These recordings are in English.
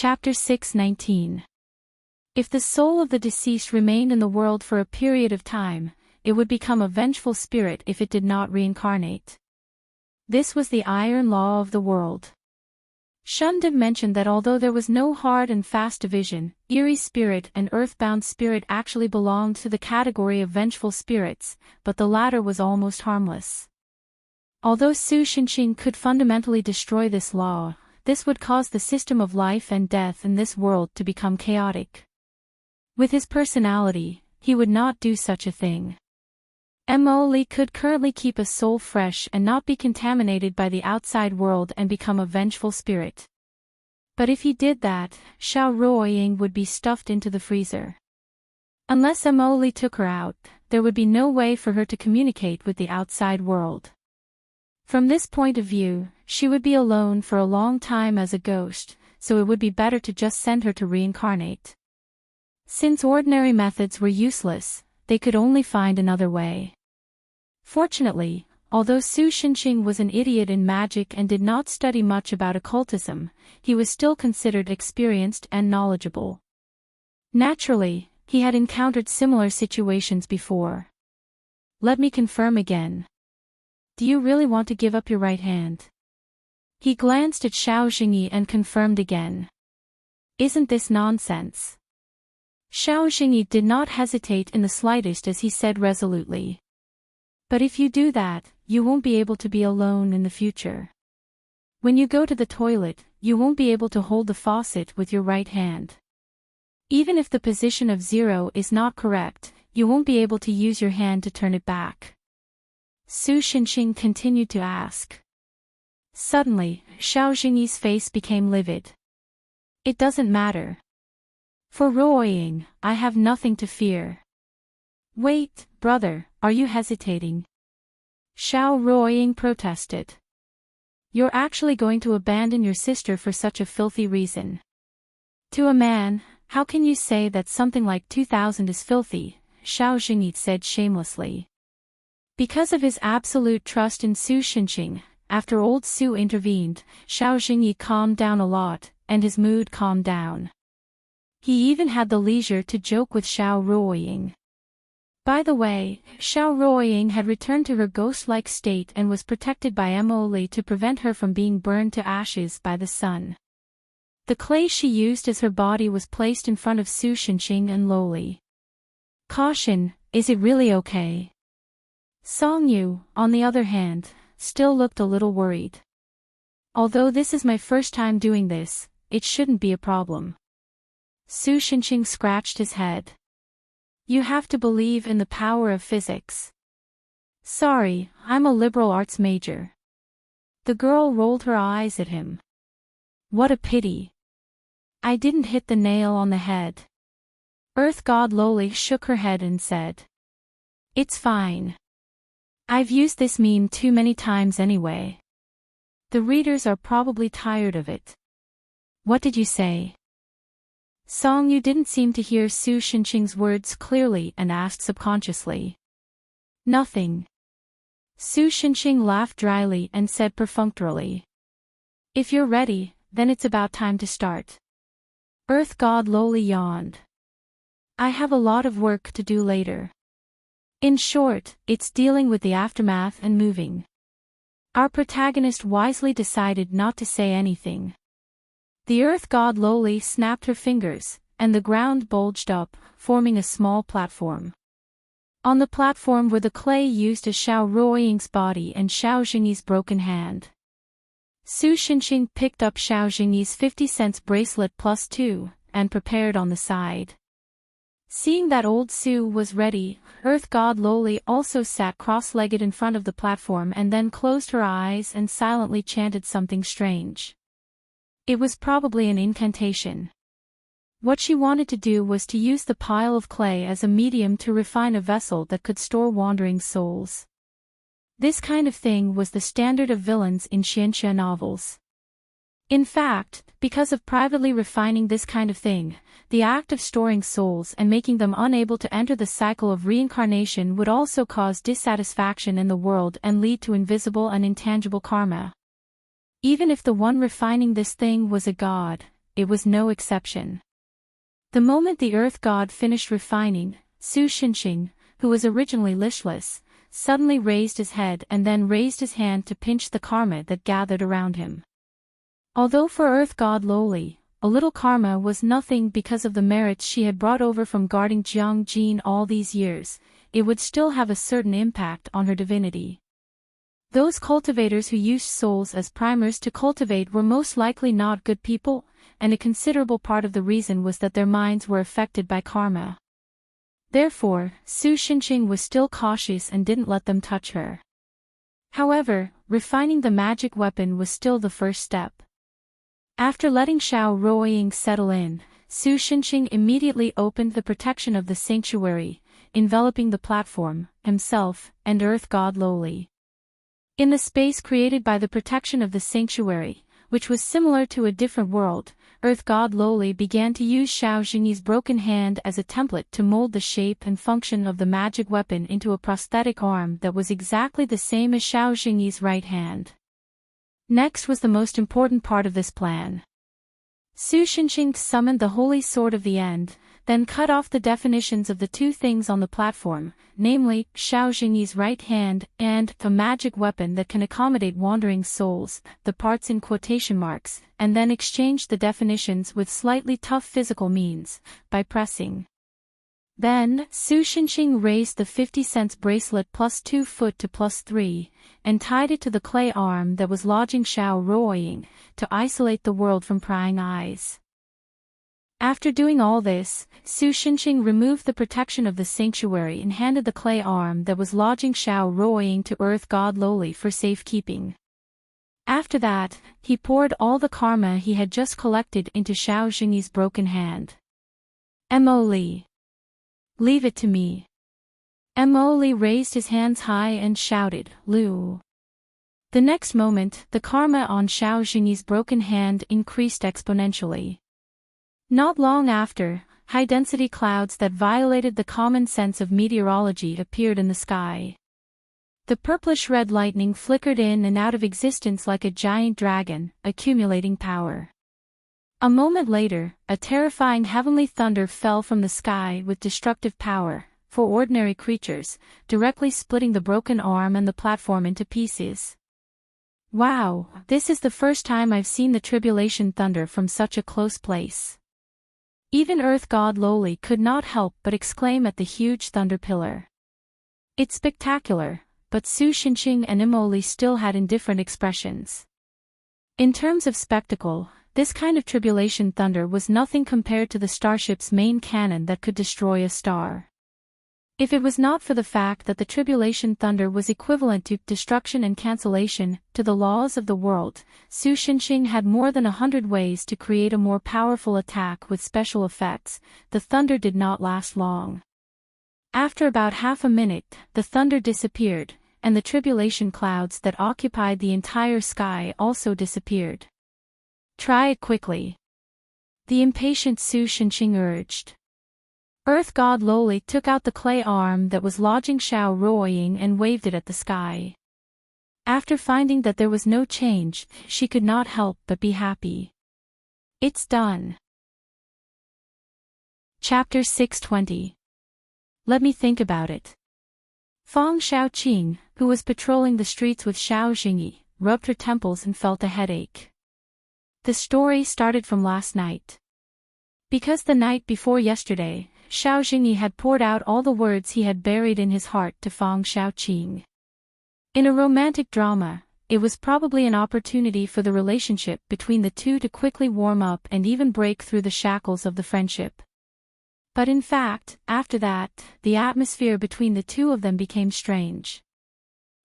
Chapter 6:19. If the soul of the deceased remained in the world for a period of time, it would become a vengeful spirit if it did not reincarnate. This was the iron law of the world. Shundib mentioned that although there was no hard and fast division, eerie spirit and earthbound spirit actually belonged to the category of vengeful spirits, but the latter was almost harmless. Although Su Xinqing could fundamentally destroy this law, this would cause the system of life and death in this world to become chaotic. With his personality, he would not do such a thing. Mo Li could currently keep a soul fresh and not be contaminated by the outside world and become a vengeful spirit. But if he did that, Xiao Ruoying would be stuffed into the freezer. Unless Mo Li took her out, there would be no way for her to communicate with the outside world. From this point of view, she would be alone for a long time as a ghost, so it would be better to just send her to reincarnate. Since ordinary methods were useless, they could only find another way. Fortunately, although Su Xinqing was an idiot in magic and did not study much about occultism, he was still considered experienced and knowledgeable. Naturally, he had encountered similar situations before. Let me confirm again. Do you really want to give up your right hand? He glanced at Xiao Jingyi and confirmed again. Isn't this nonsense? Xiao Jingyi did not hesitate in the slightest as he said resolutely. But if you do that, you won't be able to be alone in the future. When you go to the toilet, you won't be able to hold the faucet with your right hand. Even if the position of 0 is not correct, you won't be able to use your hand to turn it back. Su Xinqing continued to ask. Suddenly, Xiao Jingyi's face became livid. It doesn't matter. For Ruoying, I have nothing to fear. Wait, brother, are you hesitating? Xiao Ruoying protested. You're actually going to abandon your sister for such a filthy reason. To a man, how can you say that something like 2000 is filthy? Xiao Jingyi said shamelessly. Because of his absolute trust in Su Xinqing, after old Su intervened, Xiao Jingyi calmed down a lot, and his mood calmed down. He even had the leisure to joke with Xiao Ruoying. By the way, Xiao Ruoying had returned to her ghost-like state and was protected by Mo Li to prevent her from being burned to ashes by the sun. The clay she used as her body was placed in front of Su Xinqing and Loli. Caution, is it really okay? Song Yu, on the other hand, still looked a little worried. Although this is my first time doing this, it shouldn't be a problem. Su Xinqing scratched his head. You have to believe in the power of physics. Sorry, I'm a liberal arts major. The girl rolled her eyes at him. What a pity. I didn't hit the nail on the head. Earth God Loli shook her head and said. It's fine. I've used this meme too many times anyway. The readers are probably tired of it. What did you say? Song Yu didn't seem to hear Su Xinqing's words clearly and asked subconsciously. Nothing. Su Xinqing laughed dryly and said perfunctorily. If you're ready, then it's about time to start. Earth God Loli yawned. I have a lot of work to do later. In short, it's dealing with the aftermath and moving. Our protagonist wisely decided not to say anything. The Earth God Loli snapped her fingers, and the ground bulged up, forming a small platform. On the platform were the clay used as Xiao Ruoying's body and Xiao Jingyi's broken hand. Su Xinqing picked up Xiao Jingyi's 50-cent bracelet +2, and prepared on the side. Seeing that old Su was ready, Earth God Loli also sat cross-legged in front of the platform and then closed her eyes and silently chanted something strange. It was probably an incantation. What she wanted to do was to use the pile of clay as a medium to refine a vessel that could store wandering souls. This kind of thing was the standard of villains in Xianxia novels. In fact, because of privately refining this kind of thing, the act of storing souls and making them unable to enter the cycle of reincarnation would also cause dissatisfaction in the world and lead to invisible and intangible karma. Even if the one refining this thing was a god, it was no exception. The moment the earth god finished refining, Su Xinxing, who was originally listless, suddenly raised his head and then raised his hand to pinch the karma that gathered around him. Although for earth god Loli, a little karma was nothing because of the merits she had brought over from guarding Jiangjin all these years, it would still have a certain impact on her divinity. Those cultivators who used souls as primers to cultivate were most likely not good people, and a considerable part of the reason was that their minds were affected by karma. Therefore, Su Xinxing was still cautious and didn't let them touch her. However, refining the magic weapon was still the first step. After letting Xiao Ruoying settle in, Su Xinxing immediately opened the protection of the sanctuary, enveloping the platform, himself, and earth god Loli. In the space created by the protection of the sanctuary, which was similar to a different world, earth god Loli began to use Xiao Jingyi's broken hand as a template to mold the shape and function of the magic weapon into a prosthetic arm that was exactly the same as Xiao Jingyi's right hand. Next was the most important part of this plan. Su Xinxing summoned the holy sword of the end, then cut off the definitions of the two things on the platform, namely, Xiao Jingyi's right hand and a magic weapon that can accommodate wandering souls, the parts in quotation marks, and then exchanged the definitions with slightly tough physical means, by pressing. Then, Su Xinxing raised the 50-cent bracelet +2 foot to +3, and tied it to the clay arm that was lodging Xiao Ruoying, to isolate the world from prying eyes. After doing all this, Su Xinxing removed the protection of the sanctuary and handed the clay arm that was lodging Xiao Ruoying to earth god Loli for safekeeping. After that, he poured all the karma he had just collected into Xiao Jingyi's broken hand. Mo Li. Leave it to me. Mo Li raised his hands high and shouted, Lu. The next moment, the karma on Xiao Jingyi's broken hand increased exponentially. Not long after, high-density clouds that violated the common sense of meteorology appeared in the sky. The purplish-red lightning flickered in and out of existence like a giant dragon, accumulating power. A moment later, a terrifying heavenly thunder fell from the sky with destructive power, for ordinary creatures, directly splitting the broken arm and the platform into pieces. Wow, this is the first time I've seen the tribulation thunder from such a close place. Even earth god Loli could not help but exclaim at the huge thunder pillar. It's spectacular, but Su Xinxing and Mo Li still had indifferent expressions. In terms of spectacle, this kind of tribulation thunder was nothing compared to the starship's main cannon that could destroy a star. If it was not for the fact that the tribulation thunder was equivalent to destruction and cancellation, to the laws of the world, Su Xinxing had more than 100 ways to create a more powerful attack with special effects. The thunder did not last long. After about half a minute, the thunder disappeared, and the tribulation clouds that occupied the entire sky also disappeared. Try it quickly. The impatient Su Xinxing urged. Earth god Loli took out the clay arm that was lodging Xiao Ruoying and waved it at the sky. After finding that there was no change, she could not help but be happy. It's done. Chapter 620. Let me think about it. Fang Xiaoqing, who was patrolling the streets with Xiao Jingyi, rubbed her temples and felt a headache. The story started from last night. Because the night before yesterday, Xiao Jingyi had poured out all the words he had buried in his heart to Fang Xiaoqing. In a romantic drama, it was probably an opportunity for the relationship between the two to quickly warm up and even break through the shackles of the friendship. But in fact, after that, the atmosphere between the two of them became strange.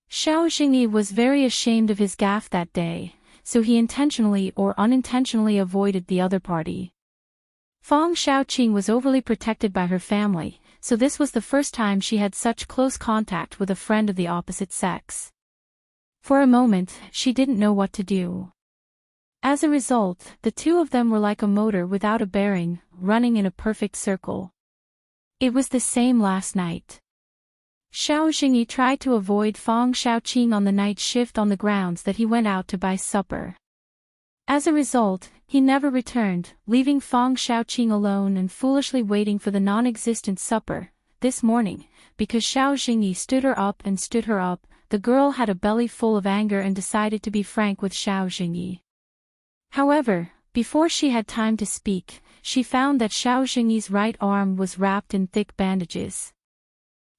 Xiao Jingyi was very ashamed of his gaffe that day, so he intentionally or unintentionally avoided the other party. Fang Xiaoqing was overly protected by her family, so this was the first time she had such close contact with a friend of the opposite sex. For a moment, she didn't know what to do. As a result, the two of them were like a motor without a bearing, running in a perfect circle. It was the same last night. Xiao Jingyi tried to avoid Fang Xiaoqing on the night shift on the grounds that he went out to buy supper. As a result, he never returned, leaving Fang Xiaoqing alone and foolishly waiting for the non-existent supper. This morning, because Xiao Jingyi stood her up, the girl had a belly full of anger and decided to be frank with Xiao Jingyi. However, before she had time to speak, she found that Xiao Jingyi's right arm was wrapped in thick bandages.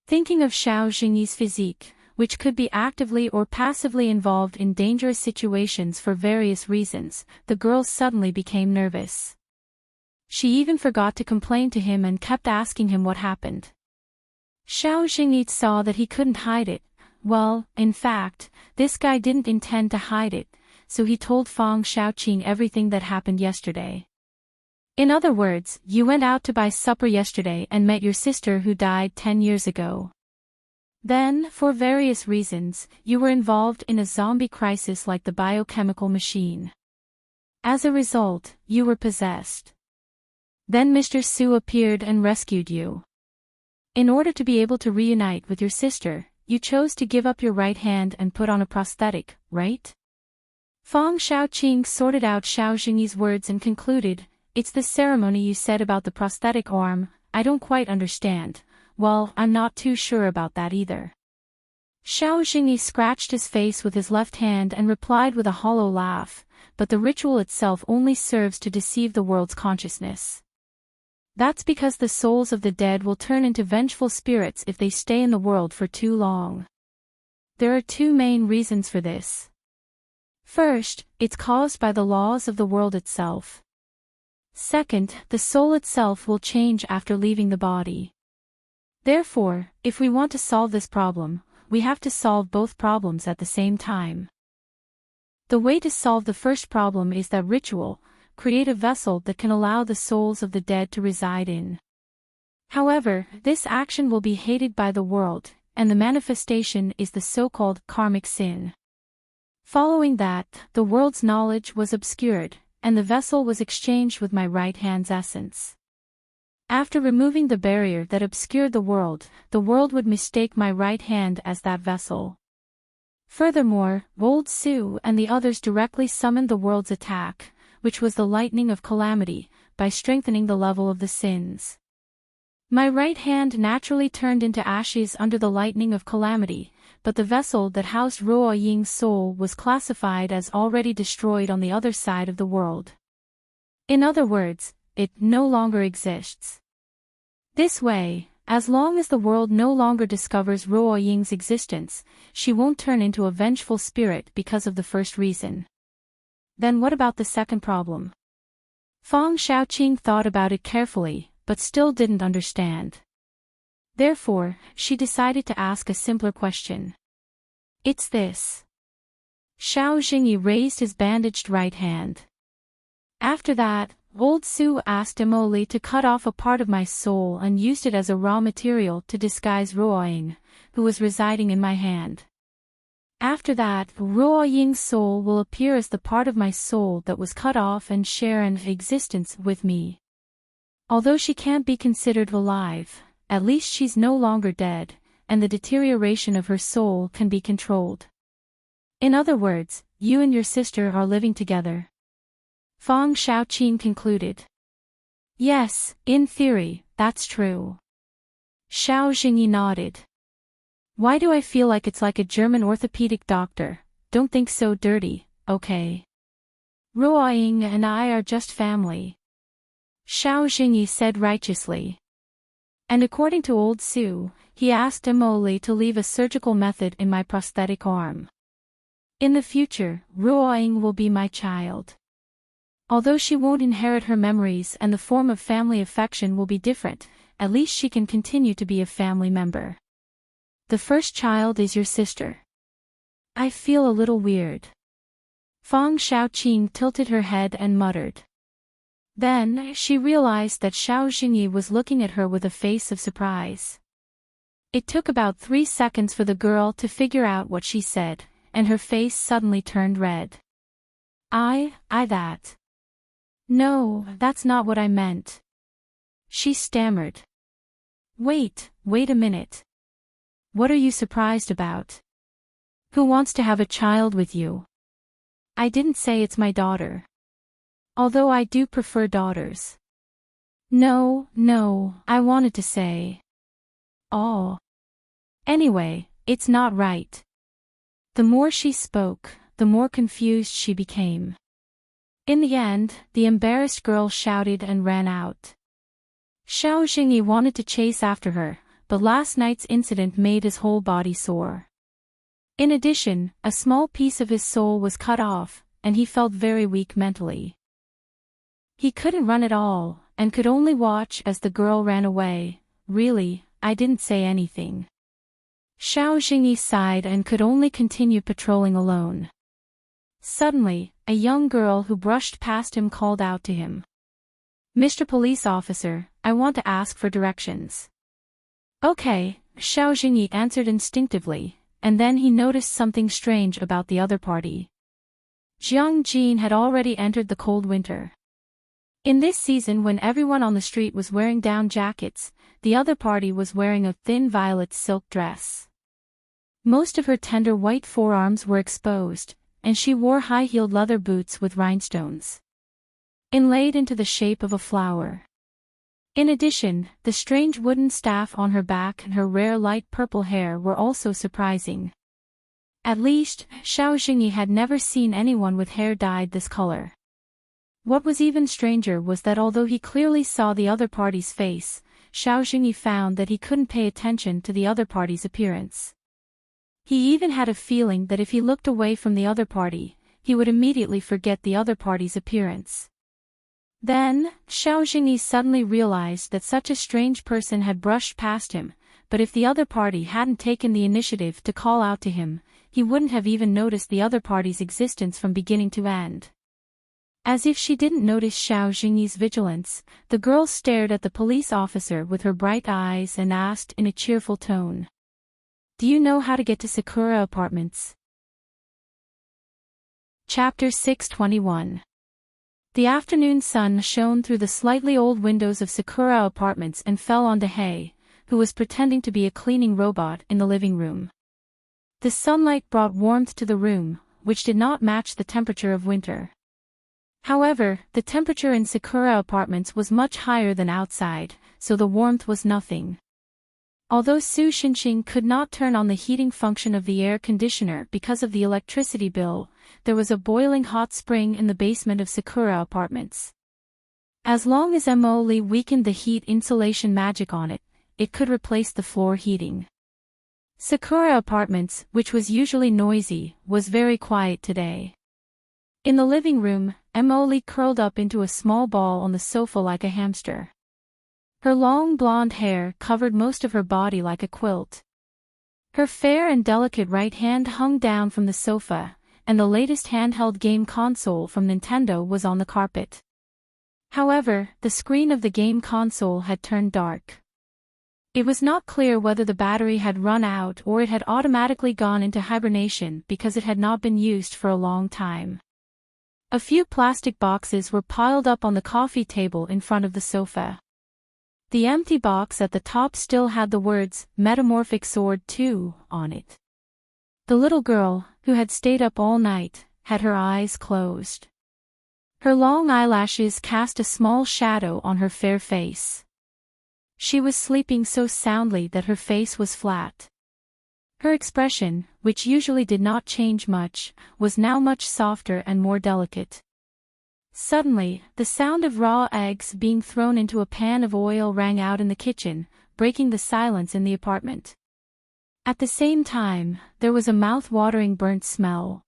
Thinking of Xiao Jingyi's physique, which could be actively or passively involved in dangerous situations for various reasons, the girl suddenly became nervous. She even forgot to complain to him and kept asking him what happened. Xiao Jingyi saw that he couldn't hide it. Well, in fact, this guy didn't intend to hide it, so he told Fang Xiaoqing everything that happened yesterday. In other words, you went out to buy supper yesterday and met your sister who died 10 years ago. Then, for various reasons, you were involved in a zombie crisis like the biochemical machine. As a result, you were possessed. Then Mr. Su appeared and rescued you. In order to be able to reunite with your sister, you chose to give up your right hand and put on a prosthetic, right? Fang Xiaoqing sorted out Xiao Jingyi's words and concluded, "It's the ceremony you said about the prosthetic arm, I don't quite understand." "Well, I'm not too sure about that either." Xiao Jingyi scratched his face with his left hand and replied with a hollow laugh, "But the ritual itself only serves to deceive the world's consciousness. That's because the souls of the dead will turn into vengeful spirits if they stay in the world for too long. There are two main reasons for this. First, it's caused by the laws of the world itself. Second, the soul itself will change after leaving the body. Therefore, if we want to solve this problem, we have to solve both problems at the same time. The way to solve the first problem is that ritual, create a vessel that can allow the souls of the dead to reside in. However, this action will be hated by the world, and the manifestation is the so-called karmic sin. Following that, the world's knowledge was obscured, and the vessel was exchanged with my right hand's essence. After removing the barrier that obscured the world would mistake my right hand as that vessel. Furthermore, Old Su and the others directly summoned the world's attack, which was the lightning of calamity, by strengthening the level of the sins. My right hand naturally turned into ashes under the lightning of calamity, but the vessel that housed Ruo Ying's soul was classified as already destroyed on the other side of the world. In other words, it no longer exists. This way, as long as the world no longer discovers Ruo Ying's existence, she won't turn into a vengeful spirit because of the first reason. Then what about the second problem? Fang Xiaoqing thought about it carefully, but still didn't understand. Therefore, she decided to ask a simpler question. It's this. Xiao Jingyi raised his bandaged right hand. After that, Old Su asked Emily to cut off a part of my soul and used it as a raw material to disguise Ruo Ying, who was residing in my hand. After that, Ruo Ying's soul will appear as the part of my soul that was cut off and share an existence with me. Although she can't be considered alive, at least she's no longer dead, and the deterioration of her soul can be controlled. In other words, you and your sister are living together. Fang Xiaoqing concluded. Yes, in theory, that's true. Xiao Jingyi nodded. Why do I feel like it's like a German orthopedic doctor? Don't think so dirty, okay? Ruo Ying and I are just family. Xiao Jingyi said righteously. And according to Old Su, he asked Emily to leave a surgical method in my prosthetic arm. In the future, Ruo Ying will be my child. Although she won't inherit her memories and the form of family affection will be different, at least she can continue to be a family member. The first child is your sister. I feel a little weird. Fang Xiaoqing tilted her head and muttered. Then, she realized that Xiao Jingyi was looking at her with a face of surprise. It took about 3 seconds for the girl to figure out what she said, and her face suddenly turned red. That. No, that's not what I meant. She stammered. Wait a minute. What are you surprised about? Who wants to have a child with you? I didn't say it's my daughter. Although I do prefer daughters. No, I wanted to say. Oh. Anyway, it's not right. The more she spoke, the more confused she became. In the end, the embarrassed girl shouted and ran out. Xiao Xingyi wanted to chase after her, but last night's incident made his whole body sore. In addition, a small piece of his soul was cut off, and he felt very weak mentally. He couldn't run at all, and could only watch as the girl ran away. Really, I didn't say anything. Xiao Xingyi sighed and could only continue patrolling alone. Suddenly, a young girl who brushed past him called out to him. Mr. Police Officer, I want to ask for directions. Okay, Xiao Xingyi answered instinctively, and then he noticed something strange about the other party. Jiang Jin had already entered the cold winter. In this season when everyone on the street was wearing down jackets, the other party was wearing a thin violet silk dress. Most of her tender white forearms were exposed, and she wore high-heeled leather boots with rhinestones inlaid into the shape of a flower. In addition, the strange wooden staff on her back and her rare light purple hair were also surprising. At least, Xiao Xingyi had never seen anyone with hair dyed this color. What was even stranger was that although he clearly saw the other party's face, Xiao Xingyi found that he couldn't pay attention to the other party's appearance. He even had a feeling that if he looked away from the other party, he would immediately forget the other party's appearance. Then, Xiao Xingyi suddenly realized that such a strange person had brushed past him, but if the other party hadn't taken the initiative to call out to him, he wouldn't have even noticed the other party's existence from beginning to end. As if she didn't notice Xiao Xingyi's vigilance, the girl stared at the police officer with her bright eyes and asked in a cheerful tone. Do you know how to get to Sakura Apartments? Chapter 621. The afternoon sun shone through the slightly old windows of Sakura Apartments and fell on Dehei, who was pretending to be a cleaning robot in the living room. The sunlight brought warmth to the room, which did not match the temperature of winter. However, the temperature in Sakura Apartments was much higher than outside, so the warmth was nothing. Although Su Xinxing could not turn on the heating function of the air conditioner because of the electricity bill, there was a boiling hot spring in the basement of Sakura Apartments. As long as Mo Li weakened the heat insulation magic on it, it could replace the floor heating. Sakura Apartments, which was usually noisy, was very quiet today. In the living room, Mo Li curled up into a small ball on the sofa like a hamster. Her long blonde hair covered most of her body like a quilt. Her fair and delicate right hand hung down from the sofa, and the latest handheld game console from Nintendo was on the carpet. However, the screen of the game console had turned dark. It was not clear whether the battery had run out or it had automatically gone into hibernation because it had not been used for a long time. A few plastic boxes were piled up on the coffee table in front of the sofa. The empty box at the top still had the words, Metamorphic Sword 2, on it. The little girl, who had stayed up all night, had her eyes closed. Her long eyelashes cast a small shadow on her fair face. She was sleeping so soundly that her face was flat. Her expression, which usually did not change much, was now much softer and more delicate. Suddenly, the sound of raw eggs being thrown into a pan of oil rang out in the kitchen, breaking the silence in the apartment. At the same time, there was a mouth-watering burnt smell.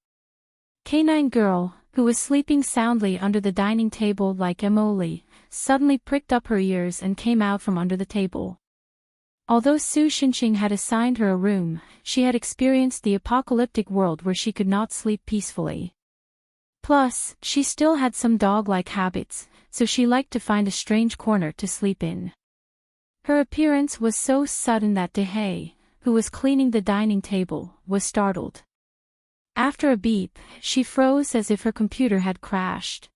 Canine girl, who was sleeping soundly under the dining table like Mo Li, suddenly pricked up her ears and came out from under the table. Although Su Xinxing had assigned her a room, she had experienced the apocalyptic world where she could not sleep peacefully. Plus, she still had some dog-like habits, so she liked to find a strange corner to sleep in. Her appearance was so sudden that Dehei, who was cleaning the dining table, was startled. After a beep, she froze as if her computer had crashed.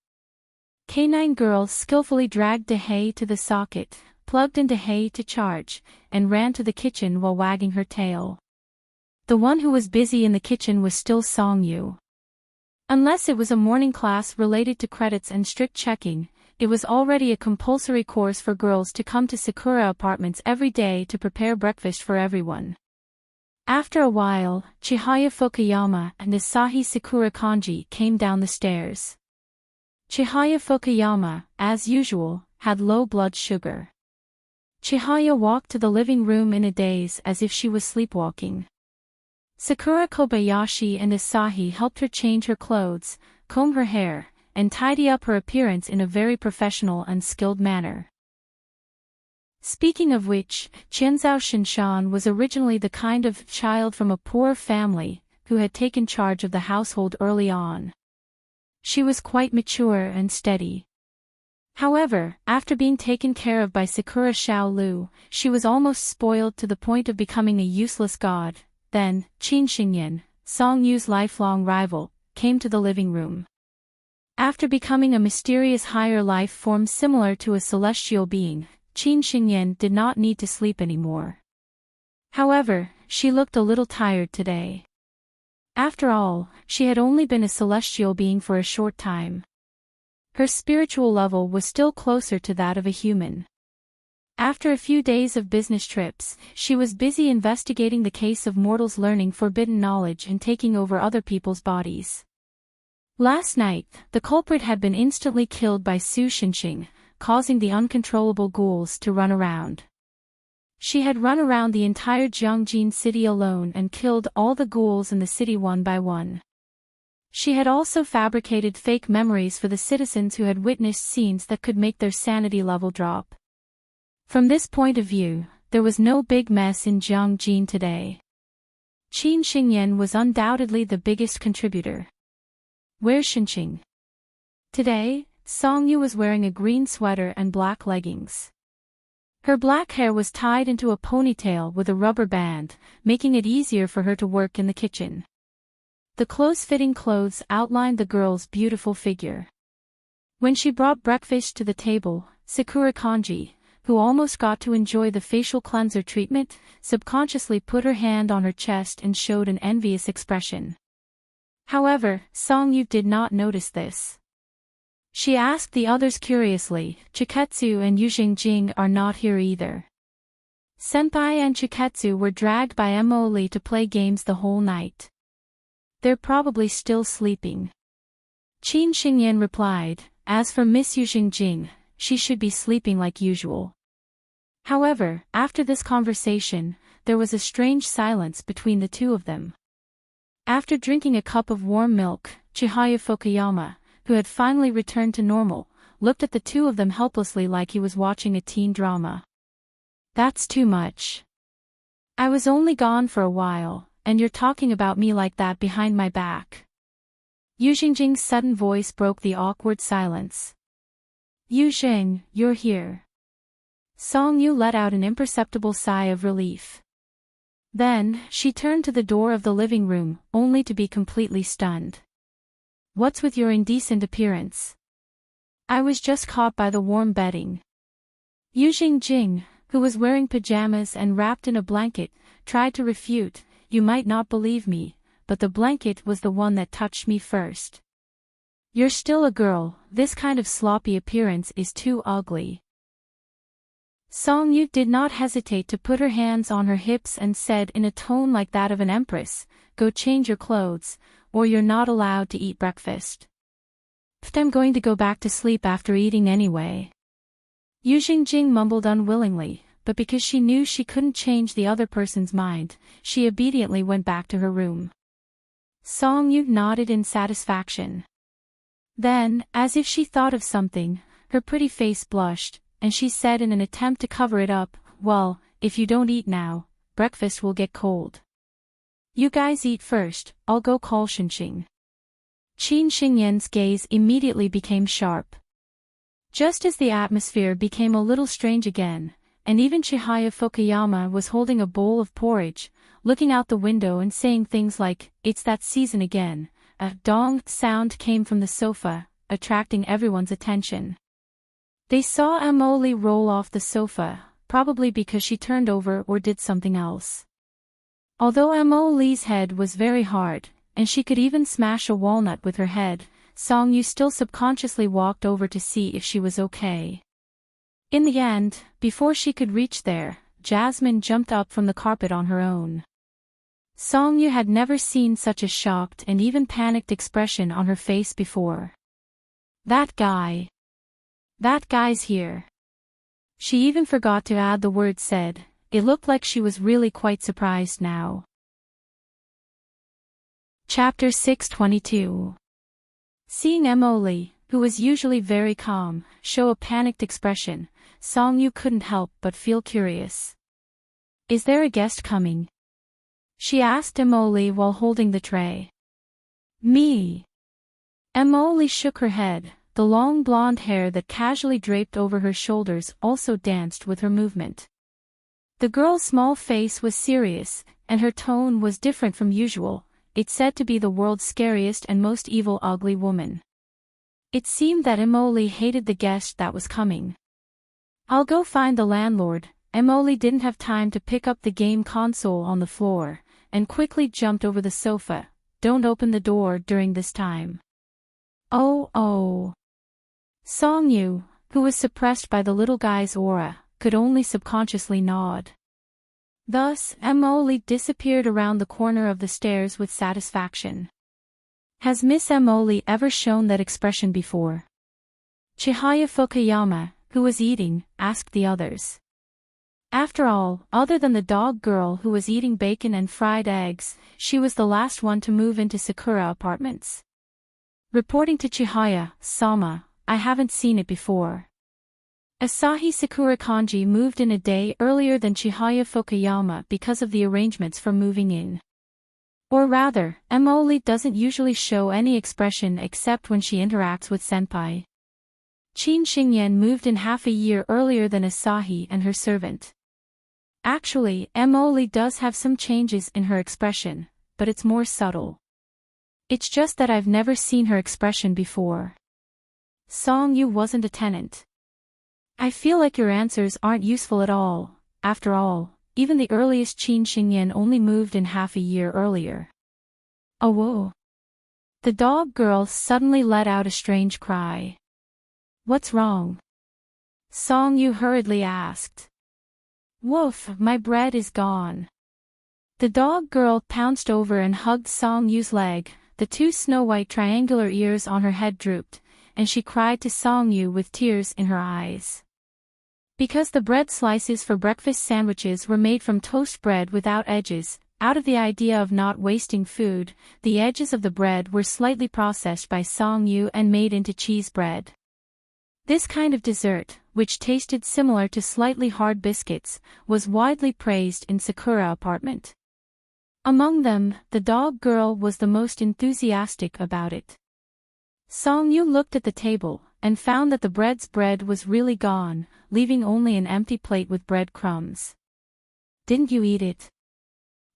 Canine girl skillfully dragged Dehei to the socket, plugged in Dehei to charge, and ran to the kitchen while wagging her tail. The one who was busy in the kitchen was still Song Yu. Unless it was a morning class related to credits and strict checking, it was already a compulsory course for girls to come to Sakura Apartments every day to prepare breakfast for everyone. After a while, Chihaya Fukuyama and Asahi Sakura Kanji came down the stairs. Chihaya Fukuyama, as usual, had low blood sugar. Chihaya walked to the living room in a daze as if she was sleepwalking. Sakura Kobayashi and Asahi helped her change her clothes, comb her hair, and tidy up her appearance in a very professional and skilled manner. Speaking of which, Qianzhao Shinshan was originally the kind of child from a poor family who had taken charge of the household early on. She was quite mature and steady. However, after being taken care of by Sakura Xiaolu, she was almost spoiled to the point of becoming a useless god. Then, Qin Xingyan, Song Yu's lifelong rival, came to the living room. After becoming a mysterious higher life form similar to a celestial being, Qin Xingyan did not need to sleep anymore. However, she looked a little tired today. After all, she had only been a celestial being for a short time. Her spiritual level was still closer to that of a human. After a few days of business trips, she was busy investigating the case of mortals learning forbidden knowledge and taking over other people's bodies. Last night, the culprit had been instantly killed by Su Xinxing, causing the uncontrollable ghouls to run around. She had run around the entire Jiangjin city alone and killed all the ghouls in the city one by one. She had also fabricated fake memories for the citizens who had witnessed scenes that could make their sanity level drop. From this point of view, there was no big mess in Jiangjin today. Qin Xingyan was undoubtedly the biggest contributor. Where's Xinxing? Today, Song Yu was wearing a green sweater and black leggings. Her black hair was tied into a ponytail with a rubber band, making it easier for her to work in the kitchen. The close-fitting clothes outlined the girl's beautiful figure. When she brought breakfast to the table, Sakura Kanji, who almost got to enjoy the facial cleanser treatment, subconsciously put her hand on her chest and showed an envious expression. However, Song Yu did not notice this. She asked the others curiously, Chiketsu and Yujingjing are not here either. Senpai and Chiketsu were dragged by Emily to play games the whole night. They're probably still sleeping. Qin Xingyan replied, as for Miss Yujingjing, she should be sleeping like usual. However, after this conversation, there was a strange silence between the two of them. After drinking a cup of warm milk, Chihaya Fukuyama, who had finally returned to normal, looked at the two of them helplessly like he was watching a teen drama. That's too much. I was only gone for a while, and you're talking about me like that behind my back. Yujingjing's sudden voice broke the awkward silence. Yujing, you're here. Song Yu let out an imperceptible sigh of relief. Then, she turned to the door of the living room, only to be completely stunned. What's with your indecent appearance? I was just caught by the warm bedding. Yujingjing, who was wearing pajamas and wrapped in a blanket, tried to refute, you might not believe me, but the blanket was the one that touched me first. You're still a girl, this kind of sloppy appearance is too ugly. Song Yu did not hesitate to put her hands on her hips and said in a tone like that of an empress, go change your clothes, or you're not allowed to eat breakfast. But I'm going to go back to sleep after eating anyway. Yujingjing mumbled unwillingly, but because she knew she couldn't change the other person's mind, she obediently went back to her room. Song Yu nodded in satisfaction. Then, as if she thought of something, her pretty face blushed, and she said in an attempt to cover it up, well, if you don't eat now, breakfast will get cold. You guys eat first, I'll go call Xinxing. Qin Xingyan's gaze immediately became sharp. Just as the atmosphere became a little strange again, and even Chihaya Fukuyama was holding a bowl of porridge, looking out the window and saying things like, it's that season again, a dong sound came from the sofa, attracting everyone's attention. They saw Emily roll off the sofa, probably because she turned over or did something else. Although Emily's head was very hard, and she could even smash a walnut with her head, Song Yu still subconsciously walked over to see if she was okay. In the end, before she could reach there, Jasmine jumped up from the carpet on her own. Song Yu had never seen such a shocked and even panicked expression on her face before. That guy's here. She even forgot to add the word said. It looked like she was really quite surprised now. Chapter 622. Seeing Emily, who was usually very calm, show a panicked expression, Song Yu couldn't help but feel curious. Is there a guest coming? She asked Emily while holding the tray. Me. Emily shook her head, the long blonde hair that casually draped over her shoulders also danced with her movement. The girl's small face was serious, and her tone was different from usual. It's said to be the world's scariest and most evil ugly woman. It seemed that Emily hated the guest that was coming. I'll go find the landlord. Emily didn't have time to pick up the game console on the floor, and quickly jumped over the sofa. Don't open the door during this time. Oh. Song Yu, who was suppressed by the little guy's aura, could only subconsciously nod. Thus, Emily disappeared around the corner of the stairs with satisfaction. Has Miss Emily ever shown that expression before? Chihaya Fukuyama, who was eating, asked the others. After all, other than the dog girl who was eating bacon and fried eggs, she was the last one to move into Sakura Apartments. Reporting to Chihaya, Sama, I haven't seen it before. Asahi Sakura Kanji moved in a day earlier than Chihaya Fukuyama because of the arrangements for moving in. Or rather, Emily doesn't usually show any expression except when she interacts with senpai. Qin Xingyan moved in half a year earlier than Asahi and her servant. Actually, Emily does have some changes in her expression, but it's more subtle. It's just that I've never seen her expression before. Song Yu wasn't a tenant. I feel like your answers aren't useful at all. After all, even the earliest Qin Xingyan only moved in half a year earlier. Oh whoa. The dog girl suddenly let out a strange cry. What's wrong? Song Yu hurriedly asked. Woof, my bread is gone. The dog girl pounced over and hugged Song Yu's leg, the two snow-white triangular ears on her head drooped, and she cried to Song Yu with tears in her eyes. Because the bread slices for breakfast sandwiches were made from toast bread without edges, out of the idea of not wasting food, the edges of the bread were slightly processed by Song Yu and made into cheese bread. This kind of dessert, which tasted similar to slightly hard biscuits, was widely praised in Sakura Apartment. Among them, the dog girl was the most enthusiastic about it. Song Yu looked at the table, and found that the bread was really gone, leaving only an empty plate with bread crumbs. Didn't you eat it?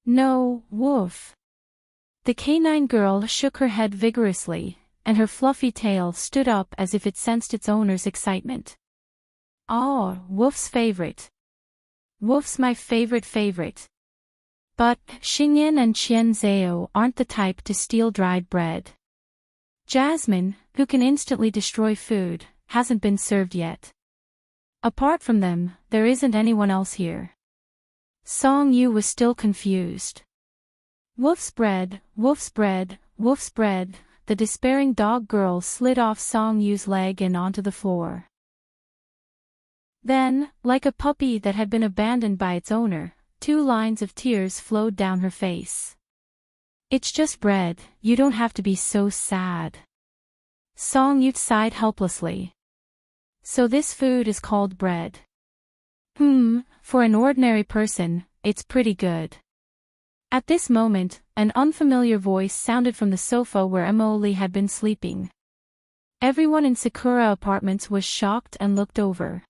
No, woof. The canine girl shook her head vigorously, and her fluffy tail stood up as if it sensed its owner's excitement. Oh, Woof's favorite. Woof's my favorite. But, Xingyan and Qian Zhao aren't the type to steal dried bread. Jasmine, who can instantly destroy food, hasn't been served yet. Apart from them, there isn't anyone else here. Song Yu was still confused. Woof's bread, the despairing dog girl slid off Song Yu's leg and onto the floor. Then, like a puppy that had been abandoned by its owner, 2 lines of tears flowed down her face. It's just bread, you don't have to be so sad. Song Yu sighed helplessly. So this food is called bread. For an ordinary person, it's pretty good. At this moment, an unfamiliar voice sounded from the sofa where Emily had been sleeping. Everyone in Sakura Apartments was shocked and looked over.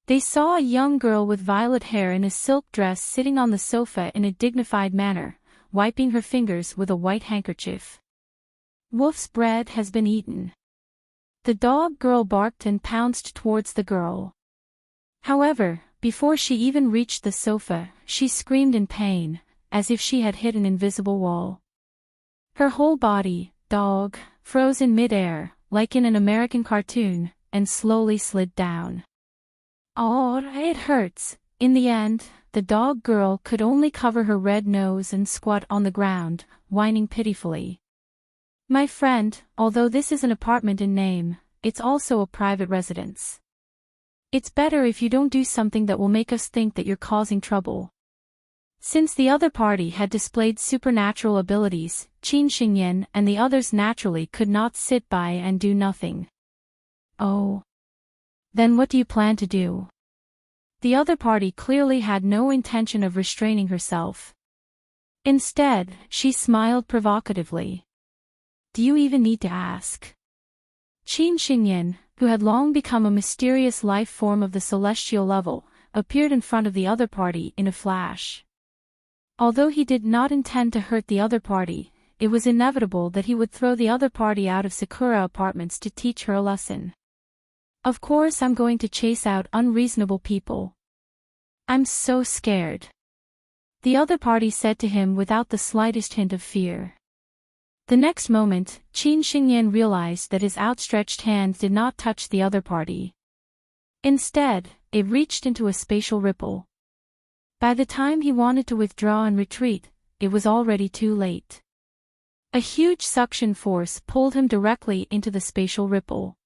They saw a young girl with violet hair in a silk dress sitting on the sofa in a dignified manner, wiping her fingers with a white handkerchief. Woof's bread has been eaten. The dog girl barked and pounced towards the girl. However, before she even reached the sofa, she screamed in pain, as if she had hit an invisible wall. Her whole body, dog, froze in midair, like in an American cartoon, and slowly slid down. Oh, it hurts. In the end, the dog girl could only cover her red nose and squat on the ground, whining pitifully. My friend, although this is an apartment in name, it's also a private residence. It's better if you don't do something that will make us think that you're causing trouble. Since the other party had displayed supernatural abilities, Qin Xingyan and the others naturally could not sit by and do nothing. Oh. Then what do you plan to do? The other party clearly had no intention of restraining herself. Instead, she smiled provocatively. Do you even need to ask? Qin Xingyan, who had long become a mysterious life form of the celestial level, appeared in front of the other party in a flash. Although he did not intend to hurt the other party, it was inevitable that he would throw the other party out of Sakura Apartments to teach her a lesson. Of course I'm going to chase out unreasonable people. I'm so scared. The other party said to him without the slightest hint of fear. The next moment, Qin Xingyan realized that his outstretched hand did not touch the other party. Instead, it reached into a spatial ripple. By the time he wanted to withdraw and retreat, it was already too late. A huge suction force pulled him directly into the spatial ripple.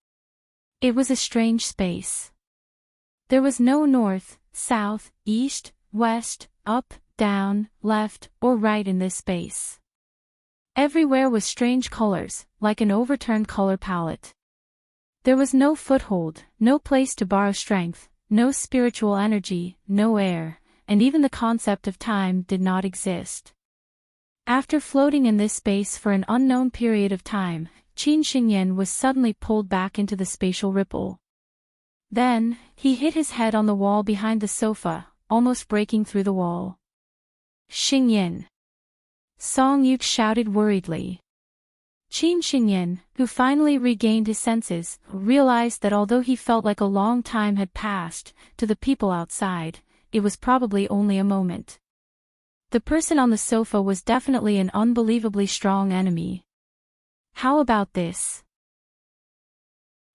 It was a strange space. There was no north, south, east, west, up, down, left, or right in this space. Everywhere was strange colors, like an overturned color palette. There was no foothold, no place to borrow strength, no spiritual energy, no air, and even the concept of time did not exist. After floating in this space for an unknown period of time, Qin Xingyan was suddenly pulled back into the spatial ripple. Then, he hit his head on the wall behind the sofa, almost breaking through the wall. Xingyan! Song Yuke shouted worriedly. Qin Xingyan, who finally regained his senses, realized that although he felt like a long time had passed, to the people outside, it was probably only a moment. The person on the sofa was definitely an unbelievably strong enemy. How about this?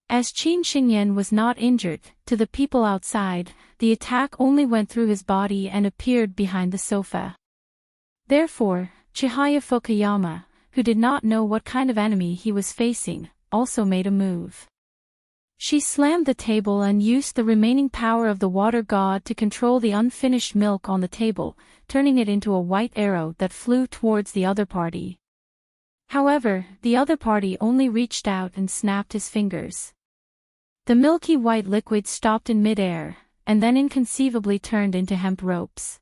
As Qin Xingyan was not injured, to the people outside, the attack only went through his body and appeared behind the sofa. Therefore, Chihaya Fukuyama, who did not know what kind of enemy he was facing, also made a move. She slammed the table and used the remaining power of the water god to control the unfinished milk on the table, turning it into a white arrow that flew towards the other party. However, the other party only reached out and snapped his fingers. The milky white liquid stopped in midair, and then inconceivably turned into hemp ropes.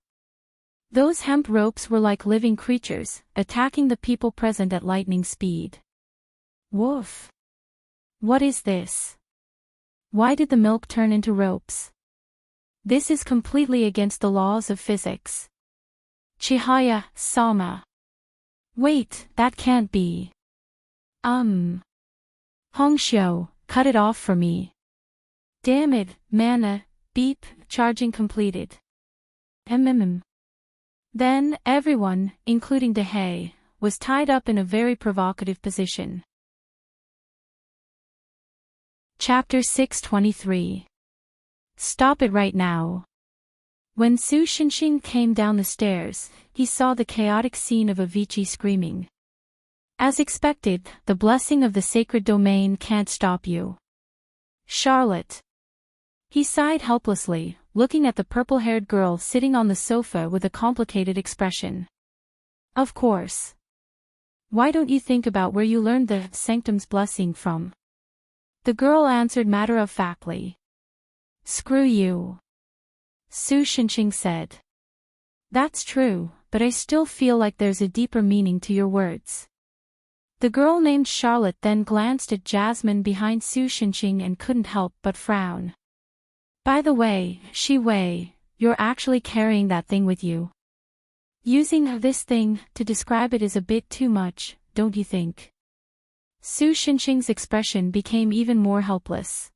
Those hemp ropes were like living creatures, attacking the people present at lightning speed. Woof! What is this? Why did the milk turn into ropes? This is completely against the laws of physics. Chihaya-sama. Wait, that can't be. Hongxiu, cut it off for me. Damn it, mana, beep, charging completed. Then, everyone, including Dehei, was tied up in a very provocative position. Chapter 623. Stop it right now. When Su Xinxing came down the stairs, he saw the chaotic scene of Avicii screaming. As expected, the blessing of the sacred domain can't stop you. Charlotte. He sighed helplessly, looking at the purple-haired girl sitting on the sofa with a complicated expression. Of course. Why don't you think about where you learned the sanctum's blessing from? The girl answered matter-of-factly. Screw you. Su Xinxing said. That's true, but I still feel like there's a deeper meaning to your words. The girl named Charlotte then glanced at Jasmine behind Su Xinxing and couldn't help but frown. By the way, Shi Wei, you're actually carrying that thing with you. Using this thing to describe it is a bit too much, don't you think? Su Xinxing's expression became even more helpless.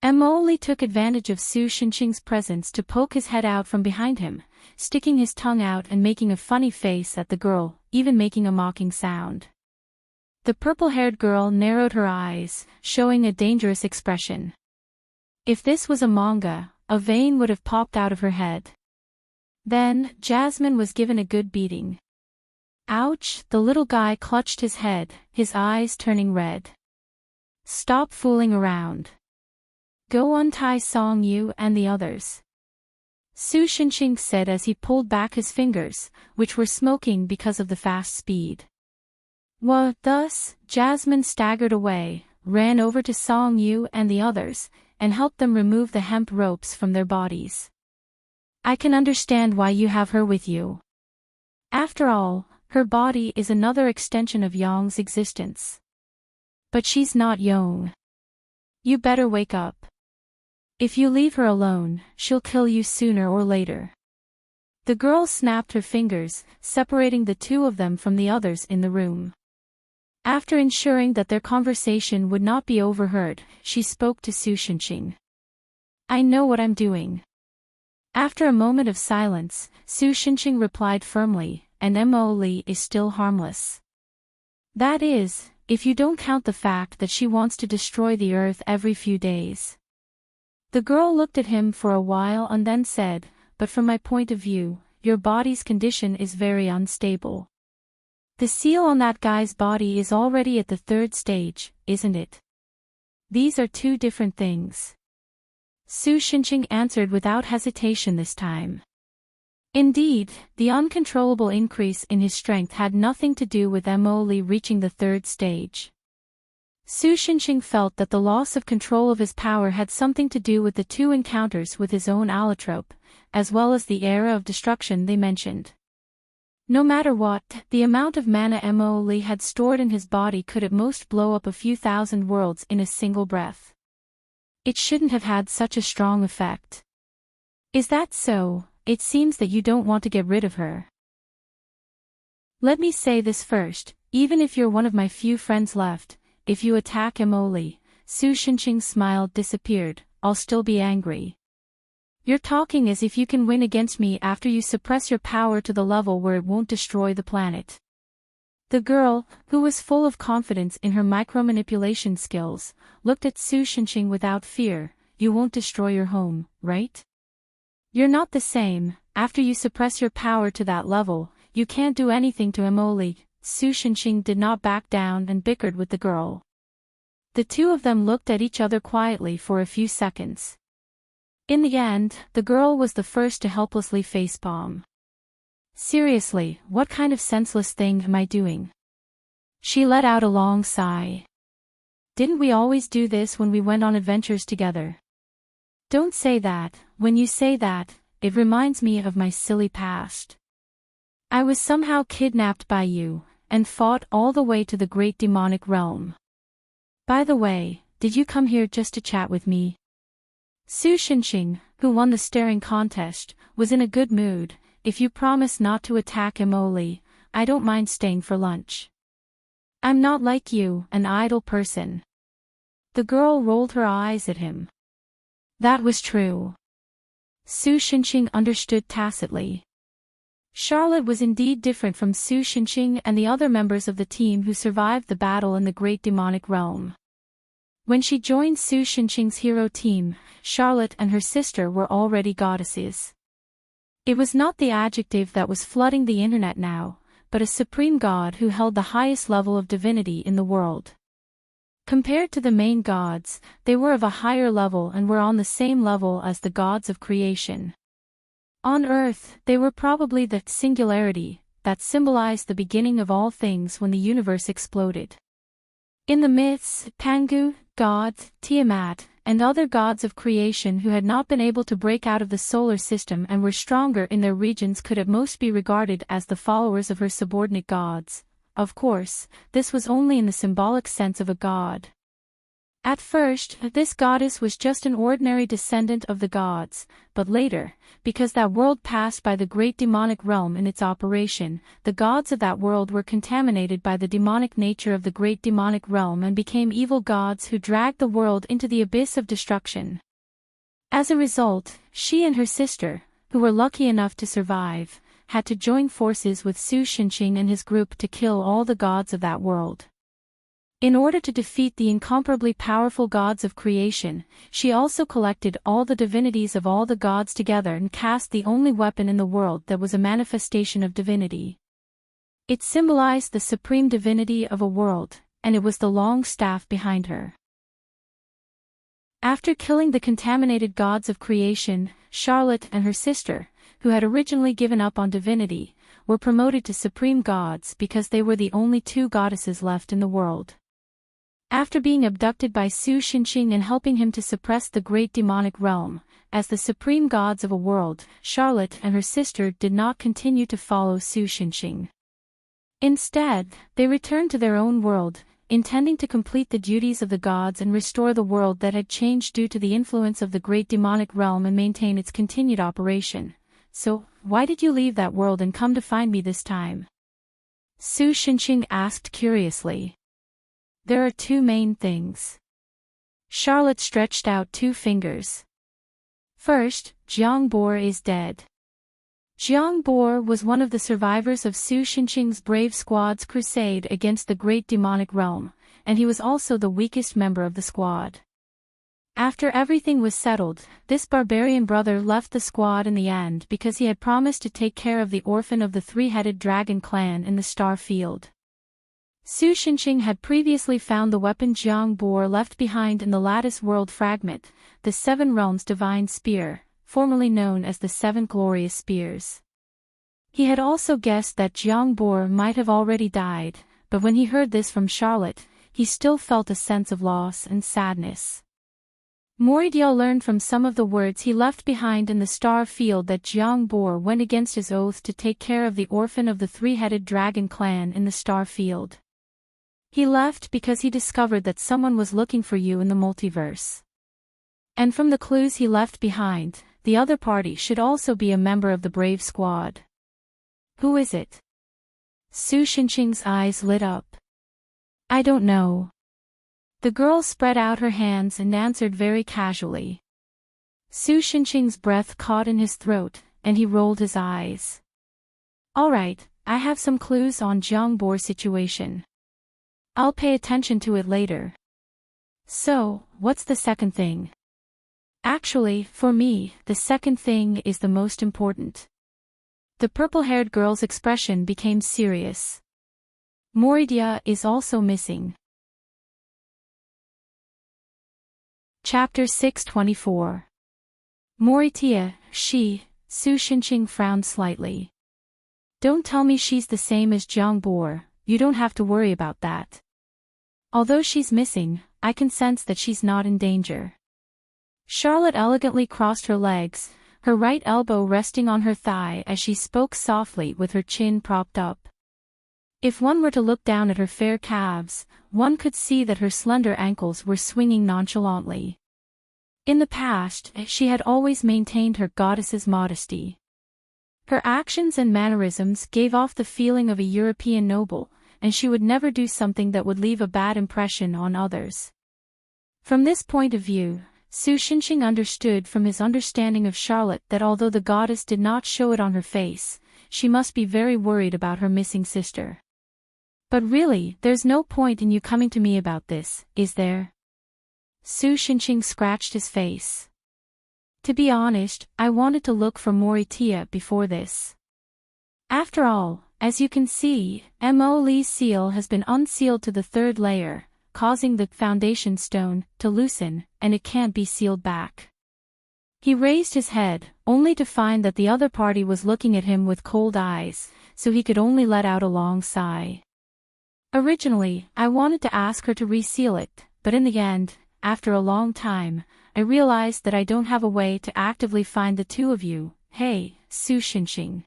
Mo only took advantage of Su Xinxing's presence to poke his head out from behind him, sticking his tongue out and making a funny face at the girl, even making a mocking sound. The purple-haired girl narrowed her eyes, showing a dangerous expression. If this was a manga, a vein would have popped out of her head. Then, Jasmine was given a good beating. Ouch, the little guy clutched his head, his eyes turning red. Stop fooling around. Go untie Song Yu and the others. Su Shinxing said as he pulled back his fingers, which were smoking because of the fast speed. Thus, Jasmine staggered away, ran over to Song Yu and the others, and helped them remove the hemp ropes from their bodies. I can understand why you have her with you. After all, her body is another extension of Yong's existence. But she's not Yong. You better wake up. If you leave her alone, she'll kill you sooner or later. The girl snapped her fingers, separating the two of them from the others in the room. After ensuring that their conversation would not be overheard, she spoke to Su Shinxing. I know what I'm doing. After a moment of silence, Su Shinxing replied firmly, and Mo Li is still harmless. That is, if you don't count the fact that she wants to destroy the earth every few days. The girl looked at him for a while and then said, but from my point of view, your body's condition is very unstable. The seal on that guy's body is already at the 3rd stage, isn't it? These are two different things. Su Shinxing answered without hesitation this time. Indeed, the uncontrollable increase in his strength had nothing to do with Mo Li reaching the 3rd stage. Su Shinxing felt that the loss of control of his power had something to do with the 2 encounters with his own allotrope, as well as the era of destruction they mentioned. No matter what, the amount of mana Mo Li had stored in his body could at most blow up a few thousand worlds in a single breath. It shouldn't have had such a strong effect. Is that so? It seems that you don't want to get rid of her. Let me say this first, even if you're one of my few friends left, if you attack Mo Li, Su Shinxing's smile disappeared, I'll still be angry. You're talking as if you can win against me after you suppress your power to the level where it won't destroy the planet. The girl, who was full of confidence in her micromanipulation skills, looked at Su Shinxing without fear. You won't destroy your home, right? You're not the same. After you suppress your power to that level, you can't do anything to Mo Li. Su Shinxing did not back down and bickered with the girl. The two of them looked at each other quietly for a few seconds. In the end, the girl was the first to helplessly facepalm. Seriously, what kind of senseless thing am I doing? She let out a long sigh. Didn't we always do this when we went on adventures together? Don't say that. When you say that, it reminds me of my silly past. I was somehow kidnapped by you, and fought all the way to the great demonic realm. By the way, did you come here just to chat with me? Su Shinxing, who won the staring contest, was in a good mood. If you promise not to attack Mo Li, I don't mind staying for lunch. I'm not like you, an idle person. The girl rolled her eyes at him. That was true. Su Shinxing understood tacitly. Charlotte was indeed different from Su Shinxing and the other members of the team who survived the battle in the great demonic realm. When she joined Su Shinxing's hero team, Charlotte and her sister were already goddesses. It was not the adjective that was flooding the internet now, but a supreme god who held the highest level of divinity in the world. Compared to the main gods, they were of a higher level and were on the same level as the gods of creation. On Earth, they were probably the singularity that symbolized the beginning of all things when the universe exploded. In the myths, Pangu, God, Tiamat, and other gods of creation who had not been able to break out of the solar system and were stronger in their regions could at most be regarded as the followers of her subordinate gods. Of course, this was only in the symbolic sense of a god. At first, this goddess was just an ordinary descendant of the gods, but later, because that world passed by the great demonic realm in its operation, the gods of that world were contaminated by the demonic nature of the great demonic realm and became evil gods who dragged the world into the abyss of destruction. As a result, she and her sister, who were lucky enough to survive, had to join forces with Su Shinxing and his group to kill all the gods of that world. In order to defeat the incomparably powerful gods of creation, she also collected all the divinities of all the gods together and cast the only weapon in the world that was a manifestation of divinity. It symbolized the supreme divinity of a world, and it was the long staff behind her. After killing the contaminated gods of creation, Charlotte and her sister, who had originally given up on divinity, were promoted to supreme gods because they were the only two goddesses left in the world. After being abducted by Su Xinqing and helping him to suppress the great demonic realm, as the supreme gods of a world, Charlotte and her sister did not continue to follow Su Xinqing. Instead, they returned to their own world, intending to complete the duties of the gods and restore the world that had changed due to the influence of the great demonic realm and maintain its continued operation. So, why did you leave that world and come to find me this time? Su Xinqing asked curiously. There are two main things. Charlotte stretched out two fingers. First, Jiang Bo is dead. Jiang Bo was one of the survivors of Su Xinqing's brave squad's crusade against the great demonic realm, and he was also the weakest member of the squad. After everything was settled, this barbarian brother left the squad in the end because he had promised to take care of the orphan of the three-headed dragon clan in the star field. Su Xinqing had previously found the weapon Jiang Bo left behind in the Lattice World Fragment, the Seven Realms Divine Spear, formerly known as the Seven Glorious Spears. He had also guessed that Jiang Bo might have already died, but when he heard this from Charlotte, he still felt a sense of loss and sadness. Moridial learned from some of the words he left behind in the star field that Jiang Bo went against his oath to take care of the orphan of the three-headed dragon clan in the star field. He left because he discovered that someone was looking for you in the multiverse. And from the clues he left behind, the other party should also be a member of the brave squad. Who is it? Su Xinqing's eyes lit up. I don't know. The girl spread out her hands and answered very casually. Su Xinqing's breath caught in his throat, and he rolled his eyes. All right, I have some clues on Jiang Bo's situation. I'll pay attention to it later. So, what's the second thing? Actually, for me, the second thing is the most important. The purple-haired girl's expression became serious. Moridia is also missing. Chapter 624. Moritia, Su Xinqing frowned slightly. Don't tell me she's the same as Jiang Bo, you don't have to worry about that. Although she's missing, I can sense that she's not in danger. Charlotte elegantly crossed her legs, her right elbow resting on her thigh as she spoke softly with her chin propped up. If one were to look down at her fair calves, one could see that her slender ankles were swinging nonchalantly. In the past, she had always maintained her goddess's modesty. Her actions and mannerisms gave off the feeling of a European noble, and she would never do something that would leave a bad impression on others. From this point of view, Su Xinqing understood from his understanding of Charlotte that although the goddess did not show it on her face, she must be very worried about her missing sister. But really, there's no point in you coming to me about this, is there? Su Xinqing scratched his face. To be honest, I wanted to look for Moritia before this. After all, as you can see, Mo Li's seal has been unsealed to the third layer, causing the foundation stone to loosen, and it can't be sealed back. He raised his head, only to find that the other party was looking at him with cold eyes, so he could only let out a long sigh. Originally, I wanted to ask her to reseal it, but in the end, after a long time, I realized that I don't have a way to actively find the two of you. Hey, Su Xinqing.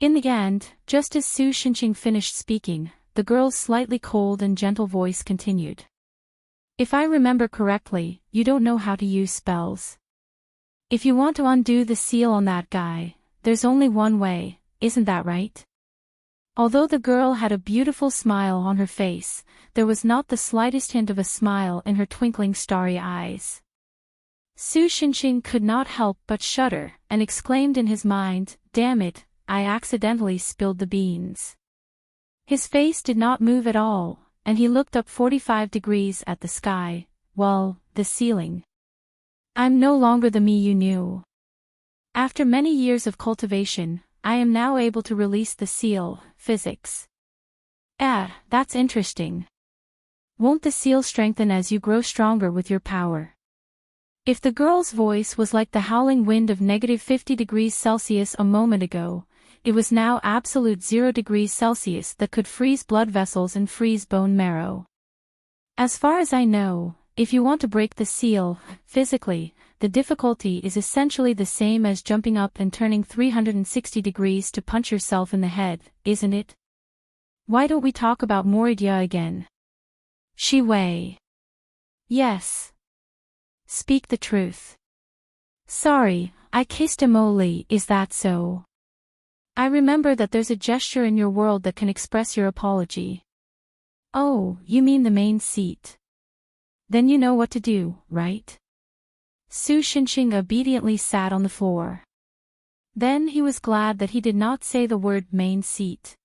In the end, just as Su Xinqing finished speaking, the girl's slightly cold and gentle voice continued. If I remember correctly, you don't know how to use spells. If you want to undo the seal on that guy, there's only one way, isn't that right? Although the girl had a beautiful smile on her face, there was not the slightest hint of a smile in her twinkling starry eyes. Su Xinqing could not help but shudder, and exclaimed in his mind, "Damn it, I accidentally spilled the beans." His face did not move at all, and he looked up 45 degrees at the sky, well, the ceiling. I'm no longer the me you knew. After many years of cultivation, I am now able to release the seal, physics. That's interesting. Won't the seal strengthen as you grow stronger with your power? If the girl's voice was like the howling wind of -50 degrees Celsius a moment ago, it was now absolute 0 degrees Celsius that could freeze blood vessels and freeze bone marrow. As far as I know, if you want to break the seal, physically, the difficulty is essentially the same as jumping up and turning 360 degrees to punch yourself in the head, isn't it? Why don't we talk about Moridia again? Shi Wei. Yes. Speak the truth. Sorry, I kissed Emoli, is that so? I remember that there's a gesture in your world that can express your apology. Oh, you mean the main seat. Then you know what to do, right? Su Xinxing obediently sat on the floor. Then he was glad that he did not say the word main seat.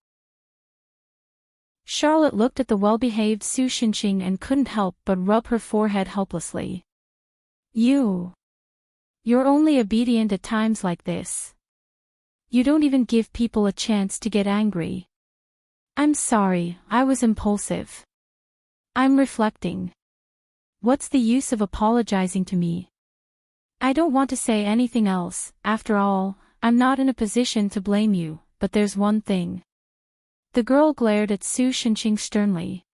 Charlotte looked at the well-behaved Su Xinxing and couldn't help but rub her forehead helplessly. You're only obedient at times like this. You don't even give people a chance to get angry. I'm sorry, I was impulsive. I'm reflecting. What's the use of apologizing to me? I don't want to say anything else, after all, I'm not in a position to blame you, but there's one thing. The girl glared at Su Xinxing sternly.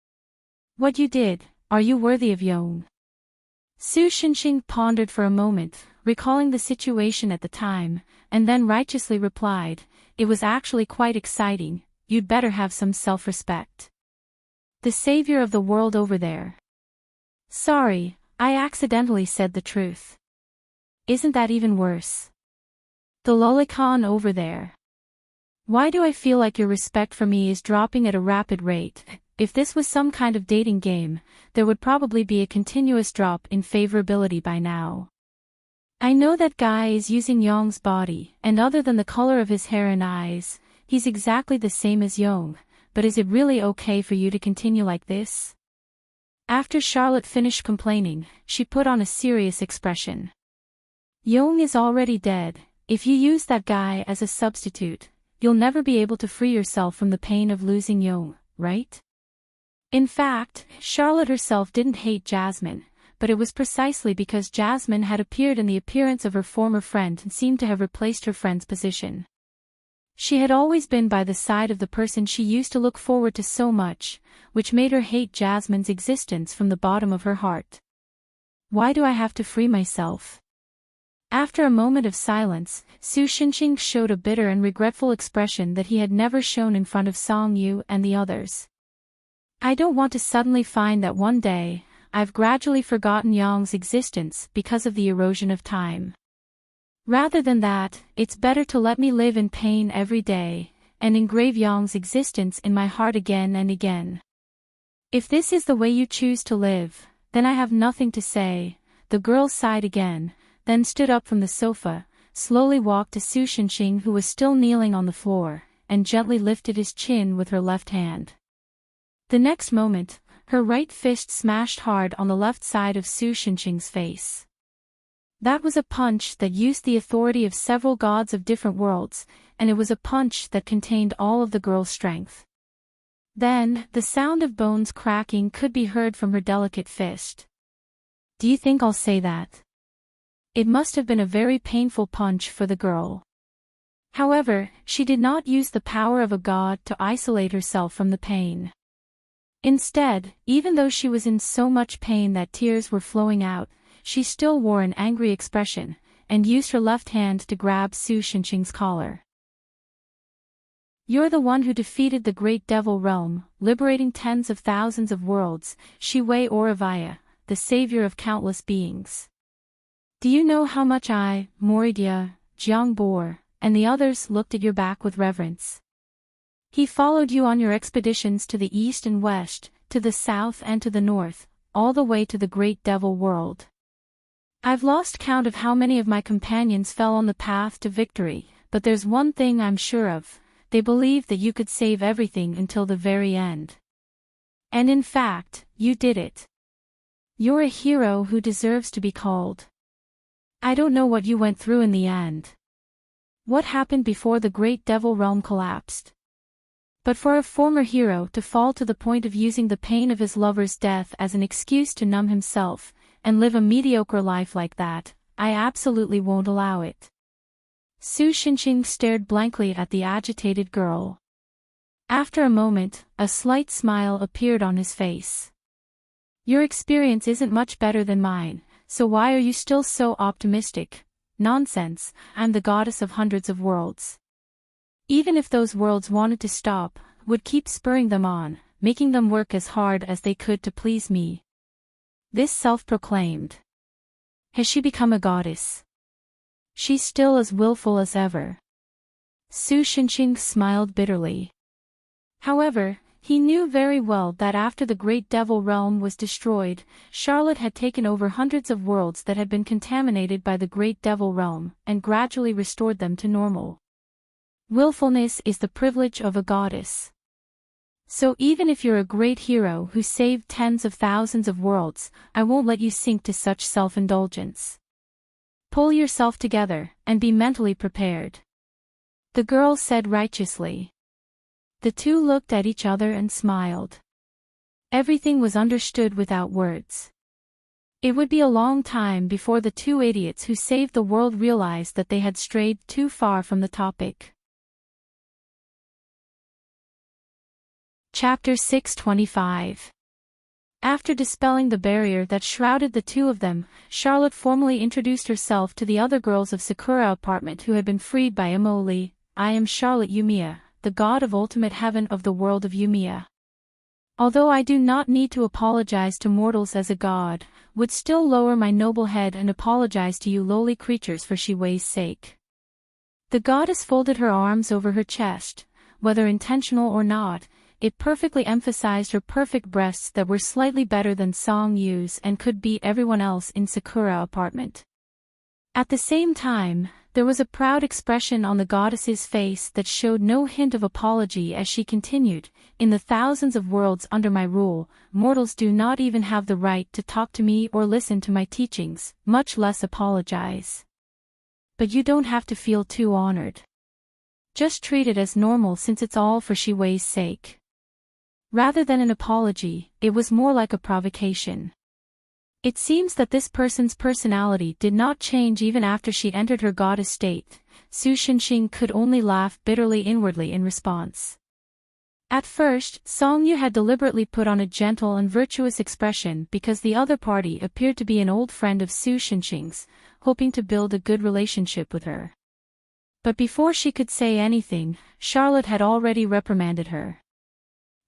What you did, are you worthy of Yong? Su Xinxing pondered for a moment, recalling the situation at the time, and then righteously replied, it was actually quite exciting, you'd better have some self-respect. The savior of the world over there. Sorry, I accidentally said the truth. Isn't that even worse? The lolicon over there. Why do I feel like your respect for me is dropping at a rapid rate? If this was some kind of dating game, there would probably be a continuous drop in favorability by now. I know that guy is using Yong's body, and other than the color of his hair and eyes, he's exactly the same as Yong, but is it really okay for you to continue like this? After Charlotte finished complaining, she put on a serious expression. Yong is already dead. If you use that guy as a substitute, you'll never be able to free yourself from the pain of losing Yong, right? In fact, Charlotte herself didn't hate Jasmine, but it was precisely because Jasmine had appeared in the appearance of her former friend and seemed to have replaced her friend's position. She had always been by the side of the person she used to look forward to so much, which made her hate Jasmine's existence from the bottom of her heart. Why do I have to free myself? After a moment of silence, Su Xinxing showed a bitter and regretful expression that he had never shown in front of Song Yu and the others. I don't want to suddenly find that one day, I've gradually forgotten Yong's existence because of the erosion of time. Rather than that, it's better to let me live in pain every day, and engrave Yong's existence in my heart again and again. If this is the way you choose to live, then I have nothing to say. The girl sighed again, then stood up from the sofa, slowly walked to Su Xinxing who was still kneeling on the floor, and gently lifted his chin with her left hand. The next moment, her right fist smashed hard on the left side of Su Xinxing's face. That was a punch that used the authority of several gods of different worlds, and it was a punch that contained all of the girl's strength. Then, the sound of bones cracking could be heard from her delicate fist. Do you think I'll say that? It must have been a very painful punch for the girl. However, she did not use the power of a god to isolate herself from the pain. Instead, even though she was in so much pain that tears were flowing out, she still wore an angry expression, and used her left hand to grab Su Xinxing's collar. You're the one who defeated the great devil realm, liberating tens of thousands of worlds, Shi Wei Oravaya, the savior of countless beings. Do you know how much I, Moridia, Jiang Bor, and the others looked at your back with reverence? He followed you on your expeditions to the east and west, to the south and to the north, all the way to the great devil world. I've lost count of how many of my companions fell on the path to victory, but there's one thing I'm sure of, they believed that you could save everything until the very end. And in fact, you did it. You're a hero who deserves to be called. I don't know what you went through in the end. What happened before the great devil realm collapsed? But for a former hero to fall to the point of using the pain of his lover's death as an excuse to numb himself, and live a mediocre life like that, I absolutely won't allow it. Su Xinqing stared blankly at the agitated girl. After a moment, a slight smile appeared on his face. Your experience isn't much better than mine, so why are you still so optimistic? Nonsense, I'm the goddess of hundreds of worlds. Even if those worlds wanted to stop, would keep spurring them on, making them work as hard as they could to please me. This self-proclaimed. Has she become a goddess? She's still as willful as ever. Su Xinqing smiled bitterly. However, he knew very well that after the great devil realm was destroyed, Charlotte had taken over hundreds of worlds that had been contaminated by the great devil realm, and gradually restored them to normal. Willfulness is the privilege of a goddess. So even if you're a great hero who saved tens of thousands of worlds, I won't let you sink to such self-indulgence. Pull yourself together, and be mentally prepared. The girl said righteously. The two looked at each other and smiled. Everything was understood without words. It would be a long time before the two idiots who saved the world realized that they had strayed too far from the topic. Chapter 625. After dispelling the barrier that shrouded the two of them, Charlotte formally introduced herself to the other girls of Sakura apartment who had been freed by Emoli. I am Charlotte Yumiya, the god of ultimate heaven of the world of Yumiya. Although I do not need to apologize to mortals as a god, would still lower my noble head and apologize to you lowly creatures for Shiwei's sake. The goddess folded her arms over her chest. Whether intentional or not, it perfectly emphasized her perfect breasts that were slightly better than Song Yu's and could beat everyone else in Sakura apartment. At the same time, there was a proud expression on the goddess's face that showed no hint of apology as she continued, in the thousands of worlds under my rule, mortals do not even have the right to talk to me or listen to my teachings, much less apologize. But you don't have to feel too honored. Just treat it as normal since it's all for Shiwei's sake. Rather than an apology, it was more like a provocation. It seems that this person's personality did not change even after she entered her goddess state. Su Xinqing could only laugh bitterly inwardly in response. At first, Song Yu had deliberately put on a gentle and virtuous expression because the other party appeared to be an old friend of Su Xinqing's, hoping to build a good relationship with her. But before she could say anything, Charlotte had already reprimanded her.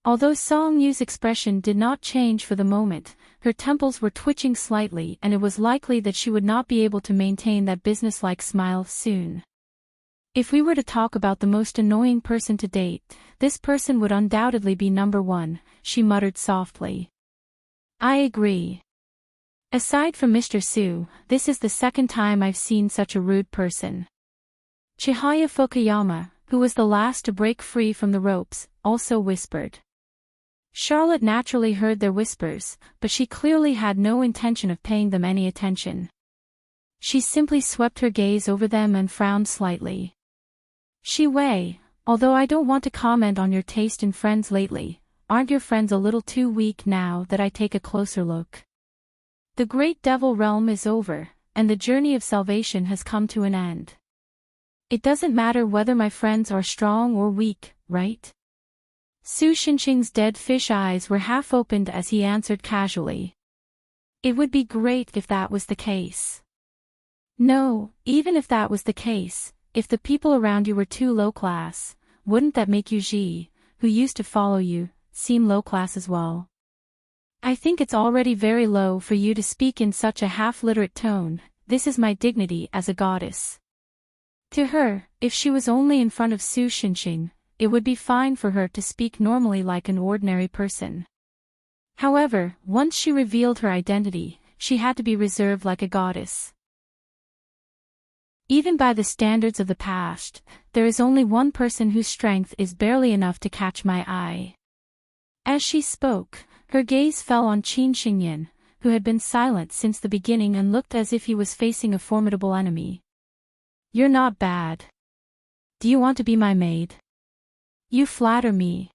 Although Song Yu's expression did not change for the moment, her temples were twitching slightly and it was likely that she would not be able to maintain that businesslike smile soon. If we were to talk about the most annoying person to date, this person would undoubtedly be number one, she muttered softly. I agree. Aside from Mr. Su, this is the second time I've seen such a rude person. Chihaya Fukuyama, who was the last to break free from the ropes, also whispered. Charlotte naturally heard their whispers, but she clearly had no intention of paying them any attention. She simply swept her gaze over them and frowned slightly. Shiwei, although I don't want to comment on your taste in friends lately, aren't your friends a little too weak now that I take a closer look? The great devil realm is over, and the journey of salvation has come to an end. It doesn't matter whether my friends are strong or weak, right? Su Xinqing's dead fish eyes were half opened as he answered casually. It would be great if that was the case. No, even if that was the case, if the people around you were too low class, wouldn't that make you Ji, who used to follow you, seem low class as well? I think it's already very low for you to speak in such a half-literate tone. This is my dignity as a goddess. To her, if she was only in front of Su Xinqing, it would be fine for her to speak normally like an ordinary person. However, once she revealed her identity, she had to be reserved like a goddess. Even by the standards of the past, there is only one person whose strength is barely enough to catch my eye. As she spoke, Her gaze fell on Qin Xingyan, who had been silent since the beginning and looked as if he was facing a formidable enemy. "You're not bad. Do you want to be my maid? You flatter me."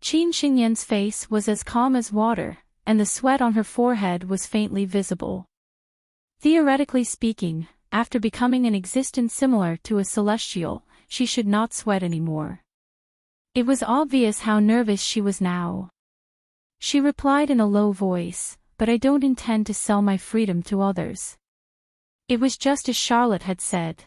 Qin Xingyan's face was as calm as water, and the sweat on her forehead was faintly visible. Theoretically speaking, after becoming an existence similar to a celestial, she should not sweat anymore. It was obvious how nervous she was now. She replied in a low voice, "But I don't intend to sell my freedom to others." It was just as Charlotte had said.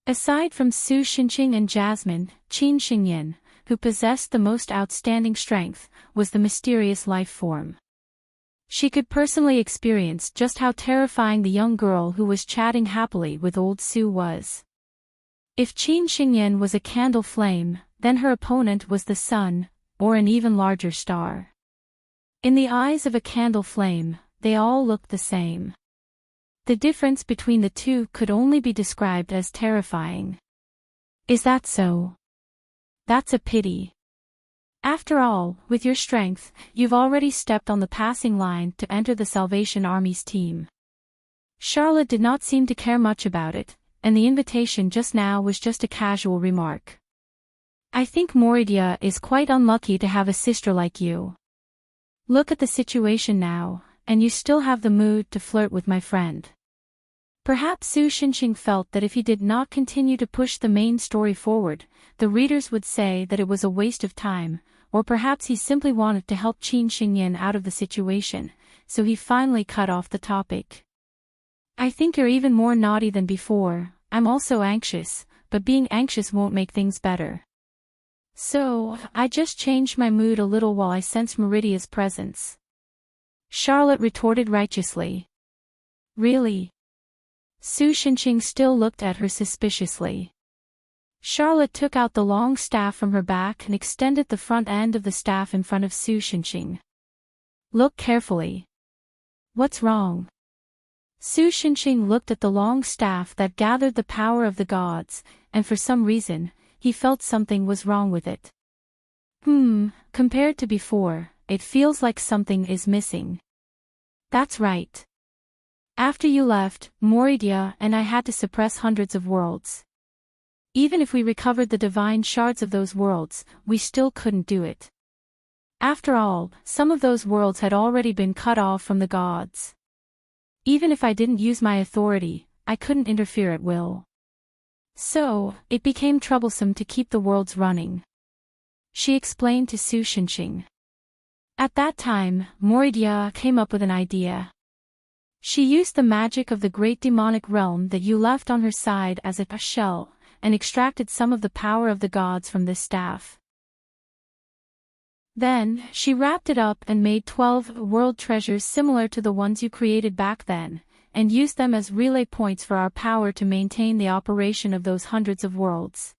Aside from Su Xinqing and Jasmine, Qin Xingyan, who possessed the most outstanding strength, was the mysterious life form. She could personally experience just how terrifying the young girl who was chatting happily with old Su was. If Qin Xingyan was a candle flame, then her opponent was the sun, or an even larger star. In the eyes of a candle flame, they all looked the same. The difference between the two could only be described as terrifying. Is that so? That's a pity. After all, with your strength, you've already stepped on the passing line to enter the Salvation Army's team. Charlotte did not seem to care much about it, and the invitation just now was just a casual remark. "I think Moridia is quite unlucky to have a sister like you. Look at the situation now, and you still have the mood to flirt with my friend." Perhaps Su Xinqing felt that if he did not continue to push the main story forward, the readers would say that it was a waste of time, or perhaps he simply wanted to help Qin Xingyan out of the situation, so he finally cut off the topic. "I think you're even more naughty than before. I'm also anxious, but being anxious won't make things better. So, I just changed my mood a little while I sensed Meridia's presence." Charlotte retorted righteously. "Really?" Su Xinqing still looked at her suspiciously. Charlotte took out the long staff from her back and extended the front end of the staff in front of Su Xinqing. "Look carefully. What's wrong?" Su Xinqing looked at the long staff that gathered the power of the gods, and for some reason, he felt something was wrong with it. Compared to before, it feels like something is missing." "That's right. After you left, Moridia and I had to suppress hundreds of worlds. Even if we recovered the divine shards of those worlds, we still couldn't do it. After all, some of those worlds had already been cut off from the gods. Even if I didn't use my authority, I couldn't interfere at will. So, it became troublesome to keep the worlds running," she explained to Su Xinqing. At that time, Moridia came up with an idea. She used the magic of the great demonic realm that you left on her side as a shell, and extracted some of the power of the gods from this staff. Then, she wrapped it up and made 12 world treasures similar to the ones you created back then, and used them as relay points for our power to maintain the operation of those hundreds of worlds.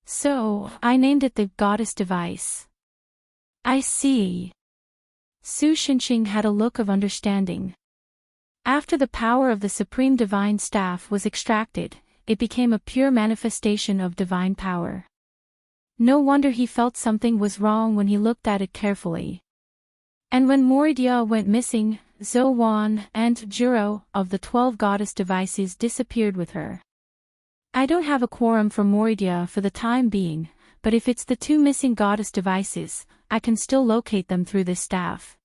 So, I named it the Goddess Device." "I see." Su Xinqing had a look of understanding. After the power of the Supreme Divine Staff was extracted, it became a pure manifestation of divine power. No wonder he felt something was wrong when he looked at it carefully. And when Moridia went missing, Zhou Wan and Juro of the 12 goddess devices disappeared with her. "I don't have a quorum for Moridia for the time being, but if it's the 2 missing goddess devices, I can still locate them through this staff."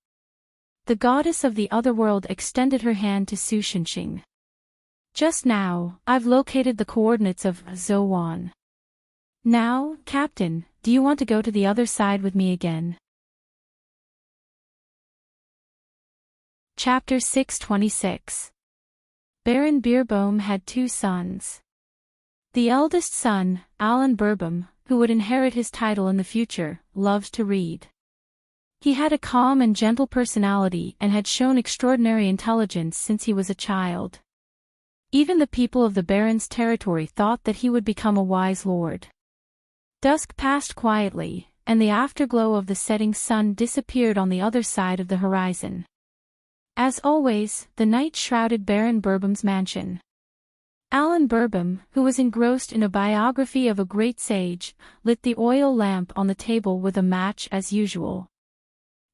The goddess of the otherworld extended her hand to Su Xinqing. "Just now, I've located the coordinates of Zhou Wan. Now, Captain, do you want to go to the other side with me again?" Chapter 626. Baron Beerbohm had 2 sons. The eldest son, Alan Beerbohm, who would inherit his title in the future, loved to read. He had a calm and gentle personality and had shown extraordinary intelligence since he was a child. Even the people of the Baron's territory thought that he would become a wise lord. Dusk passed quietly, and the afterglow of the setting sun disappeared on the other side of the horizon. As always, the night shrouded Baron Beerbohm's mansion. Alan Beerbohm, who was engrossed in a biography of a great sage, lit the oil lamp on the table with a match as usual.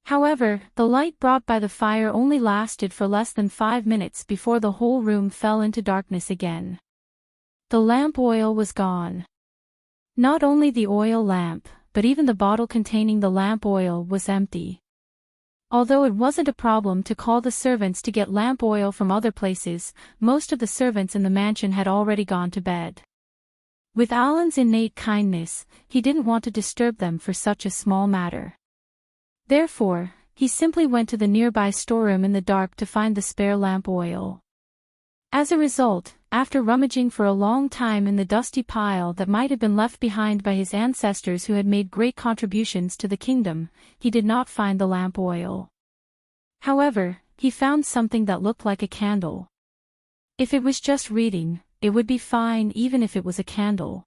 However, the light brought by the fire only lasted for less than 5 minutes before the whole room fell into darkness again. The lamp oil was gone. Not only the oil lamp, but even the bottle containing the lamp oil was empty. Although it wasn't a problem to call the servants to get lamp oil from other places, most of the servants in the mansion had already gone to bed. With Alan's innate kindness, he didn't want to disturb them for such a small matter. Therefore, he simply went to the nearby storeroom in the dark to find the spare lamp oil. As a result, after rummaging for a long time in the dusty pile that might have been left behind by his ancestors who had made great contributions to the kingdom, he did not find the lamp oil. However, he found something that looked like a candle. If it was just reading, it would be fine even if it was a candle.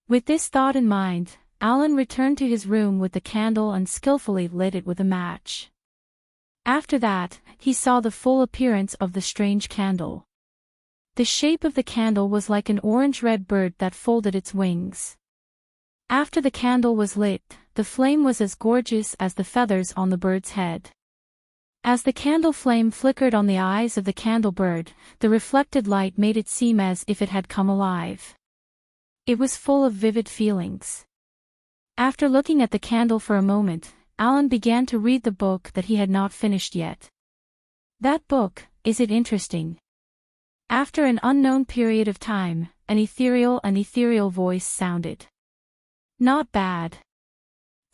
With this thought in mind, Alan returned to his room with the candle and skillfully lit it with a match. After that, he saw the full appearance of the strange candle. The shape of the candle was like an orange-red bird that folded its wings. After the candle was lit, the flame was as gorgeous as the feathers on the bird's head. As the candle flame flickered on the eyes of the candle bird, the reflected light made it seem as if it had come alive. It was full of vivid feelings. After looking at the candle for a moment, Alan began to read the book that he had not finished yet. That book, is it interesting? After an unknown period of time, an ethereal voice sounded. Not bad.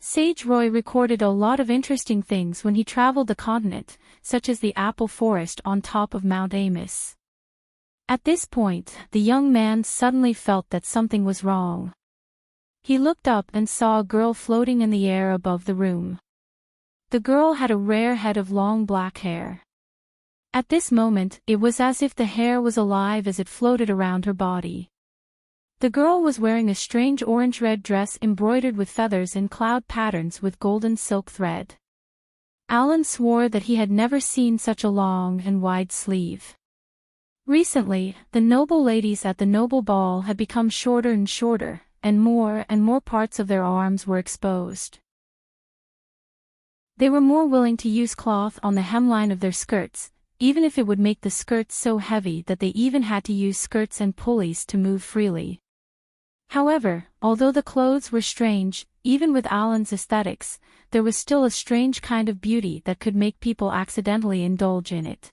Sage Roy recorded a lot of interesting things when he traveled the continent, such as the apple forest on top of Mount Amos. At this point, the young man suddenly felt that something was wrong. He looked up and saw a girl floating in the air above the room. The girl had a rare head of long black hair. At this moment, it was as if the hair was alive as it floated around her body. The girl was wearing a strange orange-red dress embroidered with feathers in cloud patterns with golden silk thread. Alan swore that he had never seen such a long and wide sleeve. Recently, the noble ladies at the noble ball had become shorter and shorter, and more parts of their arms were exposed. They were more willing to use cloth on the hemline of their skirts, even if it would make the skirts so heavy that they even had to use skirts and pulleys to move freely. However, although the clothes were strange, even with Alan's aesthetics, there was still a strange kind of beauty that could make people accidentally indulge in it.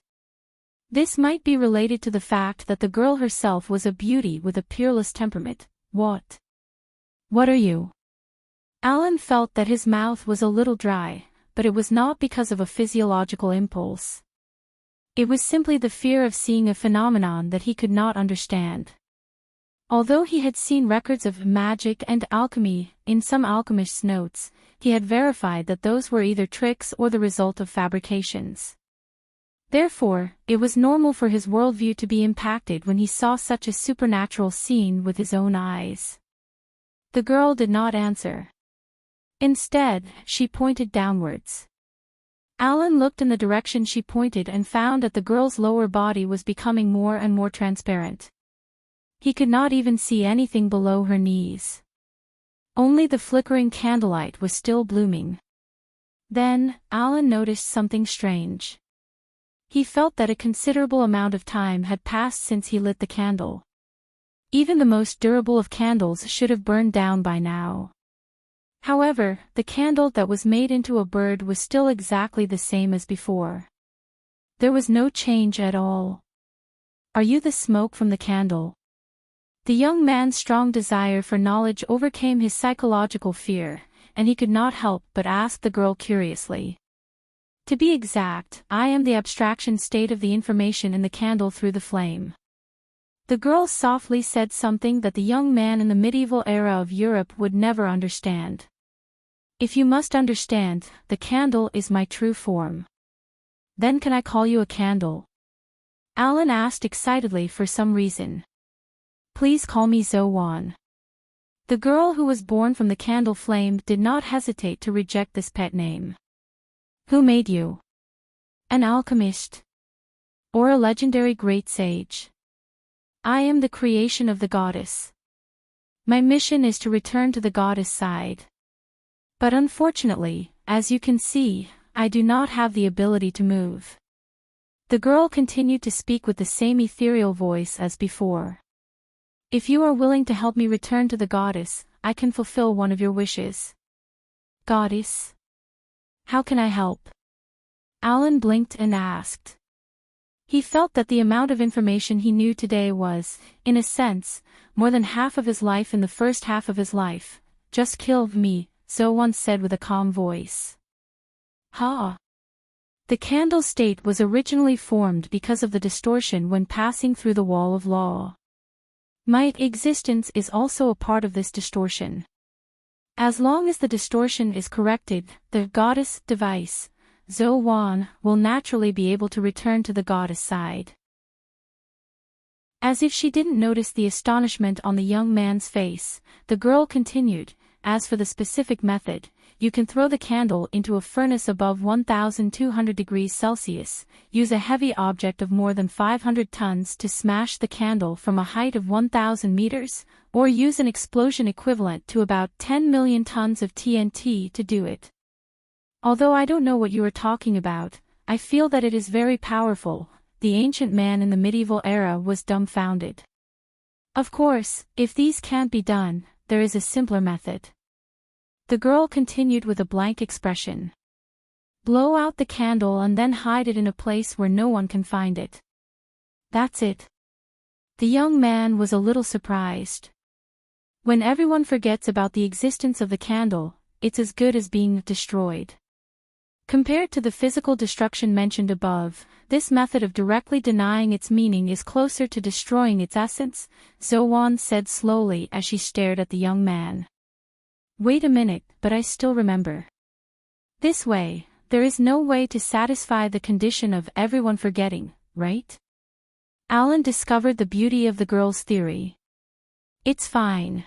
This might be related to the fact that the girl herself was a beauty with a peerless temperament. What are you? Alan felt that his mouth was a little dry, but it was not because of a physiological impulse. It was simply the fear of seeing a phenomenon that he could not understand. Although he had seen records of magic and alchemy in some alchemists' notes, he had verified that those were either tricks or the result of fabrications. Therefore, it was normal for his worldview to be impacted when he saw such a supernatural scene with his own eyes. The girl did not answer. Instead, she pointed downwards. Alan looked in the direction she pointed and found that the girl's lower body was becoming more and more transparent. He could not even see anything below her knees. Only the flickering candlelight was still blooming. Then, Alan noticed something strange. He felt that a considerable amount of time had passed since he lit the candle. Even the most durable of candles should have burned down by now. However, the candle that was made into a bird was still exactly the same as before. There was no change at all. Are you the smoke from the candle? The young man's strong desire for knowledge overcame his psychological fear, and he could not help but ask the girl curiously. To be exact, I am the abstraction state of the information in the candle through the flame. The girl softly said something that the young man in the medieval era of Europe would never understand. If you must understand, the candle is my true form. Then can I call you a candle? Alan asked excitedly for some reason. Please call me Zoan. The girl who was born from the candle flame did not hesitate to reject this pet name. Who made you? An alchemist? Or a legendary great sage? I am the creation of the goddess. My mission is to return to the goddess side. But unfortunately, as you can see, I do not have the ability to move. The girl continued to speak with the same ethereal voice as before. If you are willing to help me return to the goddess, I can fulfill one of your wishes. Goddess? How can I help? Alan blinked and asked. He felt that the amount of information he knew today was, in a sense, more than half of his life in the first half of his life. Just kill me, Zo once said with a calm voice. Ha! The candle state was originally formed because of the distortion when passing through the wall of law. My existence is also a part of this distortion. As long as the distortion is corrected, the goddess device, Zo Wan, will naturally be able to return to the goddess side. As if she didn't notice the astonishment on the young man's face, the girl continued, as for the specific method, you can throw the candle into a furnace above 1,200 degrees Celsius, use a heavy object of more than 500 tons to smash the candle from a height of 1,000 meters, or use an explosion equivalent to about 10 million tons of TNT to do it. Although I don't know what you are talking about, I feel that it is very powerful. The ancient man in the medieval era was dumbfounded. Of course, if these can't be done, there is a simpler method. The girl continued with a blank expression. Blow out the candle and then hide it in a place where no one can find it. That's it. The young man was a little surprised. When everyone forgets about the existence of the candle, it's as good as being destroyed. Compared to the physical destruction mentioned above, this method of directly denying its meaning is closer to destroying its essence, Zo Wan said slowly as she stared at the young man. Wait a minute, but I still remember. This way, there is no way to satisfy the condition of everyone forgetting, right? Alan discovered the beauty of the girl's theory. It's fine.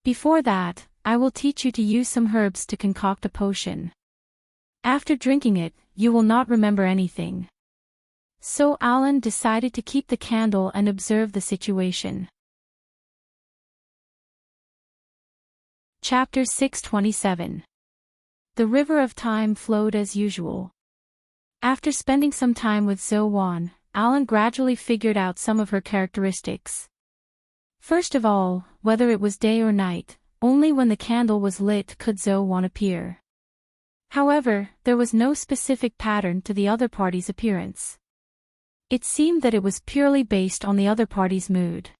Before that, I will teach you to use some herbs to concoct a potion. After drinking it, you will not remember anything. So Alan decided to keep the candle and observe the situation. Chapter 627. The river of time flowed as usual. After spending some time with Zo Wan, Alan gradually figured out some of her characteristics. First of all, whether it was day or night, only when the candle was lit could Zo Wan appear. However, there was no specific pattern to the other party's appearance. It seemed that it was purely based on the other party's mood.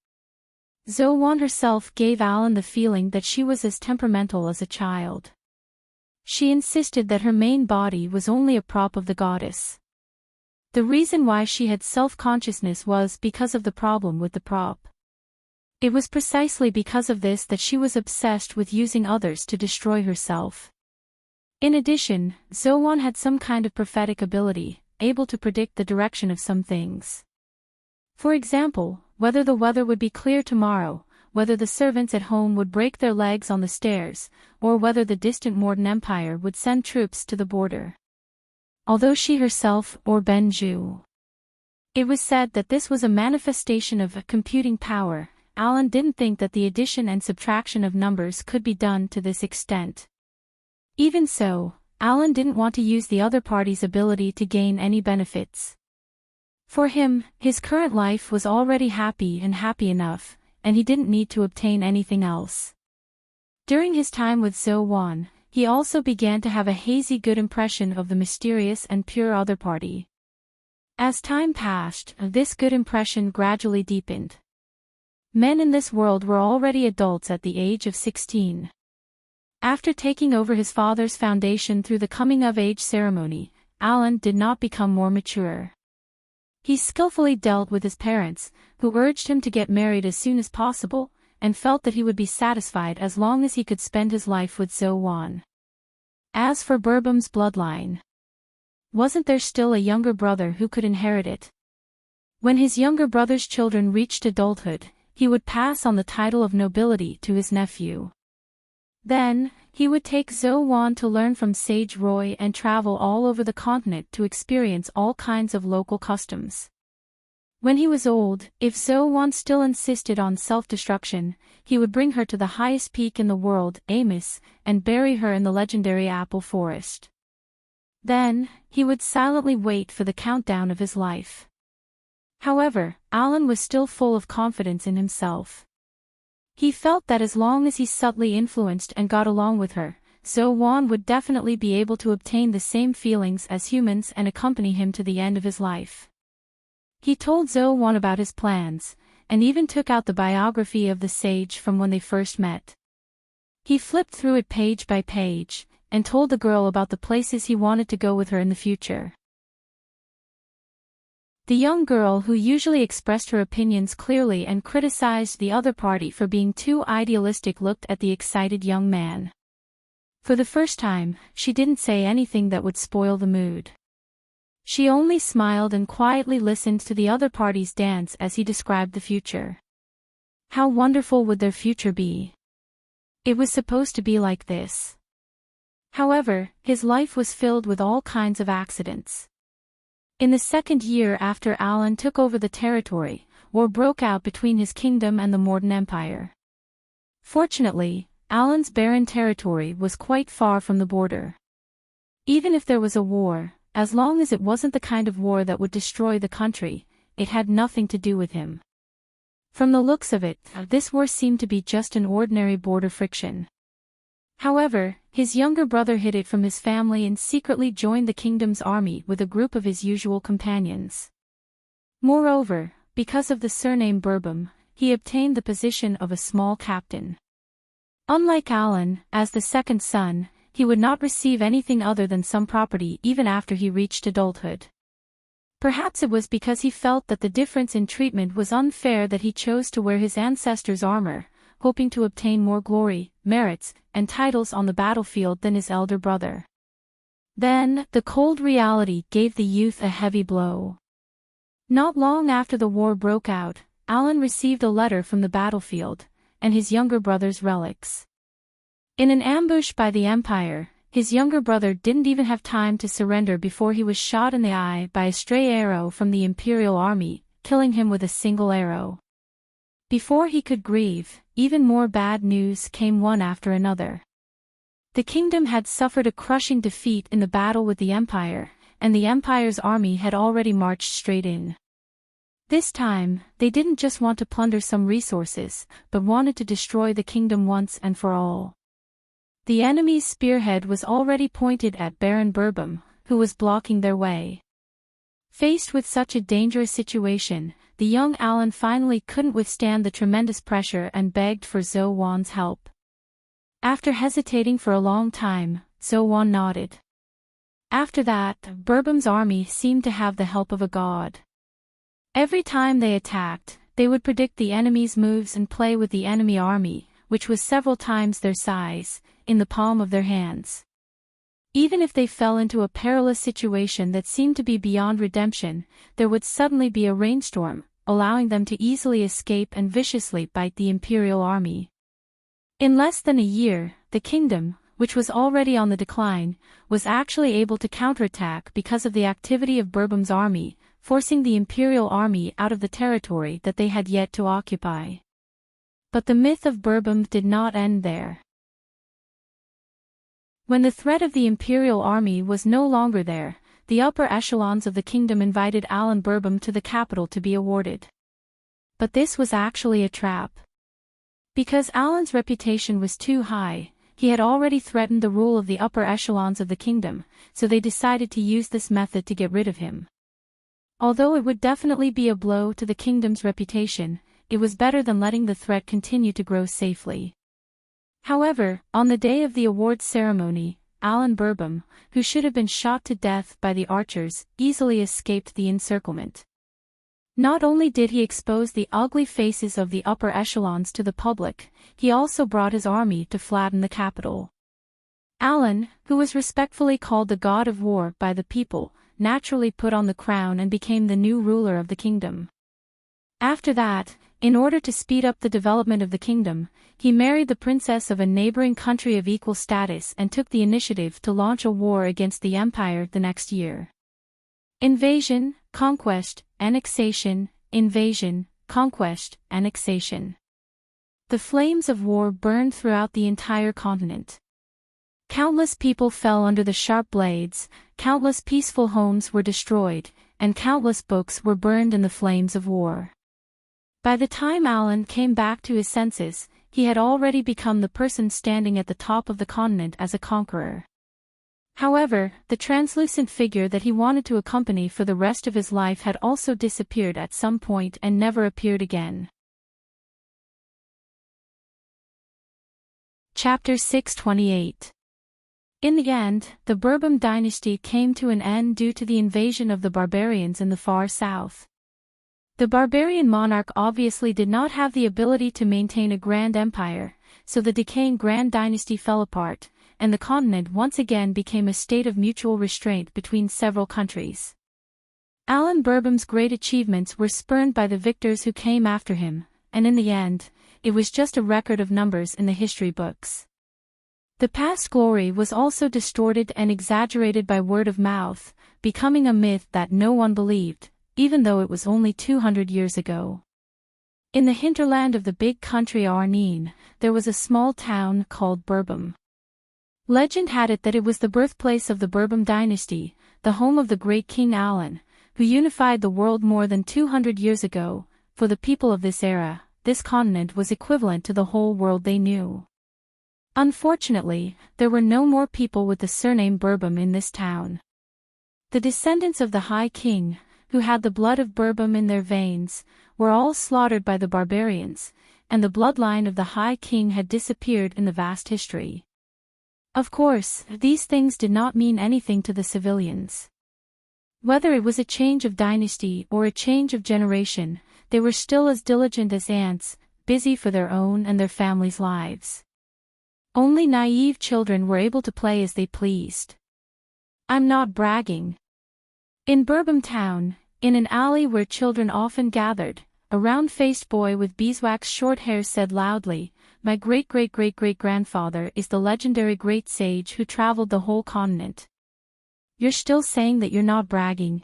Zo Wan herself gave Alan the feeling that she was as temperamental as a child. She insisted that her main body was only a prop of the goddess. The reason why she had self-consciousness was because of the problem with the prop. It was precisely because of this that she was obsessed with using others to destroy herself. In addition, Zo Wan had some kind of prophetic ability, able to predict the direction of some things. For example, whether the weather would be clear tomorrow, whether the servants at home would break their legs on the stairs, or whether the distant Morton Empire would send troops to the border. Although she herself, or Benju, it was said that this was a manifestation of a computing power, Alan didn't think that the addition and subtraction of numbers could be done to this extent. Even so, Alan didn't want to use the other party's ability to gain any benefits. For him, his current life was already happy enough, and he didn't need to obtain anything else. During his time with Zo Wan, he also began to have a hazy good impression of the mysterious and pure other party. As time passed, this good impression gradually deepened. Men in this world were already adults at the age of 16. After taking over his father's foundation through the coming-of-age ceremony, Alan did not become more mature. He skillfully dealt with his parents, who urged him to get married as soon as possible, and felt that he would be satisfied as long as he could spend his life with Zo Wan. As for Burbam's bloodline, wasn't there still a younger brother who could inherit it? When his younger brother's children reached adulthood, he would pass on the title of nobility to his nephew. Then, he would take Zo Wan to learn from Sage Roy and travel all over the continent to experience all kinds of local customs. When he was old, if Zo Wan still insisted on self-destruction, he would bring her to the highest peak in the world, Immerse, and bury her in the legendary apple forest. Then, he would silently wait for the countdown of his life. However, Alan was still full of confidence in himself. He felt that as long as he subtly influenced and got along with her, Zo-won would definitely be able to obtain the same feelings as humans and accompany him to the end of his life. He told Zo-won about his plans, and even took out the biography of the sage from when they first met. He flipped through it page by page, and told the girl about the places he wanted to go with her in the future. The young girl, who usually expressed her opinions clearly and criticized the other party for being too idealistic, looked at the excited young man. For the first time, she didn't say anything that would spoil the mood. She only smiled and quietly listened to the other party's dance as he described the future. How wonderful would their future be? It was supposed to be like this. However, his life was filled with all kinds of accidents. In the second year after Alan took over the territory, war broke out between his kingdom and the Morden Empire. Fortunately, Alan's barren territory was quite far from the border. Even if there was a war, as long as it wasn't the kind of war that would destroy the country, it had nothing to do with him. From the looks of it, this war seemed to be just an ordinary border friction. However, his younger brother hid it from his family and secretly joined the kingdom's army with a group of his usual companions. Moreover, because of the surname Burbum, he obtained the position of a small captain. Unlike Alan, as the second son, he would not receive anything other than some property even after he reached adulthood. Perhaps it was because he felt that the difference in treatment was unfair that he chose to wear his ancestors' armor, hoping to obtain more glory, merits, and titles on the battlefield than his elder brother. Then, the cold reality gave the youth a heavy blow. Not long after the war broke out, Alan received a letter from the battlefield, and his younger brother's relics. In an ambush by the Empire, his younger brother didn't even have time to surrender before he was shot in the eye by a stray arrow from the Imperial Army, killing him with a single arrow. Before he could grieve, even more bad news came one after another. The kingdom had suffered a crushing defeat in the battle with the Empire, and the Empire's army had already marched straight in. This time, they didn't just want to plunder some resources, but wanted to destroy the kingdom once and for all. The enemy's spearhead was already pointed at Baron Burbum, who was blocking their way. Faced with such a dangerous situation, the young Alan finally couldn't withstand the tremendous pressure and begged for Zo-won's help. After hesitating for a long time, Zo-won nodded. After that, Burbum's army seemed to have the help of a god. Every time they attacked, they would predict the enemy's moves and play with the enemy army, which was several times their size, in the palm of their hands. Even if they fell into a perilous situation that seemed to be beyond redemption, there would suddenly be a rainstorm, allowing them to easily escape and viciously bite the Imperial army. In less than a year, the kingdom, which was already on the decline, was actually able to counterattack because of the activity of Burbum's army, forcing the Imperial army out of the territory that they had yet to occupy. But the myth of Burbum did not end there. When the threat of the Imperial army was no longer there, the upper echelons of the kingdom invited Alan Burbum to the capital to be awarded. But this was actually a trap. Because Alan's reputation was too high, he had already threatened the rule of the upper echelons of the kingdom, so they decided to use this method to get rid of him. Although it would definitely be a blow to the kingdom's reputation, it was better than letting the threat continue to grow safely. However, on the day of the awards ceremony, Alan Burbum, who should have been shot to death by the archers, easily escaped the encirclement. Not only did he expose the ugly faces of the upper echelons to the public, he also brought his army to flatten the capital. Alan, who was respectfully called the God of War by the people, naturally put on the crown and became the new ruler of the kingdom. After that, in order to speed up the development of the kingdom, he married the princess of a neighboring country of equal status and took the initiative to launch a war against the empire the next year. Invasion, conquest, annexation, invasion, conquest, annexation. The flames of war burned throughout the entire continent. Countless people fell under the sharp blades, countless peaceful homes were destroyed, and countless books were burned in the flames of war. By the time Alan came back to his senses, he had already become the person standing at the top of the continent as a conqueror. However, the translucent figure that he wanted to accompany for the rest of his life had also disappeared at some point and never appeared again. Chapter 628. In the end, the Bourbon dynasty came to an end due to the invasion of the barbarians in the far south. The barbarian monarch obviously did not have the ability to maintain a grand empire, so the decaying Grand Dynasty fell apart, and the continent once again became a state of mutual restraint between several countries. Alan Bourbon's great achievements were spurned by the victors who came after him, and in the end, it was just a record of numbers in the history books. The past glory was also distorted and exaggerated by word of mouth, becoming a myth that no one believed, even though it was only 200 years ago. In the hinterland of the big country Arneen, there was a small town called Bourbon. Legend had it that it was the birthplace of the Bourbon dynasty, the home of the great King Alan, who unified the world more than 200 years ago. For the people of this era, this continent was equivalent to the whole world they knew. Unfortunately, there were no more people with the surname Bourbon in this town. The descendants of the High King, who had the blood of Bourbon in their veins, were all slaughtered by the barbarians, and the bloodline of the High King had disappeared in the vast history. Of course, these things did not mean anything to the civilians. Whether it was a change of dynasty or a change of generation, they were still as diligent as ants, busy for their own and their families' lives. Only naive children were able to play as they pleased. I'm not bragging. In Bourbon town, in an alley where children often gathered, a round-faced boy with beeswax short hair said loudly, "My great-great-great-great-grandfather is the legendary great sage who traveled the whole continent." You're still saying that you're not bragging?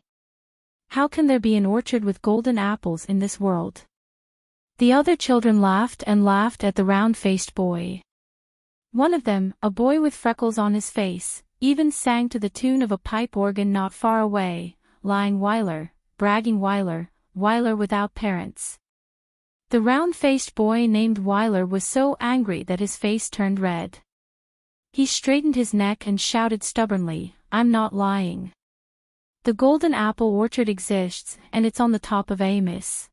How can there be an orchard with golden apples in this world? The other children laughed and laughed at the round-faced boy. One of them, a boy with freckles on his face, even sang to the tune of a pipe organ not far away, lying Weiler, bragging Weiler, Weiler without parents. The round-faced boy named Weiler was so angry that his face turned red. He straightened his neck and shouted stubbornly, "I'm not lying. The golden apple orchard exists, and it's on the top of Immerse."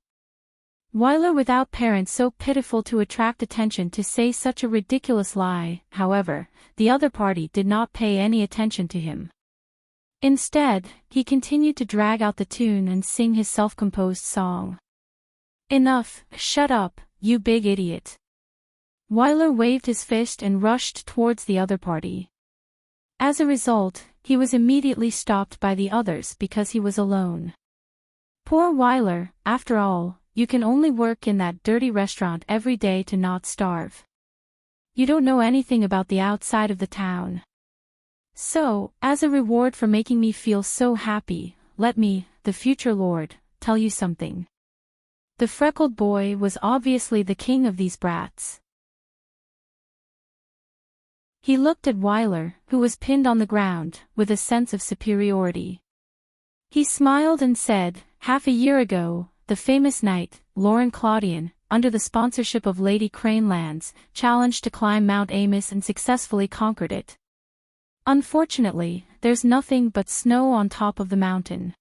Weiler without parents, so pitiful to attract attention to say such a ridiculous lie. However, the other party did not pay any attention to him. Instead, he continued to drag out the tune and sing his self-composed song. "Enough, shut up, you big idiot." Weiler waved his fist and rushed towards the other party. As a result, he was immediately stopped by the others because he was alone. Poor Weiler, after all, you can only work in that dirty restaurant every day to not starve. You don't know anything about the outside of the town. So, as a reward for making me feel so happy, let me, the future lord, tell you something. The freckled boy was obviously the king of these brats. He looked at Weiler, who was pinned on the ground, with a sense of superiority. He smiled and said, "Half a year ago, the famous knight, Lauren Claudian, under the sponsorship of Lady Cranelands, challenged to climb Mount Immerse and successfully conquered it. Unfortunately, there's nothing but snow on top of the mountain.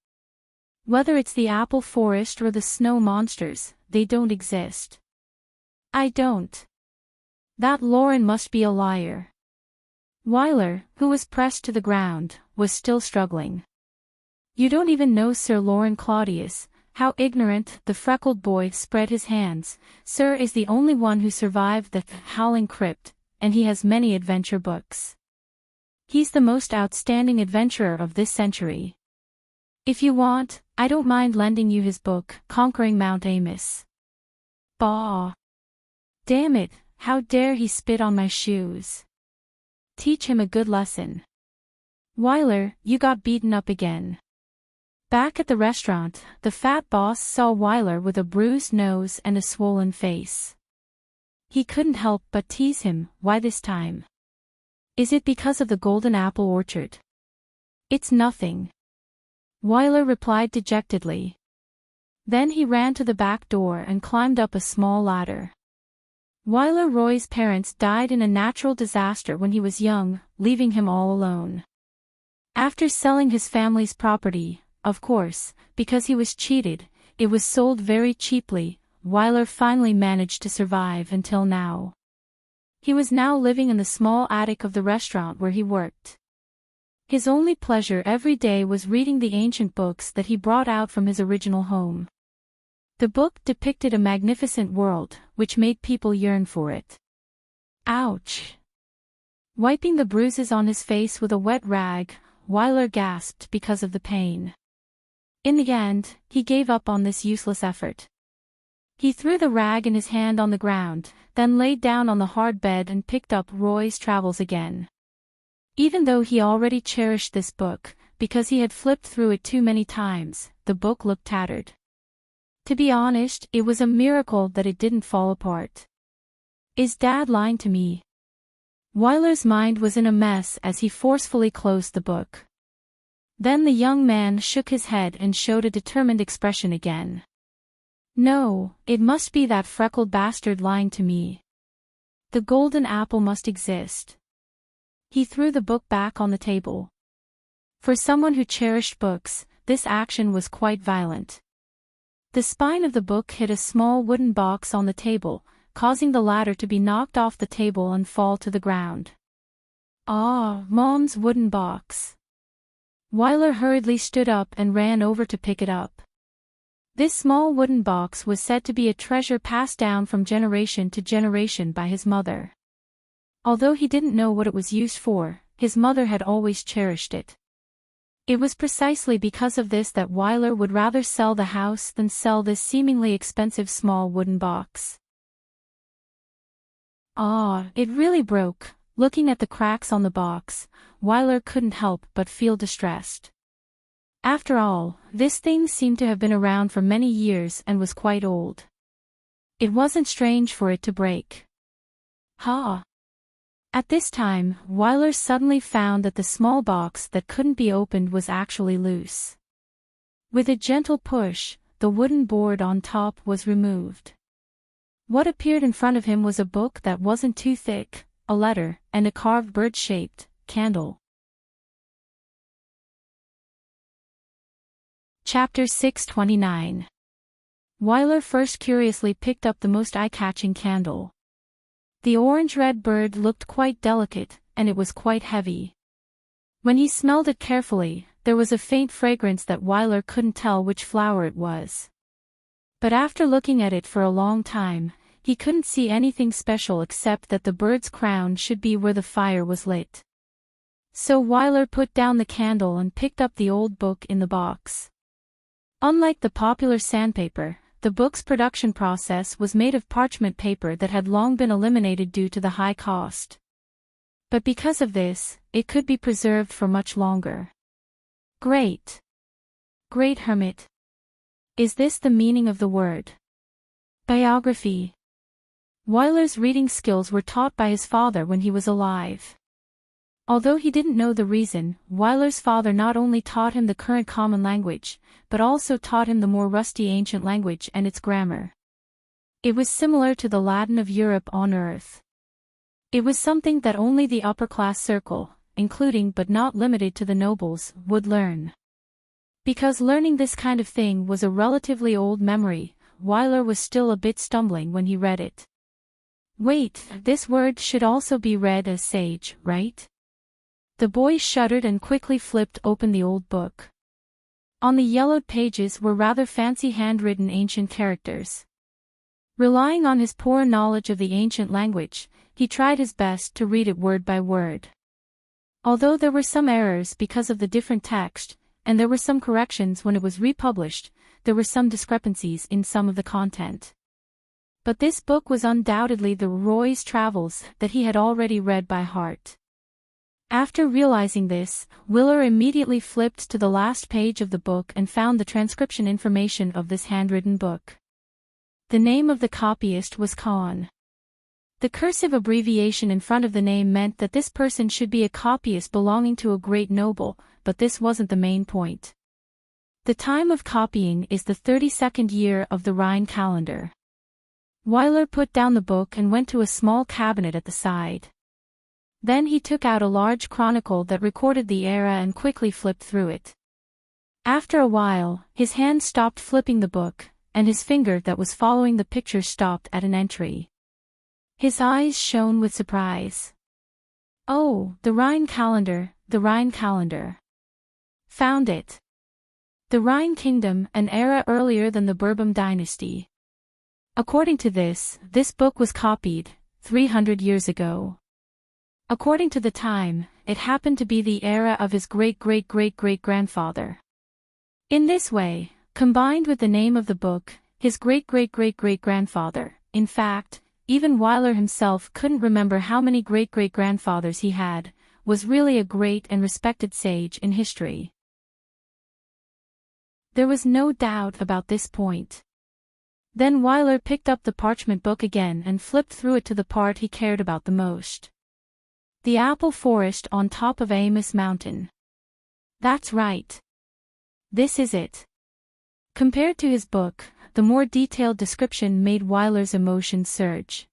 Whether it's the apple forest or the snow monsters, they don't exist." "I don't. That Lauren must be a liar." Weiler, who was pressed to the ground, was still struggling. "You don't even know Sir Lauren Claudius. How ignorant!" The freckled boy spread his hands. "Sir is the only one who survived the Howling Crypt, and he has many adventure books. He's the most outstanding adventurer of this century. If you want, I don't mind lending you his book, Conquering Mount Immerse." "Bah! Damn it, how dare he spit on my shoes! Teach him a good lesson." "Weiler, you got beaten up again." Back at the restaurant, the fat boss saw Weiler with a bruised nose and a swollen face. He couldn't help but tease him. "Why this time? Is it because of the golden apple orchard? It's nothing. Wyler replied dejectedly. Then he ran to the back door and climbed up a small ladder. Wyler Roy's parents died in a natural disaster when he was young, leaving him all alone. After selling his family's property, of course, because he was cheated, it was sold very cheaply. Wyler finally managed to survive until now. He was now living in the small attic of the restaurant where he worked. His only pleasure every day was reading the ancient books that he brought out from his original home. The book depicted a magnificent world, which made people yearn for it. Ouch! Wiping the bruises on his face with a wet rag, Wyler gasped because of the pain. In the end, he gave up on this useless effort. He threw the rag in his hand on the ground, then laid down on the hard bed and picked up Roy's Travels again. Even though he already cherished this book, because he had flipped through it too many times, the book looked tattered. To be honest, it was a miracle that it didn't fall apart. Is Dad lying to me? Wyler's mind was in a mess as he forcefully closed the book. Then the young man shook his head and showed a determined expression again. No, it must be that freckled bastard lying to me. The golden apple must exist. He threw the book back on the table. For someone who cherished books, this action was quite violent. The spine of the book hit a small wooden box on the table, causing the latter to be knocked off the table and fall to the ground. Ah, Mom's wooden box. Wyler hurriedly stood up and ran over to pick it up. This small wooden box was said to be a treasure passed down from generation to generation by his mother. Although he didn't know what it was used for, his mother had always cherished it. It was precisely because of this that Wyler would rather sell the house than sell this seemingly expensive small wooden box. Ah, it really broke. Looking at the cracks on the box, Wyler couldn't help but feel distressed. After all, this thing seemed to have been around for many years and was quite old. It wasn't strange for it to break. Ha! At this time, Wyler suddenly found that the small box that couldn't be opened was actually loose. With a gentle push, the wooden board on top was removed. What appeared in front of him was a book that wasn't too thick, a letter, and a carved bird-shaped candle. Chapter 629. Wyler first curiously picked up the most eye-catching candle. The orange-red bird looked quite delicate, and it was quite heavy. When he smelled it carefully, there was a faint fragrance that Wyler couldn't tell which flower it was. But after looking at it for a long time, he couldn't see anything special except that the bird's crown should be where the fire was lit. So Wyler put down the candle and picked up the old book in the box. Unlike the popular sandpaper, the book's production process was made of parchment paper that had long been eliminated due to the high cost. But because of this, it could be preserved for much longer. Great! Great hermit! Is this the meaning of the word? Biography. Wyler's reading skills were taught by his father when he was alive. Although he didn't know the reason, Wyler's father not only taught him the current common language, but also taught him the more rusty ancient language and its grammar. It was similar to the Latin of Europe on Earth. It was something that only the upper-class circle, including but not limited to the nobles, would learn. Because learning this kind of thing was a relatively old memory, Wyler was still a bit stumbling when he read it. Wait, this word should also be read as sage, right? The boy shuddered and quickly flipped open the old book. On the yellowed pages were rather fancy handwritten ancient characters. Relying on his poor knowledge of the ancient language, he tried his best to read it word by word. Although there were some errors because of the different text, and there were some corrections when it was republished, there were some discrepancies in some of the content. But this book was undoubtedly the Roy's Travels that he had already read by heart. After realizing this, Wyler immediately flipped to the last page of the book and found the transcription information of this handwritten book. The name of the copyist was Khan. The cursive abbreviation in front of the name meant that this person should be a copyist belonging to a great noble, but this wasn't the main point. The time of copying is the 32nd year of the Rhine calendar. Weiler put down the book and went to a small cabinet at the side. Then he took out a large chronicle that recorded the era and quickly flipped through it. After a while, his hand stopped flipping the book, and his finger that was following the picture stopped at an entry. His eyes shone with surprise. Oh, the Rhine calendar, the Rhine calendar. Found it. The Rhine kingdom, an era earlier than the Bourbon dynasty. According to this book was copied 300 years ago. According to the time, it happened to be the era of his great-great-great-great-grandfather. In this way, combined with the name of the book, his great-great-great-great-grandfather, in fact, even Weiler himself couldn't remember how many great-great-grandfathers he had, was really a great and respected sage in history. There was no doubt about this point. Then Weiler picked up the parchment book again and flipped through it to the part he cared about the most. The apple forest on top of Immerse mountain. That's right. This is it. Compared to his book, the more detailed description made Weiler's emotions surge.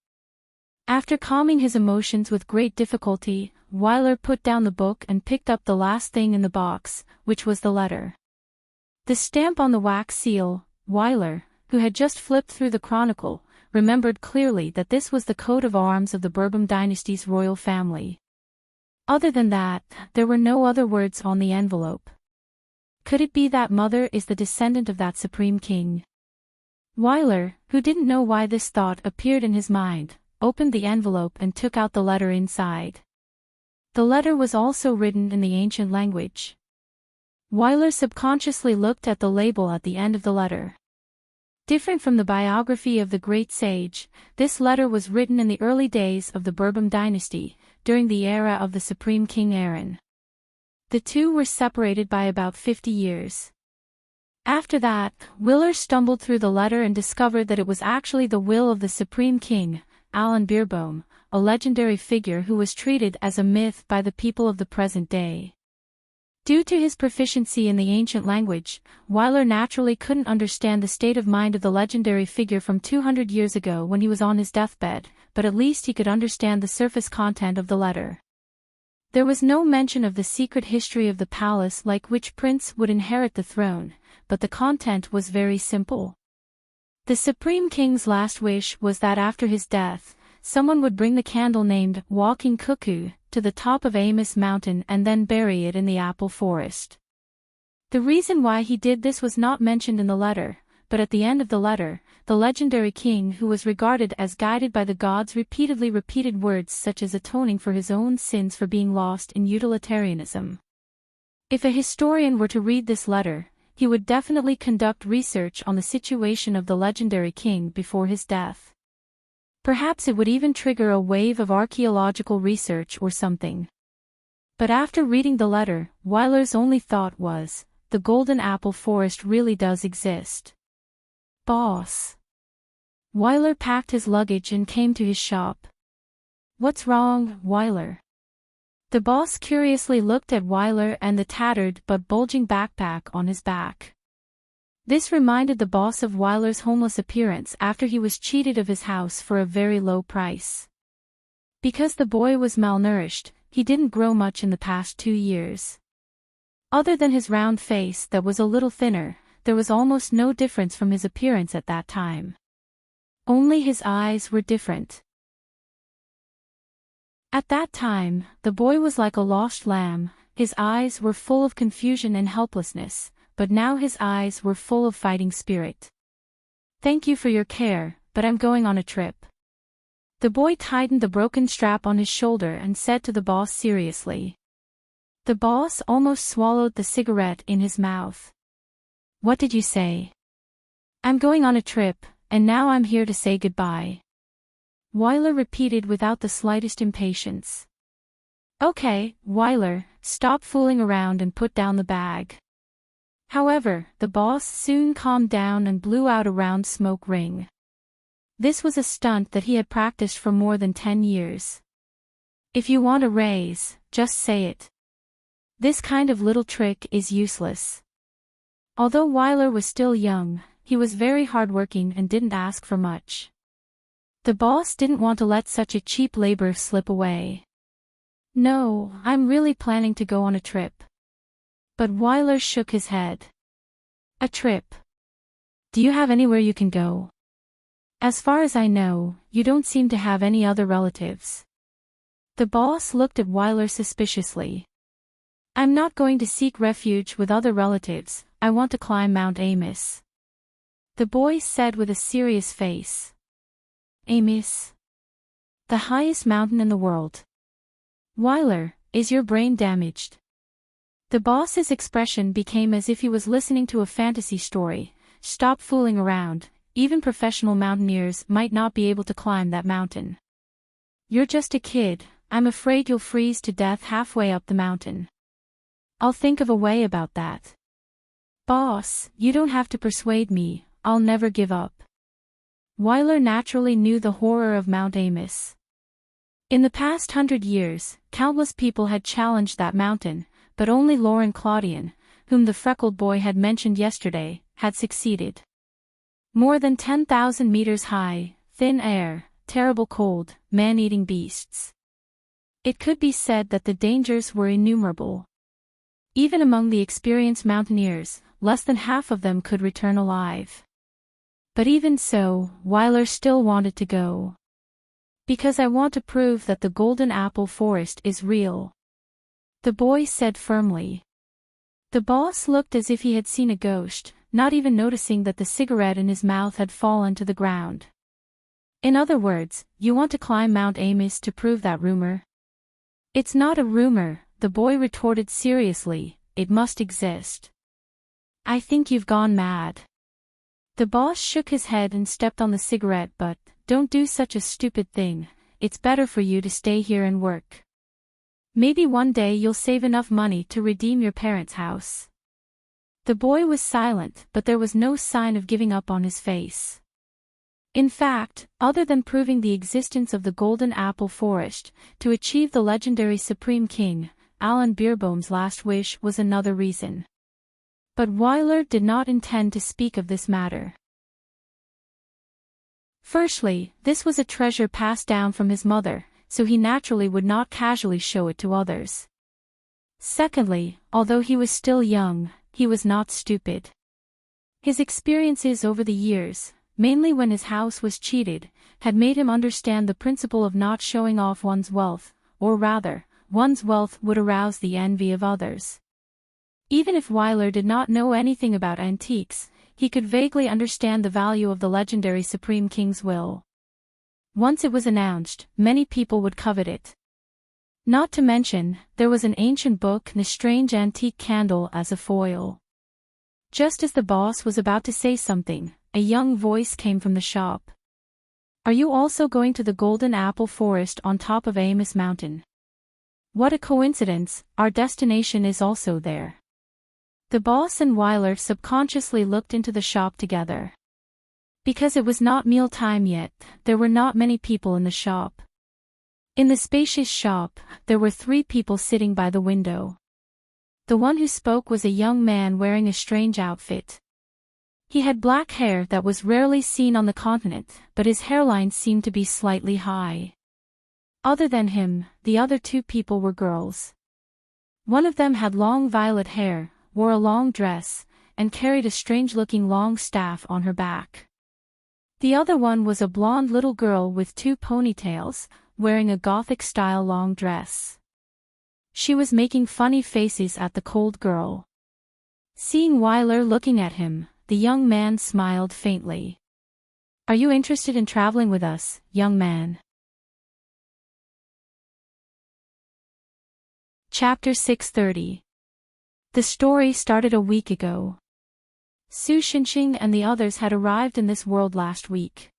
After calming his emotions with great difficulty, Weiler put down the book and picked up the last thing in the box, which was the letter. The stamp on the wax seal. Weiler, who had just flipped through the chronicle, remembered clearly that this was the coat of arms of the Bourbon dynasty's royal family. Other than that, there were no other words on the envelope. Could it be that Mother is the descendant of that supreme king? Weiler, who didn't know why this thought appeared in his mind, opened the envelope and took out the letter inside. The letter was also written in the ancient language. Weiler subconsciously looked at the label at the end of the letter. Different from the biography of the great sage, this letter was written in the early days of the Bourbon dynasty, during the era of the Supreme King Aaron. The two were separated by about 50 years. After that, Weiler stumbled through the letter and discovered that it was actually the will of the Supreme King, Alan Beerbohm, a legendary figure who was treated as a myth by the people of the present day. Due to his proficiency in the ancient language, Weiler naturally couldn't understand the state of mind of the legendary figure from 200 years ago when he was on his deathbed, but at least he could understand the surface content of the letter. There was no mention of the secret history of the palace like which prince would inherit the throne, but the content was very simple. The Supreme King's last wish was that after his death, someone would bring the candle named Walking Cuckoo to the top of Immerse mountain and then bury it in the apple forest. The reason why he did this was not mentioned in the letter, but at the end of the letter, the legendary king who was regarded as guided by the gods repeatedly repeated words such as atoning for his own sins for being lost in utilitarianism. If a historian were to read this letter, he would definitely conduct research on the situation of the legendary king before his death. Perhaps it would even trigger a wave of archaeological research or something. But after reading the letter, Weiler's only thought was, the golden apple forest really does exist. Boss. Weiler packed his luggage and came to his shop. What's wrong, Weiler? The boss curiously looked at Weiler and the tattered but bulging backpack on his back. This reminded the boss of Weiler's homeless appearance after he was cheated of his house for a very low price. Because the boy was malnourished, he didn't grow much in the past 2 years. Other than his round face that was a little thinner, there was almost no difference from his appearance at that time. Only his eyes were different. At that time, the boy was like a lost lamb, his eyes were full of confusion and helplessness, but now his eyes were full of fighting spirit. Thank you for your care, but I'm going on a trip. The boy tightened the broken strap on his shoulder and said to the boss seriously. The boss almost swallowed the cigarette in his mouth. What did you say? I'm going on a trip, and now I'm here to say goodbye. Weiler repeated without the slightest impatience. Okay, Weiler, stop fooling around and put down the bag. However, the boss soon calmed down and blew out a round smoke ring. This was a stunt that he had practiced for more than 10 years. If you want a raise, just say it. This kind of little trick is useless. Although Wyler was still young, he was very hardworking and didn't ask for much. The boss didn't want to let such a cheap labor slip away. No, I'm really planning to go on a trip. But Wyler shook his head. A trip? Do you have anywhere you can go? As far as I know, you don't seem to have any other relatives. The boss looked at Wyler suspiciously. I'm not going to seek refuge with other relatives, I want to climb Mount Immerse. The boy said with a serious face. Immerse? The highest mountain in the world. Wyler, is your brain damaged? The boss's expression became as if he was listening to a fantasy story. Stop fooling around, even professional mountaineers might not be able to climb that mountain. You're just a kid, I'm afraid you'll freeze to death halfway up the mountain. I'll think of a way about that. Boss, you don't have to persuade me, I'll never give up. Wyler naturally knew the horror of Mount Immerse. In the past 100 years, countless people had challenged that mountain, but only Lauren Claudian, whom the freckled boy had mentioned yesterday, had succeeded. More than 10,000 meters high, thin air, terrible cold, man-eating beasts. It could be said that the dangers were innumerable. Even among the experienced mountaineers, less than half of them could return alive. But even so, Wyler still wanted to go. Because I want to prove that the Golden Apple Forest is real. The boy said firmly. The boss looked as if he had seen a ghost, not even noticing that the cigarette in his mouth had fallen to the ground. In other words, you want to climb Mount Immerse to prove that rumor? It's not a rumor, the boy retorted seriously, it must exist. I think you've gone mad. The boss shook his head and stepped on the cigarette. But, don't do such a stupid thing, it's better for you to stay here and work. Maybe one day you'll save enough money to redeem your parents' house. The boy was silent, but there was no sign of giving up on his face. In fact, other than proving the existence of the Golden Apple Forest, to achieve the legendary Supreme King, Alan Beerbohm's last wish was another reason. But Wyler did not intend to speak of this matter. Firstly, this was a treasure passed down from his mother, so he naturally would not casually show it to others. Secondly, although he was still young, he was not stupid. His experiences over the years, mainly when his house was cheated, had made him understand the principle of not showing off one's wealth, or rather, one's wealth would arouse the envy of others. Even if Wyler did not know anything about antiques, he could vaguely understand the value of the legendary Supreme King's will. Once it was announced, many people would covet it. Not to mention, there was an ancient book and a strange antique candle as a foil. Just as the boss was about to say something, a young voice came from the shop. Are you also going to the Golden Apple Forest on top of Immerse Mountain? What a coincidence, our destination is also there. The boss and Wyler subconsciously looked into the shop together. Because it was not mealtime yet, there were not many people in the shop. In the spacious shop, there were 3 people sitting by the window. The one who spoke was a young man wearing a strange outfit. He had black hair that was rarely seen on the continent, but his hairline seemed to be slightly high. Other than him, the other 2 people were girls. One of them had long violet hair, wore a long dress, and carried a strange-looking long staff on her back. The other one was a blonde little girl with 2 ponytails, wearing a Gothic-style long dress. She was making funny faces at the cold girl. Seeing Wyler looking at him, the young man smiled faintly. Are you interested in traveling with us, young man? Chapter 630. The story started a week ago. Su Xinxing and the others had arrived in this world last week.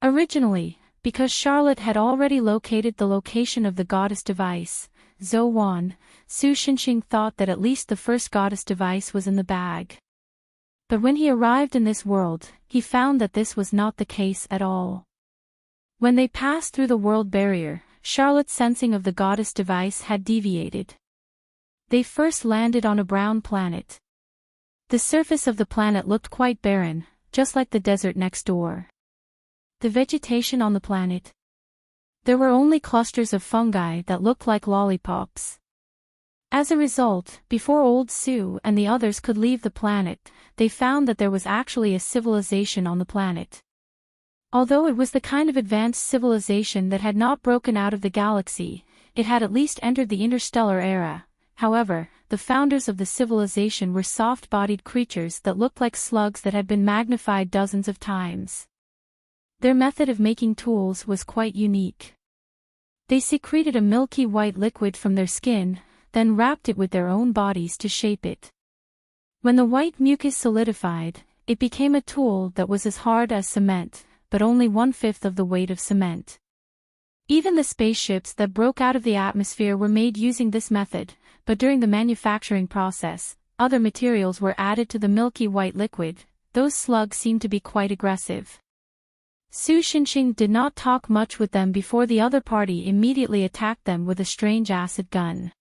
Originally, because Charlotte had already located the location of the goddess device, Zhou Wan, Su Xinxing thought that at least the first goddess device was in the bag. But when he arrived in this world, he found that this was not the case at all. When they passed through the world barrier, Charlotte's sensing of the goddess device had deviated. They first landed on a brown planet. The surface of the planet looked quite barren, just like the desert next door. The vegetation on the planet. There were only clusters of fungi that looked like lollipops. As a result, before old Sue and the others could leave the planet, they found that there was actually a civilization on the planet. Although it was the kind of advanced civilization that had not broken out of the galaxy, it had at least entered the interstellar era. However, the founders of the civilization were soft-bodied creatures that looked like slugs that had been magnified dozens of times. Their method of making tools was quite unique. They secreted a milky white liquid from their skin, then wrapped it with their own bodies to shape it. When the white mucus solidified, it became a tool that was as hard as cement, but only 1/5 of the weight of cement. Even the spaceships that broke out of the atmosphere were made using this method, but during the manufacturing process, other materials were added to the milky white liquid. Those slugs seemed to be quite aggressive. Su Xinxing did not talk much with them before the other party immediately attacked them with a strange acid gun.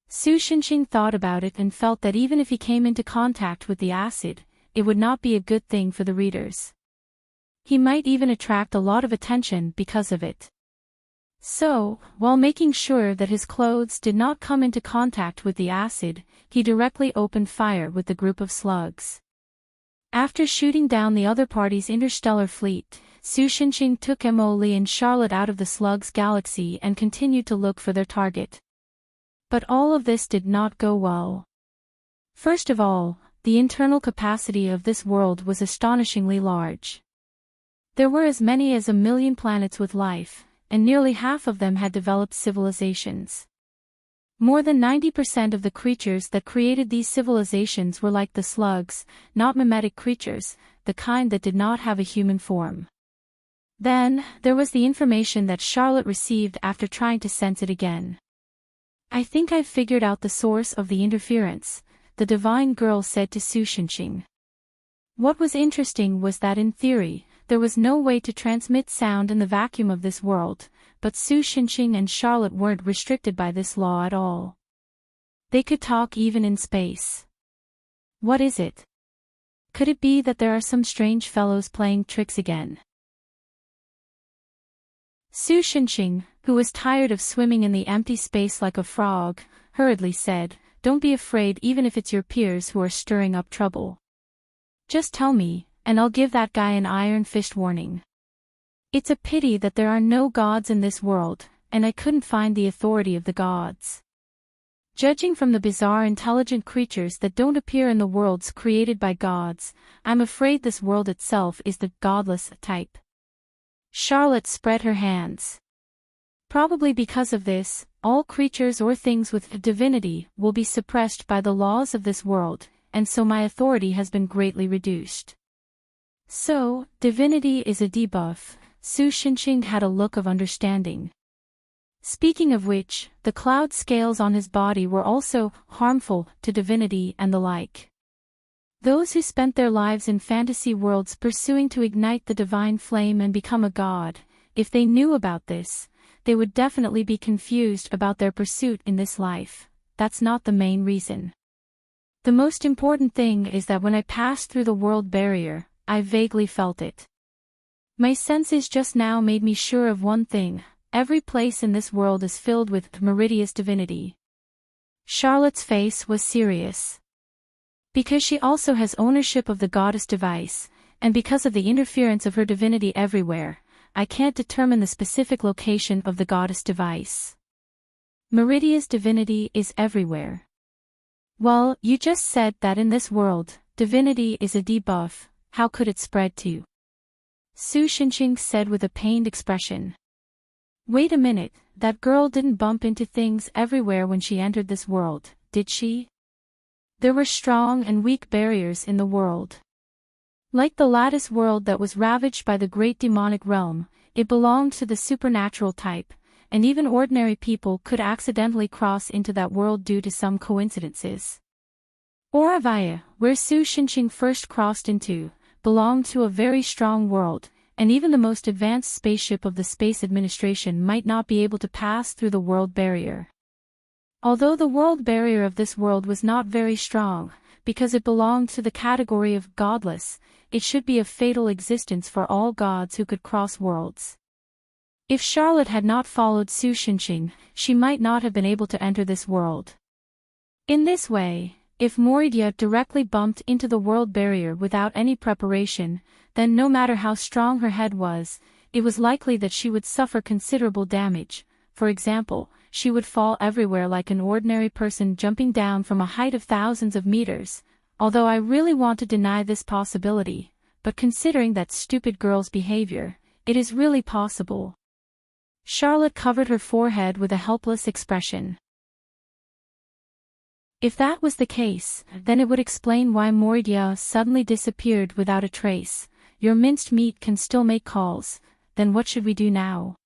Su Xinxing thought about it and felt that even if he came into contact with the acid, it would not be a good thing for the readers. He might even attract a lot of attention because of it. So, while making sure that his clothes did not come into contact with the acid, he directly opened fire with the group of slugs. After shooting down the other party's interstellar fleet, Su Xinxing took Emily and Charlotte out of the slugs' galaxy and continued to look for their target. But all of this did not go well. First of all, the internal capacity of this world was astonishingly large. There were as many as 1 million planets with life, and nearly half of them had developed civilizations. More than 90% of the creatures that created these civilizations were like the slugs, not mimetic creatures, the kind that did not have a human form. Then, there was the information that Charlotte received after trying to sense it again. "I think I've figured out the source of the interference," the divine girl said to Su Xinxing. What was interesting was that in theory, there was no way to transmit sound in the vacuum of this world, but Su Xinxing and Charlotte weren't restricted by this law at all. They could talk even in space. What is it? Could it be that there are some strange fellows playing tricks again? Su Xinxing, who was tired of swimming in the empty space like a frog, hurriedly said, "Don't be afraid even if it's your peers who are stirring up trouble. Just tell me, and I'll give that guy an iron-fist warning. It's a pity that there are no gods in this world, and I couldn't find the authority of the gods. Judging from the bizarre intelligent creatures that don't appear in the worlds created by gods, I'm afraid this world itself is the godless type." Charlotte spread her hands. "Probably because of this, all creatures or things with divinity will be suppressed by the laws of this world, and so my authority has been greatly reduced." "So, divinity is a debuff." Su Xinxing had a look of understanding. Speaking of which, the cloud scales on his body were also harmful to divinity and the like. Those who spent their lives in fantasy worlds pursuing to ignite the divine flame and become a god, if they knew about this, they would definitely be confused about their pursuit in this life. That's not the main reason. The most important thing is that when I passed through the world barrier, I vaguely felt it. My senses just now made me sure of one thing: every place in this world is filled with Meridia's divinity. Charlotte's face was serious. Because she also has ownership of the goddess device, and because of the interference of her divinity everywhere, I can't determine the specific location of the goddess device. Meridia's divinity is everywhere. Well, you just said that in this world, divinity is a debuff. How could it spread to? Su Xinxing said with a pained expression. Wait a minute, that girl didn't bump into things everywhere when she entered this world, did she? There were strong and weak barriers in the world. Like the lattice world that was ravaged by the great demonic realm, it belonged to the supernatural type, and even ordinary people could accidentally cross into that world due to some coincidences. Auravia, where Su Xinqing first crossed into, belonged to a very strong world, and even the most advanced spaceship of the Space Administration might not be able to pass through the world barrier. Although the world barrier of this world was not very strong, because it belonged to the category of godless, it should be of fatal existence for all gods who could cross worlds. If Charlotte had not followed Su Xinqing, she might not have been able to enter this world. In this way, if Moridia directly bumped into the world barrier without any preparation, then no matter how strong her head was, it was likely that she would suffer considerable damage. For example, she would fall everywhere like an ordinary person jumping down from a height of thousands of meters, although I really want to deny this possibility, but considering that stupid girl's behavior, it is really possible. Charlotte covered her forehead with a helpless expression. If that was the case, then it would explain why Moridia suddenly disappeared without a trace. Your minced meat can still make calls, then what should we do now?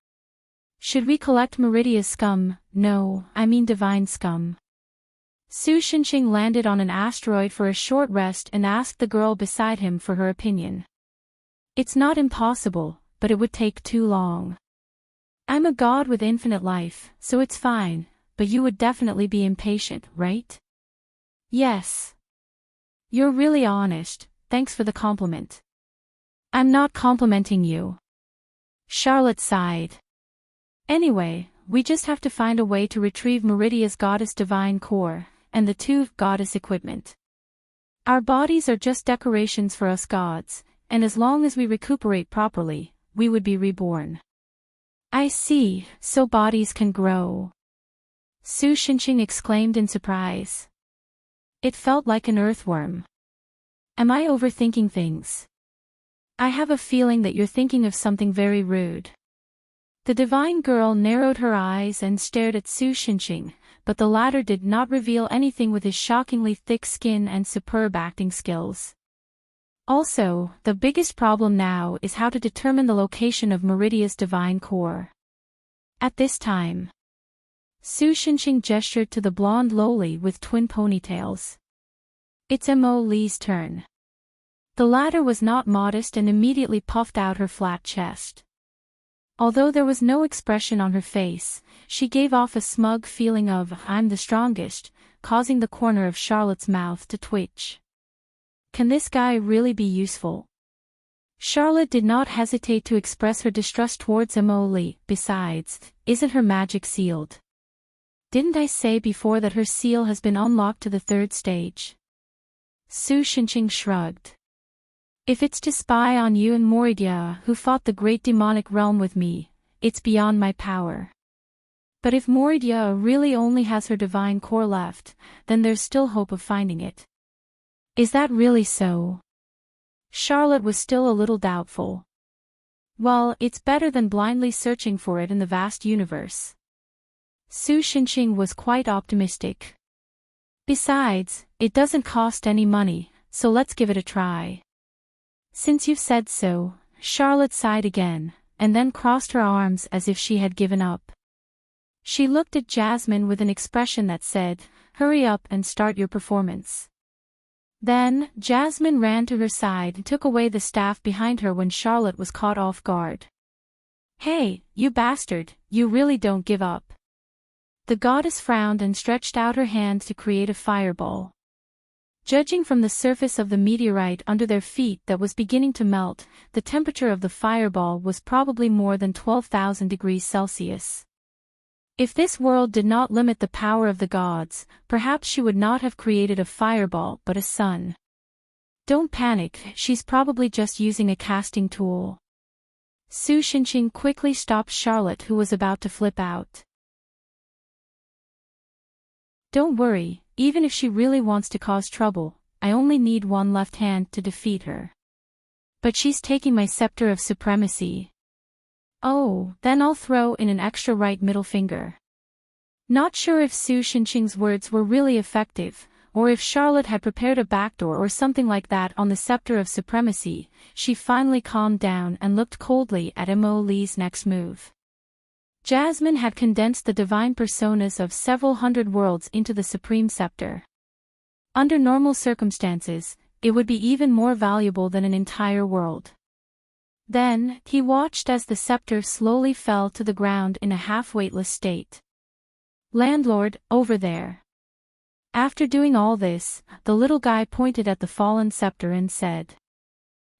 Should we collect Meridia's scum? No, I mean divine scum. Su Xinqing landed on an asteroid for a short rest and asked the girl beside him for her opinion. It's not impossible, but it would take too long. I'm a god with infinite life, so it's fine, but you would definitely be impatient, right? Yes. You're really honest, thanks for the compliment. I'm not complimenting you. Charlotte sighed. Anyway, we just have to find a way to retrieve Meridia's goddess divine core, and the two goddess equipment. Our bodies are just decorations for us gods, and as long as we recuperate properly, we would be reborn. I see, so bodies can grow. Su Xinqing exclaimed in surprise. It felt like an earthworm. Am I overthinking things? I have a feeling that you're thinking of something very rude. The divine girl narrowed her eyes and stared at Su Xinqing, but the latter did not reveal anything with his shockingly thick skin and superb acting skills. Also, the biggest problem now is how to determine the location of Meridia's divine core. At this time, Su Xinqing gestured to the blonde loli with twin ponytails. It's Mo Li's turn. The latter was not modest and immediately puffed out her flat chest. Although there was no expression on her face, she gave off a smug feeling of "I'm the strongest," causing the corner of Charlotte's mouth to twitch. Can this guy really be useful? Charlotte did not hesitate to express her distrust towards Mo Li. Besides, isn't her magic sealed? Didn't I say before that her seal has been unlocked to the 3rd stage? Su Xinqing shrugged. If it's to spy on you and Moridia, who fought the great demonic realm with me, it's beyond my power. But if Moridia really only has her divine core left, then there's still hope of finding it. Is that really so? Charlotte was still a little doubtful. Well, it's better than blindly searching for it in the vast universe. Su Xinqing was quite optimistic. Besides, it doesn't cost any money, so let's give it a try. Since you've said so, Charlotte sighed again, and then crossed her arms as if she had given up. She looked at Jasmine with an expression that said, "Hurry up and start your performance." Then, Jasmine ran to her side and took away the staff behind her when Charlotte was caught off guard. "Hey, you bastard, you really don't give up." The goddess frowned and stretched out her hand to create a fireball. Judging from the surface of the meteorite under their feet that was beginning to melt, the temperature of the fireball was probably more than 12,000 degrees Celsius. If this world did not limit the power of the gods, perhaps she would not have created a fireball but a sun. Don't panic, she's probably just using a casting tool. Su Xinqing quickly stopped Charlotte, who was about to flip out. Don't worry, even if she really wants to cause trouble, I only need one left hand to defeat her. But she's taking my scepter of supremacy. Oh, then I'll throw in an extra right middle finger. Not sure if Su Xinqing's words were really effective, or if Charlotte had prepared a backdoor or something like that on the scepter of supremacy. She finally calmed down and looked coldly at Mo Li's next move. Jasmine had condensed the divine personas of several hundred worlds into the supreme scepter. Under normal circumstances, it would be even more valuable than an entire world. Then, he watched as the scepter slowly fell to the ground in a half-weightless state. "Landlord, over there." After doing all this, the little guy pointed at the fallen scepter and said,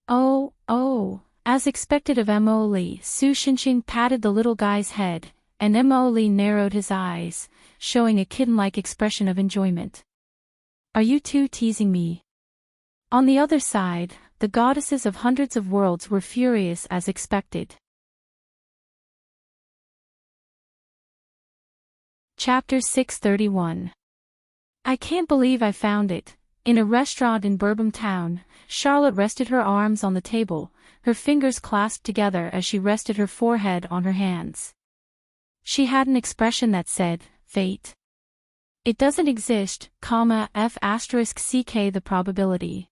"Oh, oh." As expected of Emily, Su Xinxing patted the little guy's head, and Emily narrowed his eyes, showing a kitten-like expression of enjoyment. "Are you two teasing me?" On the other side, the goddesses of hundreds of worlds were furious as expected. Chapter 631. I can't believe I found it. In a restaurant in Bourbon Town, Charlotte rested her arms on the table, her fingers clasped together as she rested her forehead on her hands. She had an expression that said, "Fate. It doesn't exist, f*ck the probability.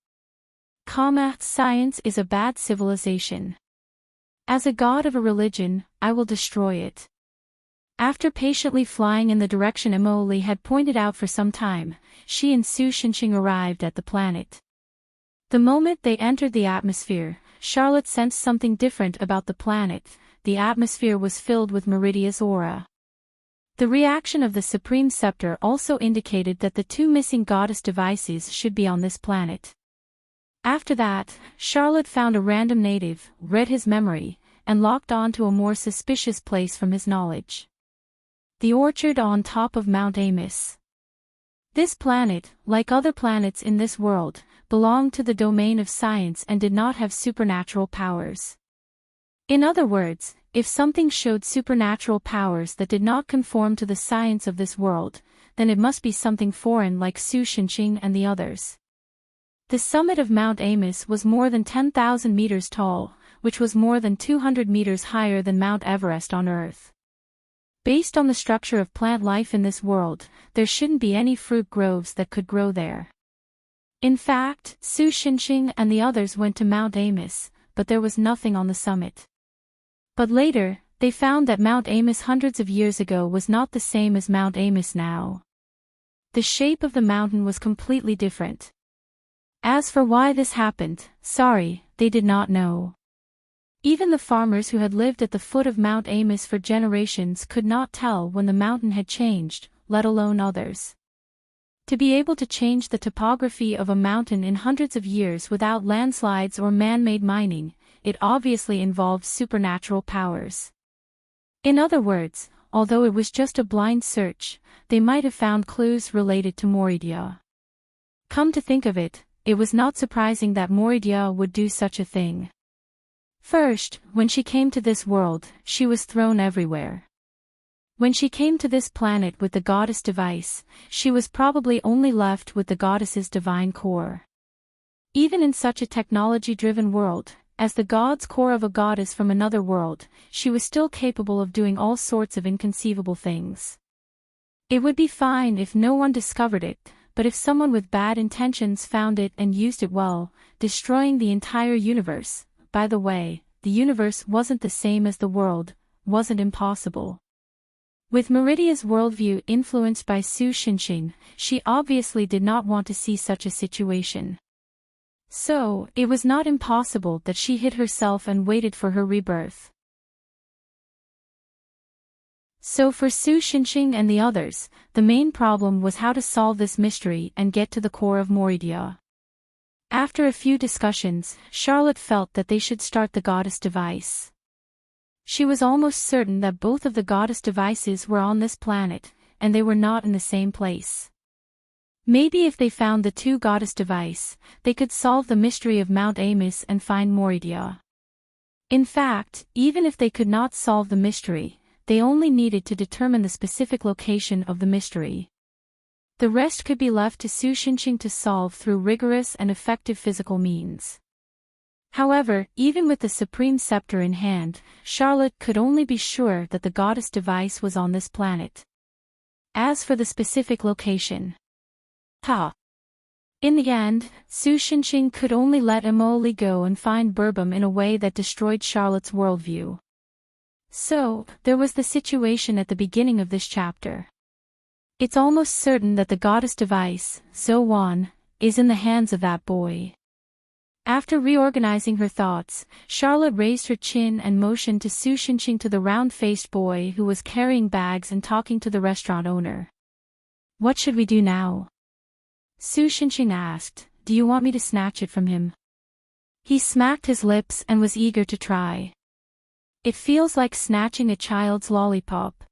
Science is a bad civilization. As a god of a religion, I will destroy it." After patiently flying in the direction Emily had pointed out for some time, she and Su Xinxing arrived at the planet. The moment they entered the atmosphere, Charlotte sensed something different about the planet. The atmosphere was filled with Meridia's aura. The reaction of the Supreme Scepter also indicated that the two missing goddess devices should be on this planet. After that, Charlotte found a random native, read his memory, and locked on to a more suspicious place from his knowledge. The orchard on top of Mount Amos. This planet, like other planets in this world, belonged to the domain of science and did not have supernatural powers. In other words, if something showed supernatural powers that did not conform to the science of this world, then it must be something foreign like Su Xinxing and the others. The summit of Mount Amos was more than 10,000 meters tall, which was more than 200 meters higher than Mount Everest on Earth. Based on the structure of plant life in this world, there shouldn't be any fruit groves that could grow there. In fact, Su Xinxing and the others went to Mount Amos, but there was nothing on the summit. But later, they found that Mount Amos hundreds of years ago was not the same as Mount Amos now. The shape of the mountain was completely different. As for why this happened, they did not know. Even the farmers who had lived at the foot of Mount Amos for generations could not tell when the mountain had changed, let alone others. To be able to change the topography of a mountain in hundreds of years without landslides or man-made mining, it obviously involved supernatural powers. In other words, although it was just a blind search, they might have found clues related to Moridia. Come to think of it, it was not surprising that Moridia would do such a thing. First, when she came to this world, she was thrown everywhere. When she came to this planet with the goddess device, she was probably only left with the goddess's divine core. Even in such a technology-driven world, as the god's core of a goddess from another world, she was still capable of doing all sorts of inconceivable things. It would be fine if no one discovered it, but if someone with bad intentions found it and used it well, destroying the entire universe. By the way, the universe wasn't the same as the world, wasn't impossible. With Meridia's worldview influenced by Su Xinxing, she obviously did not want to see such a situation. So, it was not impossible that she hid herself and waited for her rebirth. So for Su Xinxing and the others, the main problem was how to solve this mystery and get to the core of Moridia. After a few discussions, Charlotte felt that they should start the goddess device. She was almost certain that both of the goddess devices were on this planet, and they were not in the same place. Maybe if they found the two goddess device, they could solve the mystery of Mount Amos and find Moridia. In fact, even if they could not solve the mystery, they only needed to determine the specific location of the mystery. The rest could be left to Su Xinxing to solve through rigorous and effective physical means. However, even with the Supreme Scepter in hand, Charlotte could only be sure that the goddess device was on this planet. As for the specific location, in the end, Su Xinxing could only let Emily go and find Bourbon in a way that destroyed Charlotte's worldview. So, there was the situation at the beginning of this chapter. It's almost certain that the goddess device, Zo Wan, is in the hands of that boy. After reorganizing her thoughts, Charlotte raised her chin and motioned to Su Xinqing to the round-faced boy who was carrying bags and talking to the restaurant owner. What should we do now? Su Xinqing asked, do you want me to snatch it from him? He smacked his lips and was eager to try. It feels like snatching a child's lollipop.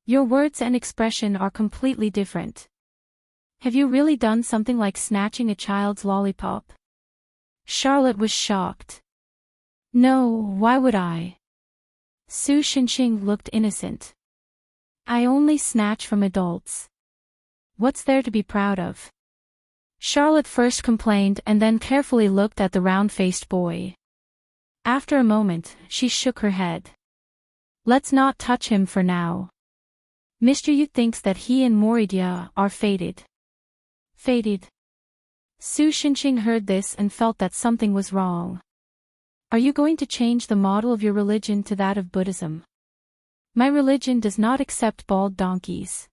Your words and expression are completely different. Have you really done something like snatching a child's lollipop? Charlotte was shocked. No, why would I? Su Xinqing looked innocent. I only snatch from adults. What's there to be proud of? Charlotte first complained and then carefully looked at the round-faced boy. After a moment, she shook her head. Let's not touch him for now. Mr. Yu thinks that he and Moridia are fated. Fated? Su Xinqing heard this and felt that something was wrong. Are you going to change the model of your religion to that of Buddhism? My religion does not accept bald donkeys.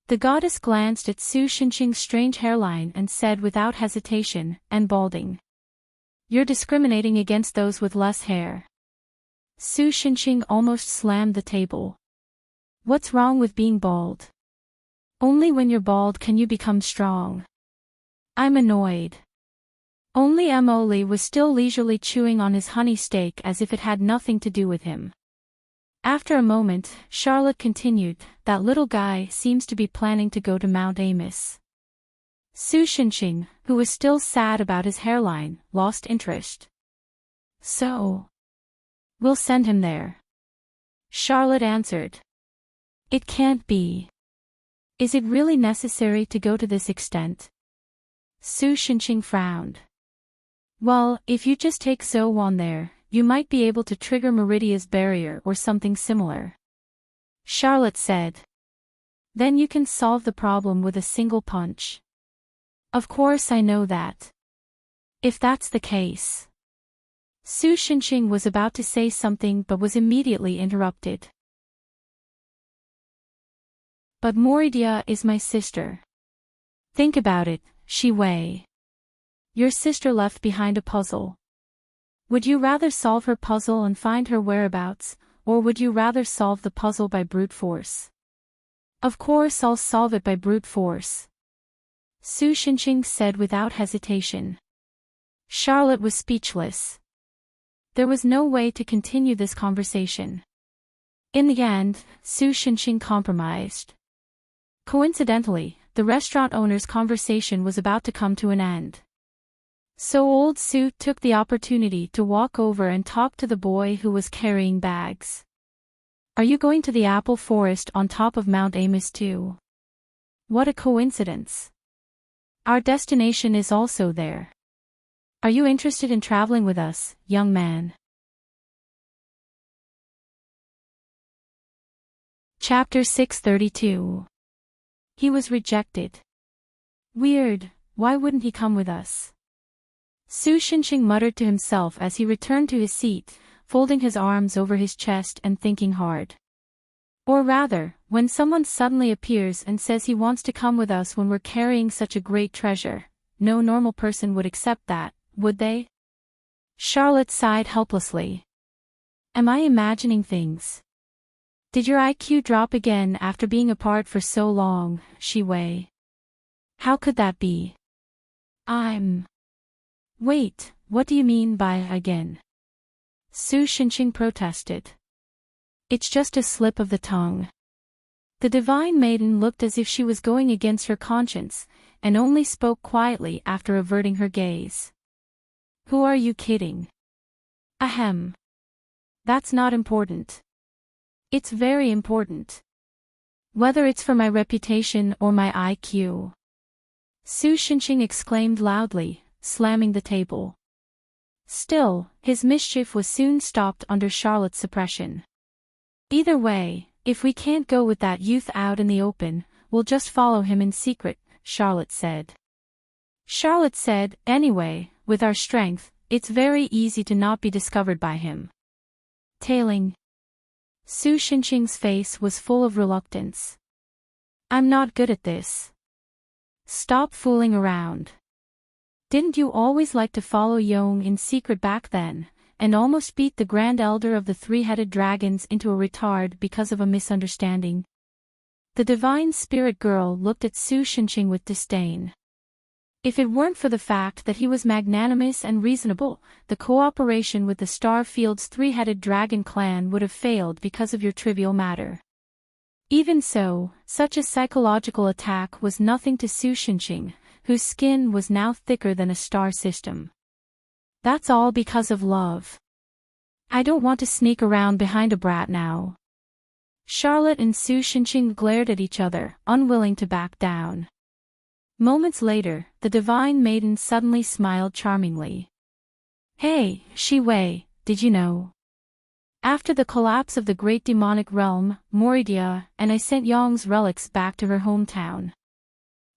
The goddess glanced at Su Xinqing's strange hairline and said without hesitation, and balding. You're discriminating against those with less hair. Su Xinqing almost slammed the table. What's wrong with being bald? Only when you're bald can you become strong. I'm annoyed. Only Emily was still leisurely chewing on his honey steak as if it had nothing to do with him. After a moment, Charlotte continued, that little guy seems to be planning to go to Mount Amos. Su Xinqing, who was still sad about his hairline, lost interest. So? We'll send him there. Charlotte answered. It can't be. Is it really necessary to go to this extent? Su Xinqing frowned. Well, if you just take Zhou there, you might be able to trigger Meridia's barrier or something similar. Charlotte said. Then you can solve the problem with a single punch. Of course I know that. If that's the case. Su Xinqing was about to say something but was immediately interrupted. But Moridia is my sister. Think about it, Shi Wei. Your sister left behind a puzzle. Would you rather solve her puzzle and find her whereabouts, or would you rather solve the puzzle by brute force? Of course I'll solve it by brute force. Su Xinqing said without hesitation. Charlotte was speechless. There was no way to continue this conversation. In the end, Su Xinqing compromised. Coincidentally, the restaurant owner's conversation was about to come to an end. So old Su took the opportunity to walk over and talk to the boy who was carrying bags. Are you going to the apple forest on top of Mount Amos too? What a coincidence. Our destination is also there. Are you interested in traveling with us, young man? Chapter 632. He was rejected. Weird, why wouldn't he come with us? Su Xinqing muttered to himself as he returned to his seat, folding his arms over his chest and thinking hard. Or rather, when someone suddenly appears and says he wants to come with us when we're carrying such a great treasure, no normal person would accept that, would they? Charlotte sighed helplessly. Am I imagining things? Did your IQ drop again after being apart for so long, Shi Wei? How could that be? Wait, what do you mean by again? Su Xinqing protested. It's just a slip of the tongue. The divine maiden looked as if she was going against her conscience, and only spoke quietly after averting her gaze. Who are you kidding? Ahem. That's not important. It's very important. Whether it's for my reputation or my IQ. Su Xinqing exclaimed loudly, slamming the table. Still, his mischief was soon stopped under Charlotte's suppression. Either way, if we can't go with that youth out in the open, we'll just follow him in secret, Charlotte said. Charlotte said, anyway, with our strength, it's very easy to not be discovered by him. Tailing. Su Xinqing's face was full of reluctance. I'm not good at this. Stop fooling around. Didn't you always like to follow Yong in secret back then, and almost beat the Grand Elder of the Three-Headed Dragons into a retard because of a misunderstanding? The Divine Spirit Girl looked at Su Shenqing with disdain. If it weren't for the fact that he was magnanimous and reasonable, the cooperation with the Starfield's Three-Headed Dragon clan would have failed because of your trivial matter. Even so, such a psychological attack was nothing to Su Shenqing, whose skin was now thicker than a star system. That's all because of love. I don't want to sneak around behind a brat now. Charlotte and Su Shenqing glared at each other, unwilling to back down. Moments later, the Divine Maiden suddenly smiled charmingly. Hey, Shi Wei, did you know? After the collapse of the great demonic realm, Moridia and I sent Yong's relics back to her hometown.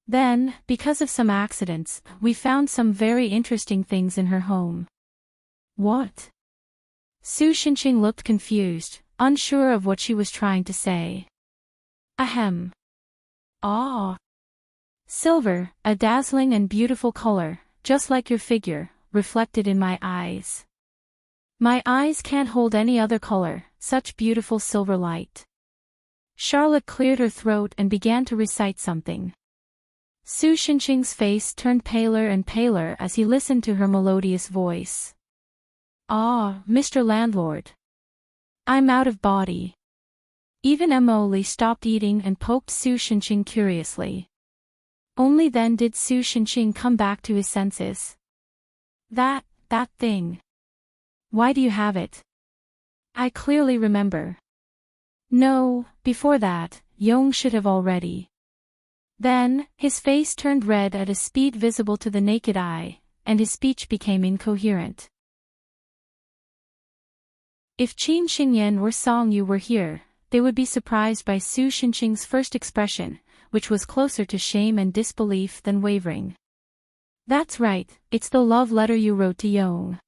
Then, because of some accidents, we found some very interesting things in her home. What? Su Shenqing looked confused, unsure of what she was trying to say. Ahem. Ah. Silver, a dazzling and beautiful color, just like your figure, reflected in my eyes. My eyes can't hold any other color, such beautiful silver light. Charlotte cleared her throat and began to recite something. Su Shenqing's face turned paler and paler as he listened to her melodious voice. Ah, Mr. Landlord. I'm out of body. Even Emily stopped eating and poked Su Shenqing curiously. Only then did Su Shenqing come back to his senses. That thing. Why do you have it? I clearly remember. No, before that, Yong should have already. Then, his face turned red at a speed visible to the naked eye, and his speech became incoherent. If Qin Xingyan or Song Yu were here, they would be surprised by Su Shenqing's first expression, which was closer to shame and disbelief than wavering. That's right, it's the love letter you wrote to Yong.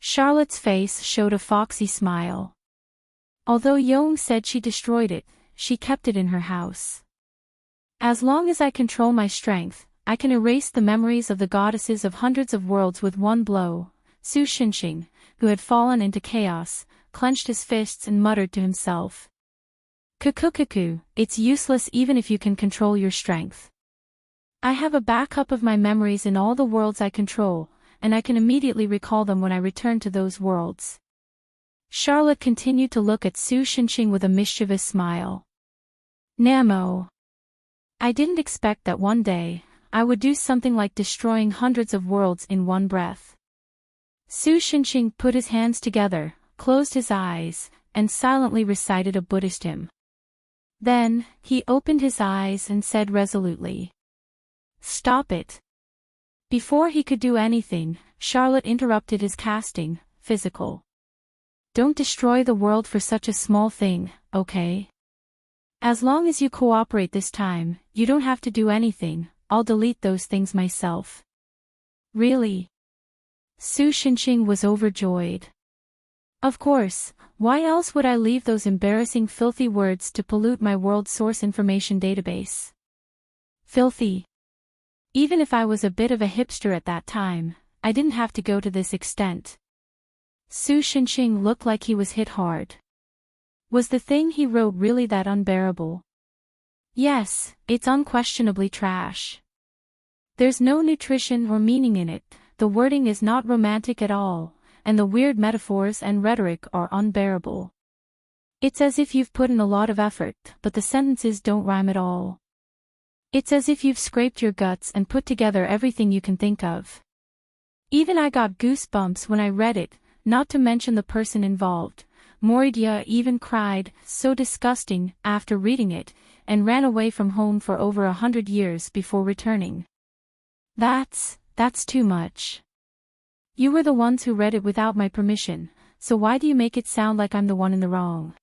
Charlotte's face showed a foxy smile. Although Yong said she destroyed it, she kept it in her house. As long as I control my strength, I can erase the memories of the goddesses of hundreds of worlds with one blow. Su Shenqing, who had fallen into chaos, clenched his fists and muttered to himself. Cuckoo, it's useless even if you can control your strength. I have a backup of my memories in all the worlds I control, and I can immediately recall them when I return to those worlds. Charlotte continued to look at Su Shenqing with a mischievous smile. Namo. I didn't expect that one day, I would do something like destroying hundreds of worlds in one breath. Su Shenqing put his hands together, closed his eyes, and silently recited a Buddhist hymn. Then, he opened his eyes and said resolutely, "Stop it." Before he could do anything, Charlotte interrupted his casting, physical. Don't destroy the world for such a small thing, okay? As long as you cooperate this time, you don't have to do anything, I'll delete those things myself. Really? Su Shenqing was overjoyed. Of course, why else would I leave those embarrassing filthy words to pollute my world source information database? Filthy. Even if I was a bit of a hipster at that time, I didn't have to go to this extent. Su Shenqing looked like he was hit hard. Was the thing he wrote really that unbearable? Yes, it's unquestionably trash. There's no nutrition or meaning in it, the wording is not romantic at all, and the weird metaphors and rhetoric are unbearable. It's as if you've put in a lot of effort, but the sentences don't rhyme at all. It's as if you've scraped your guts and put together everything you can think of. Even I got goosebumps when I read it, not to mention the person involved. Moridia even cried, so disgusting, after reading it, and ran away from home for over 100 years before returning. That's too much. You were the ones who read it without my permission, so why do you make it sound like I'm the one in the wrong?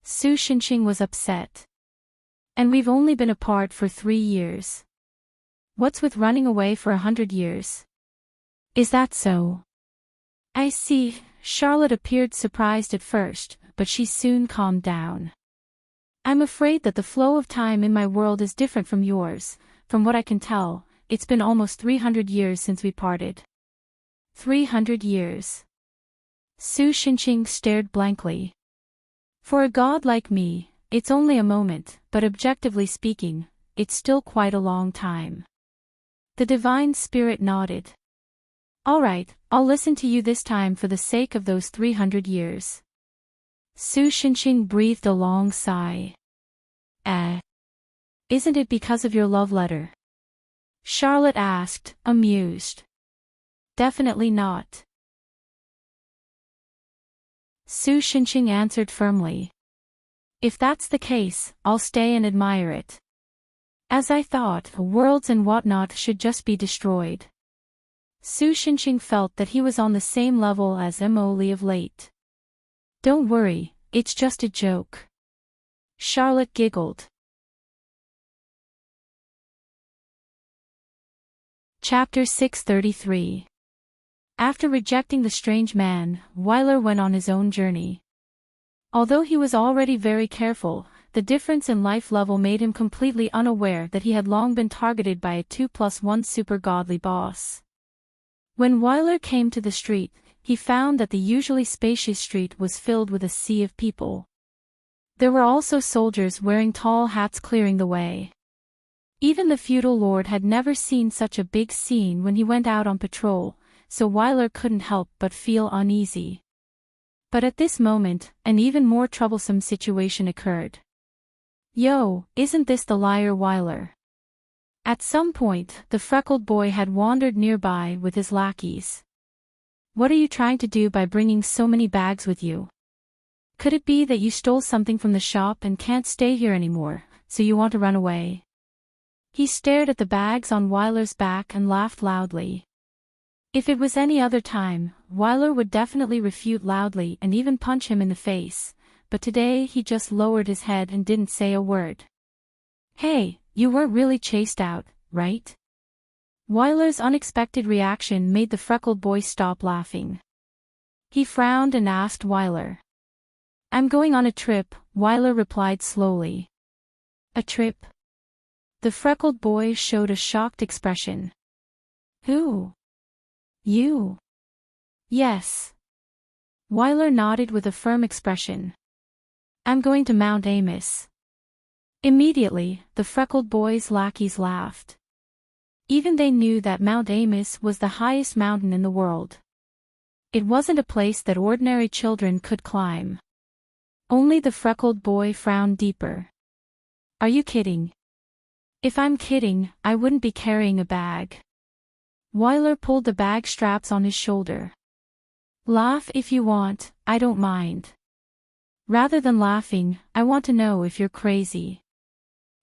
Su Shenqing was upset. And we've only been apart for 3 years. What's with running away for 100 years? Is that so? I see. Charlotte appeared surprised at first, but she soon calmed down. I'm afraid that the flow of time in my world is different from yours. from what I can tell, it's been almost 300 years since we parted. 300 years. Su Xinqing stared blankly. For a god like me, it's only a moment, but objectively speaking, it's still quite a long time. The divine spirit nodded. All right, I'll listen to you this time for the sake of those 300 years. Su Xinqing breathed a long sigh. Isn't it because of your love letter? Charlotte asked, amused. Definitely not. Su Xinqing answered firmly. If that's the case, I'll stay and admire it. As I thought, worlds and whatnot should just be destroyed. Su Xinqing felt that he was on the same level as Emily of late. Don't worry, it's just a joke. Charlotte giggled. Chapter 633. After rejecting the strange man, Weiler went on his own journey. Although he was already very careful, the difference in life level made him completely unaware that he had long been targeted by a 2+1 super godly boss. When Weiler came to the street, he found that the usually spacious street was filled with a sea of people. There were also soldiers wearing tall hats clearing the way. Even the feudal lord had never seen such a big scene when he went out on patrol, so Weiler couldn't help but feel uneasy. But at this moment, an even more troublesome situation occurred. Yo, isn't this the liar Weiler? At some point, the freckled boy had wandered nearby with his lackeys. What are you trying to do by bringing so many bags with you? Could it be that you stole something from the shop and can't stay here anymore, so you want to run away? He stared at the bags on Weiler's back and laughed loudly. If it was any other time, Weiler would definitely refute loudly and even punch him in the face, but today he just lowered his head and didn't say a word. Hey, you weren't really chased out, right? Weiler's unexpected reaction made the freckled boy stop laughing. He frowned and asked Weiler. I'm going on a trip, Weiler replied slowly. A trip? The freckled boy showed a shocked expression. Who? You? Yes. Weiler nodded with a firm expression. I'm going to Mount Amos. Immediately, the freckled boy's lackeys laughed. Even they knew that Mount Amos was the highest mountain in the world. It wasn't a place that ordinary children could climb. Only the freckled boy frowned deeper. Are you kidding? If I'm kidding, I wouldn't be carrying a bag. Weiler pulled the bag straps on his shoulder. Laugh if you want, I don't mind. Rather than laughing, I want to know if you're crazy.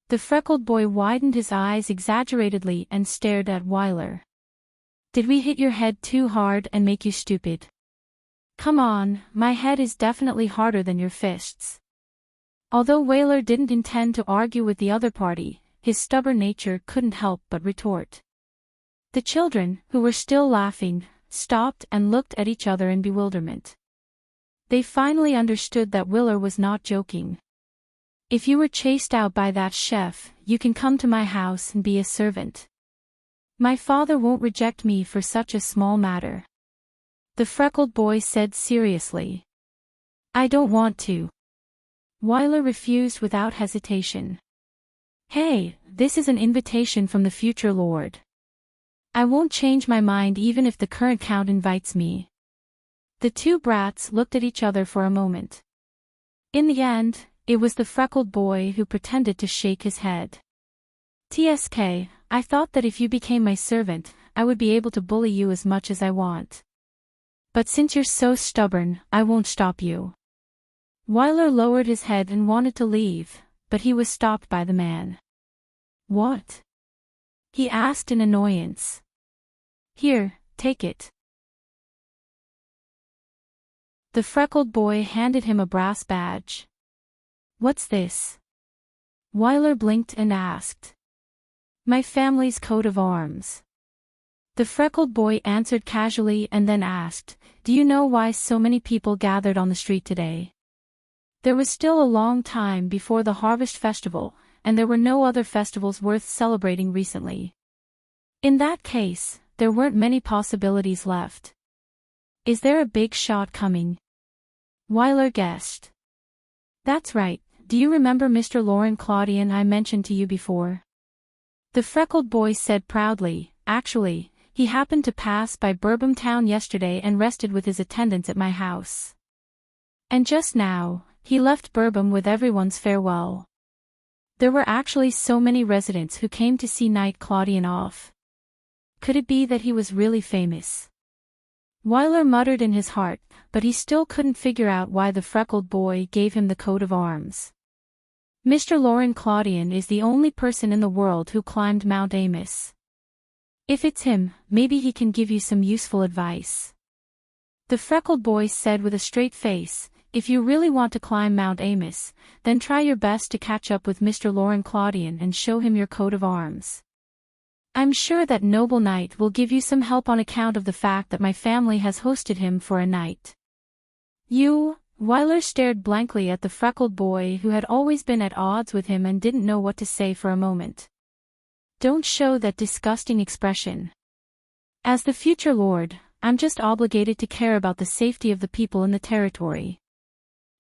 The freckled boy widened his eyes exaggeratedly and stared at Weiler. Did we hit your head too hard and make you stupid? Come on, my head is definitely harder than your fists. Although Weiler didn't intend to argue with the other party, his stubborn nature couldn't help but retort. The children, who were still laughing, stopped and looked at each other in bewilderment. They finally understood that Weiler was not joking. If you were chased out by that chef, you can come to my house and be a servant. My father won't reject me for such a small matter. The freckled boy said seriously. I don't want to. Weiler refused without hesitation. Hey, this is an invitation from the future lord. I won't change my mind even if the current count invites me. The two brats looked at each other for a moment. In the end, it was the freckled boy who pretended to shake his head. TSK, I thought that if you became my servant, I would be able to bully you as much as I want. But since you're so stubborn, I won't stop you. Weiler lowered his head and wanted to leave, but he was stopped by the man. What? He asked in annoyance. Here, take it. The freckled boy handed him a brass badge. What's this? Weiler blinked and asked. My family's coat of arms. The freckled boy answered casually and then asked, do you know why so many people gathered on the street today? There was still a long time before the harvest festival, and there were no other festivals worth celebrating recently. In that case, there weren't many possibilities left. Is there a big shot coming? Wyler guessed. That's right. Do you remember Mr. Lauren Claudian I mentioned to you before? The freckled boy said proudly. Actually, he happened to pass by Bourbon Town yesterday and rested with his attendants at my house. And just now, he left Bourbon with everyone's farewell. There were actually so many residents who came to see Knight Claudian off. Could it be that he was really famous? Wyler muttered in his heart, but he still couldn't figure out why the freckled boy gave him the coat of arms. Mr. Lauren Claudian is the only person in the world who climbed Mount Amos. If it's him, maybe he can give you some useful advice. The freckled boy said with a straight face, if you really want to climb Mount Amos, then try your best to catch up with Mr. Lauren Claudian and show him your coat of arms. I'm sure that noble knight will give you some help on account of the fact that my family has hosted him for a night. You? Wyler stared blankly at the freckled boy who had always been at odds with him and didn't know what to say for a moment. Don't show that disgusting expression. As the future lord, I'm just obligated to care about the safety of the people in the territory.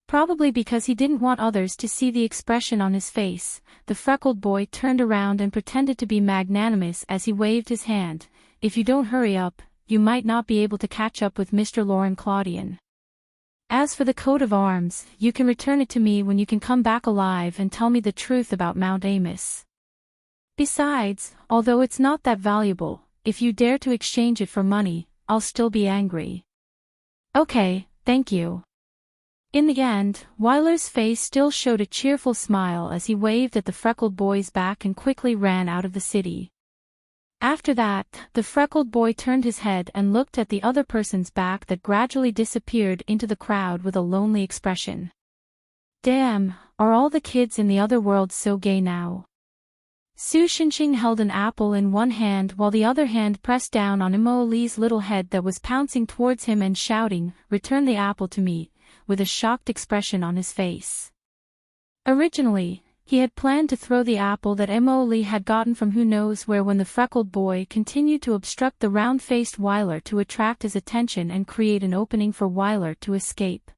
Probably because he didn't want others to see the expression on his face, the freckled boy turned around and pretended to be magnanimous as he waved his hand. If you don't hurry up, you might not be able to catch up with Mr. Lauren Claudian. As for the coat of arms, you can return it to me when you can come back alive and tell me the truth about Mount Amos. Besides, although it's not that valuable, if you dare to exchange it for money, I'll still be angry. Okay, thank you. In the end, Wyler's face still showed a cheerful smile as he waved at the freckled boy's back and quickly ran out of the city. After that, the freckled boy turned his head and looked at the other person's back that gradually disappeared into the crowd with a lonely expression. Damn, are all the kids in the other world so gay now? Su Xinxing held an apple in one hand while the other hand pressed down on Imo Li's little head that was pouncing towards him and shouting, "Return the apple to me," with a shocked expression on his face. Originally, he had planned to throw the apple that Imo Li had gotten from who knows where when the freckled boy continued to obstruct the round-faced Wyler to attract his attention and create an opening for Wyler to escape.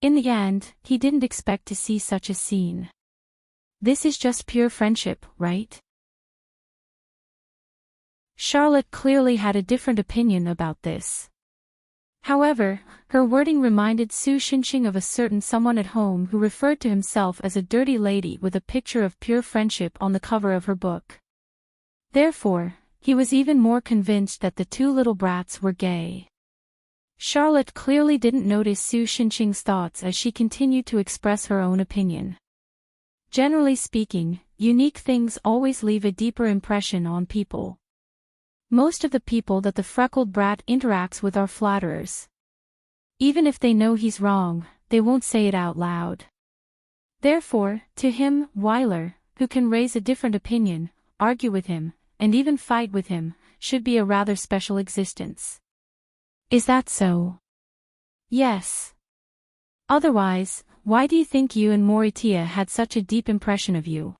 In the end, he didn't expect to see such a scene. This is just pure friendship, right? Charlotte clearly had a different opinion about this. However, her wording reminded Su Xinxing of a certain someone at home who referred to himself as a dirty lady with a picture of pure friendship on the cover of her book. Therefore, he was even more convinced that the two little brats were gay. Charlotte clearly didn't notice Su Xinxing's thoughts as she continued to express her own opinion. Generally speaking, unique things always leave a deeper impression on people. Most of the people that the freckled brat interacts with are flatterers. Even if they know he's wrong, they won't say it out loud. Therefore, to him, Wyler, who can raise a different opinion, argue with him, and even fight with him, should be a rather special existence. Is that so? Yes. Otherwise, why do you think you and Moritia had such a deep impression of you?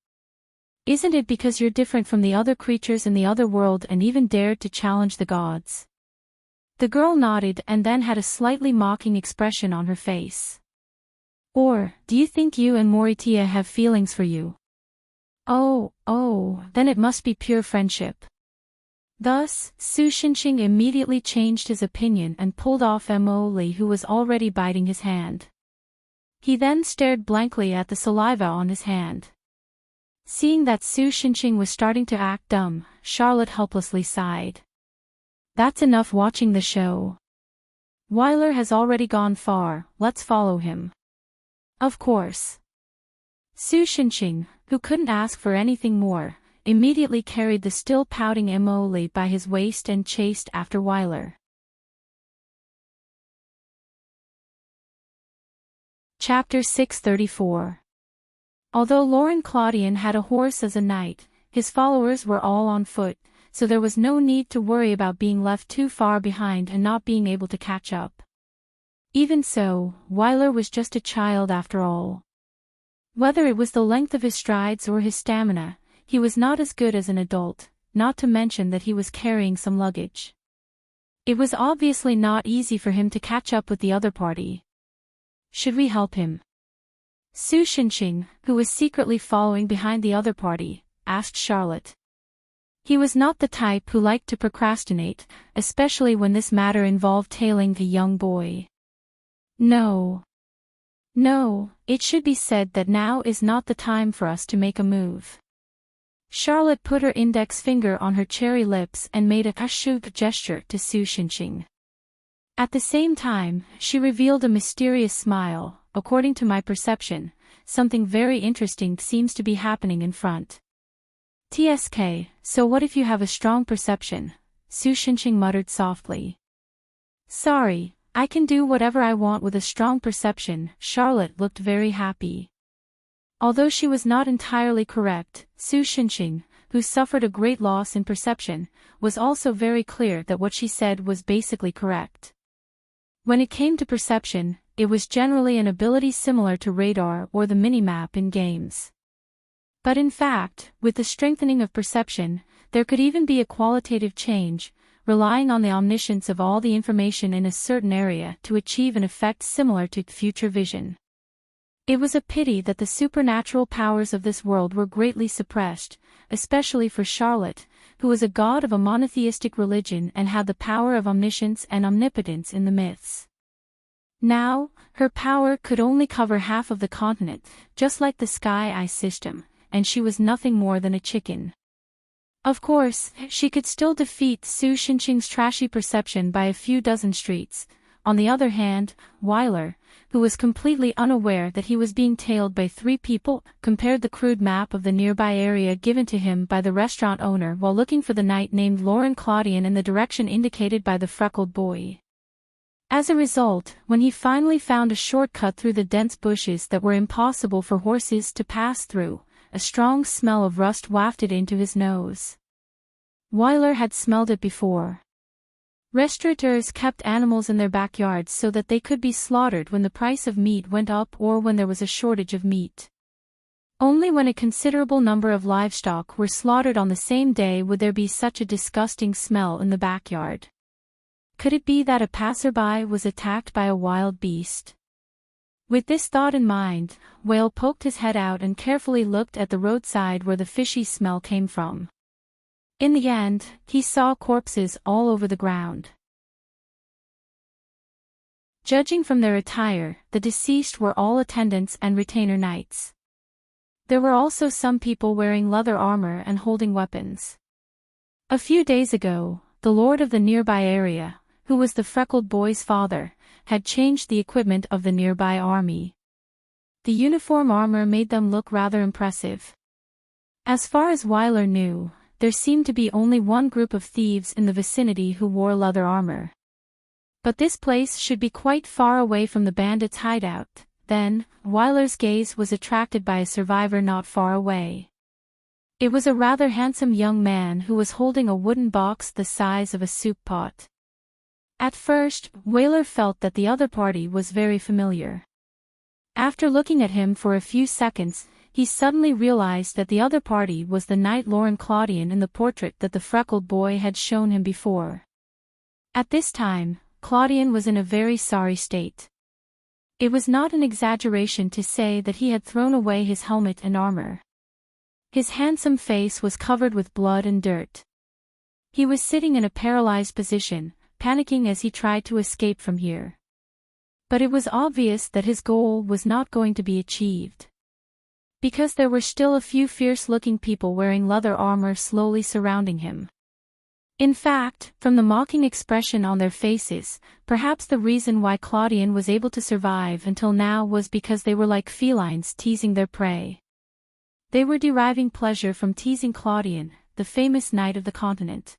Isn't it because you're different from the other creatures in the other world and even dared to challenge the gods? The girl nodded and then had a slightly mocking expression on her face. Or, do you think you and Moritia have feelings for you? Oh, then it must be pure friendship. Thus, Su Xinxing immediately changed his opinion and pulled off Mo Li who was already biting his hand. He then stared blankly at the saliva on his hand. Seeing that Su Xinxing was starting to act dumb, Charlotte helplessly sighed. That's enough watching the show. Wyler has already gone far, let's follow him. Of course. Su Xinxing, who couldn't ask for anything more, immediately carried the still pouting Mo Li by his waist and chased after Wyler. Chapter 634. Although Lauren Claudian had a horse as a knight, his followers were all on foot, so there was no need to worry about being left too far behind and not being able to catch up. Even so, Wyler was just a child after all. Whether it was the length of his strides or his stamina, he was not as good as an adult, not to mention that he was carrying some luggage. It was obviously not easy for him to catch up with the other party. Should we help him? Su Shinqing, who was secretly following behind the other party, asked Charlotte. He was not the type who liked to procrastinate, especially when this matter involved tailing the young boy. No. No, it should be said that now is not the time for us to make a move. Charlotte put her index finger on her cherry lips and made a kashug gesture to Su Shinqing. At the same time, she revealed a mysterious smile. According to my perception, something very interesting seems to be happening in front. TSK, so what if you have a strong perception? Su Shinqing muttered softly. Sorry, I can do whatever I want with a strong perception. Charlotte looked very happy. Although she was not entirely correct, Su Shinqing, who suffered a great loss in perception, was also very clear that what she said was basically correct. When it came to perception, it was generally an ability similar to radar or the minimap in games. But in fact, with the strengthening of perception, there could even be a qualitative change, relying on the omniscience of all the information in a certain area to achieve an effect similar to future vision. It was a pity that the supernatural powers of this world were greatly suppressed, especially for Charlotte, who was a god of a monotheistic religion and had the power of omniscience and omnipotence in the myths. Now, her power could only cover half of the continent, just like the sky-eye system, and she was nothing more than a chicken. Of course, she could still defeat Su Shinqing's trashy perception by a few dozen streets. On the other hand, Weiler, who was completely unaware that he was being tailed by 3 people, compared the crude map of the nearby area given to him by the restaurant owner while looking for the knight named Laurent Claudian in the direction indicated by the freckled boy. As a result, when he finally found a shortcut through the dense bushes that were impossible for horses to pass through, a strong smell of rust wafted into his nose. Weiler had smelled it before. Restaurateurs kept animals in their backyards so that they could be slaughtered when the price of meat went up or when there was a shortage of meat. Only when a considerable number of livestock were slaughtered on the same day would there be such a disgusting smell in the backyard. Could it be that a passerby was attacked by a wild beast? With this thought in mind, Whale poked his head out and carefully looked at the roadside where the fishy smell came from. In the end, he saw corpses all over the ground. Judging from their attire, the deceased were all attendants and retainer knights. There were also some people wearing leather armor and holding weapons. A few days ago, the lord of the nearby area, who was the freckled boy's father, had changed the equipment of the nearby army. The uniform armor made them look rather impressive. As far as Weiler knew, there seemed to be only one group of thieves in the vicinity who wore leather armor. But this place should be quite far away from the bandits' hideout. Then, Weiler's gaze was attracted by a survivor not far away. It was a rather handsome young man who was holding a wooden box the size of a soup pot. At first, Weiler felt that the other party was very familiar. After looking at him for a few seconds, he suddenly realized that the other party was the knight Laurent Claudian in the portrait that the freckled boy had shown him before. At this time, Claudian was in a very sorry state. It was not an exaggeration to say that he had thrown away his helmet and armor. His handsome face was covered with blood and dirt. He was sitting in a paralyzed position, panicking as he tried to escape from here. But it was obvious that his goal was not going to be achieved. Because there were still a few fierce-looking people wearing leather armor slowly surrounding him. In fact, from the mocking expression on their faces, perhaps the reason why Claudian was able to survive until now was because they were like felines teasing their prey. They were deriving pleasure from teasing Claudian, the famous knight of the continent.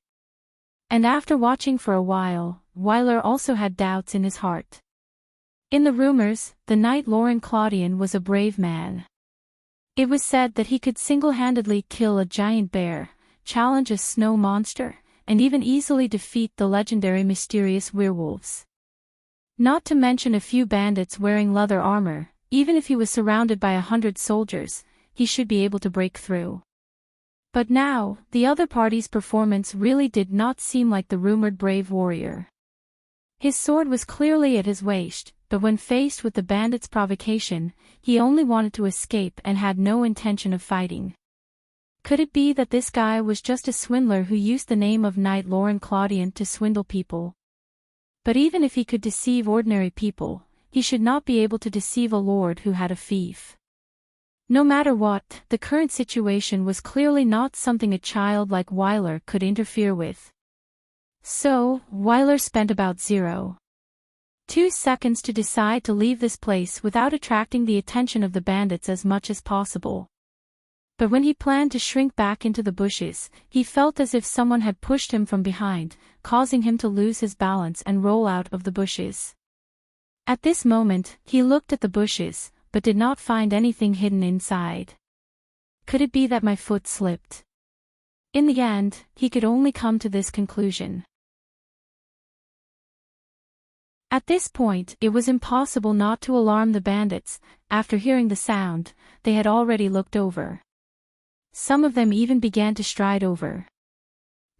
And after watching for a while, Weiler also had doubts in his heart. In the rumors, the knight Laurent Claudian was a brave man. It was said that he could single-handedly kill a giant bear, challenge a snow monster, and even easily defeat the legendary mysterious werewolves. Not to mention a few bandits wearing leather armor, even if he was surrounded by 100 soldiers, he should be able to break through. But now, the other party's performance really did not seem like the rumored brave warrior. His sword was clearly at his waist, but when faced with the bandits' provocation, he only wanted to escape and had no intention of fighting. Could it be that this guy was just a swindler who used the name of Knight Lauren Claudian to swindle people? But even if he could deceive ordinary people, he should not be able to deceive a lord who had a fief. No matter what, the current situation was clearly not something a child like Wyler could interfere with. So, Wyler spent about 0.2 seconds to decide to leave this place without attracting the attention of the bandits as much as possible. But when he planned to shrink back into the bushes, he felt as if someone had pushed him from behind, causing him to lose his balance and roll out of the bushes. At this moment, he looked at the bushes, but did not find anything hidden inside. Could it be that my foot slipped? In the end, he could only come to this conclusion. At this point, it was impossible not to alarm the bandits. After hearing the sound, they had already looked over. Some of them even began to stride over.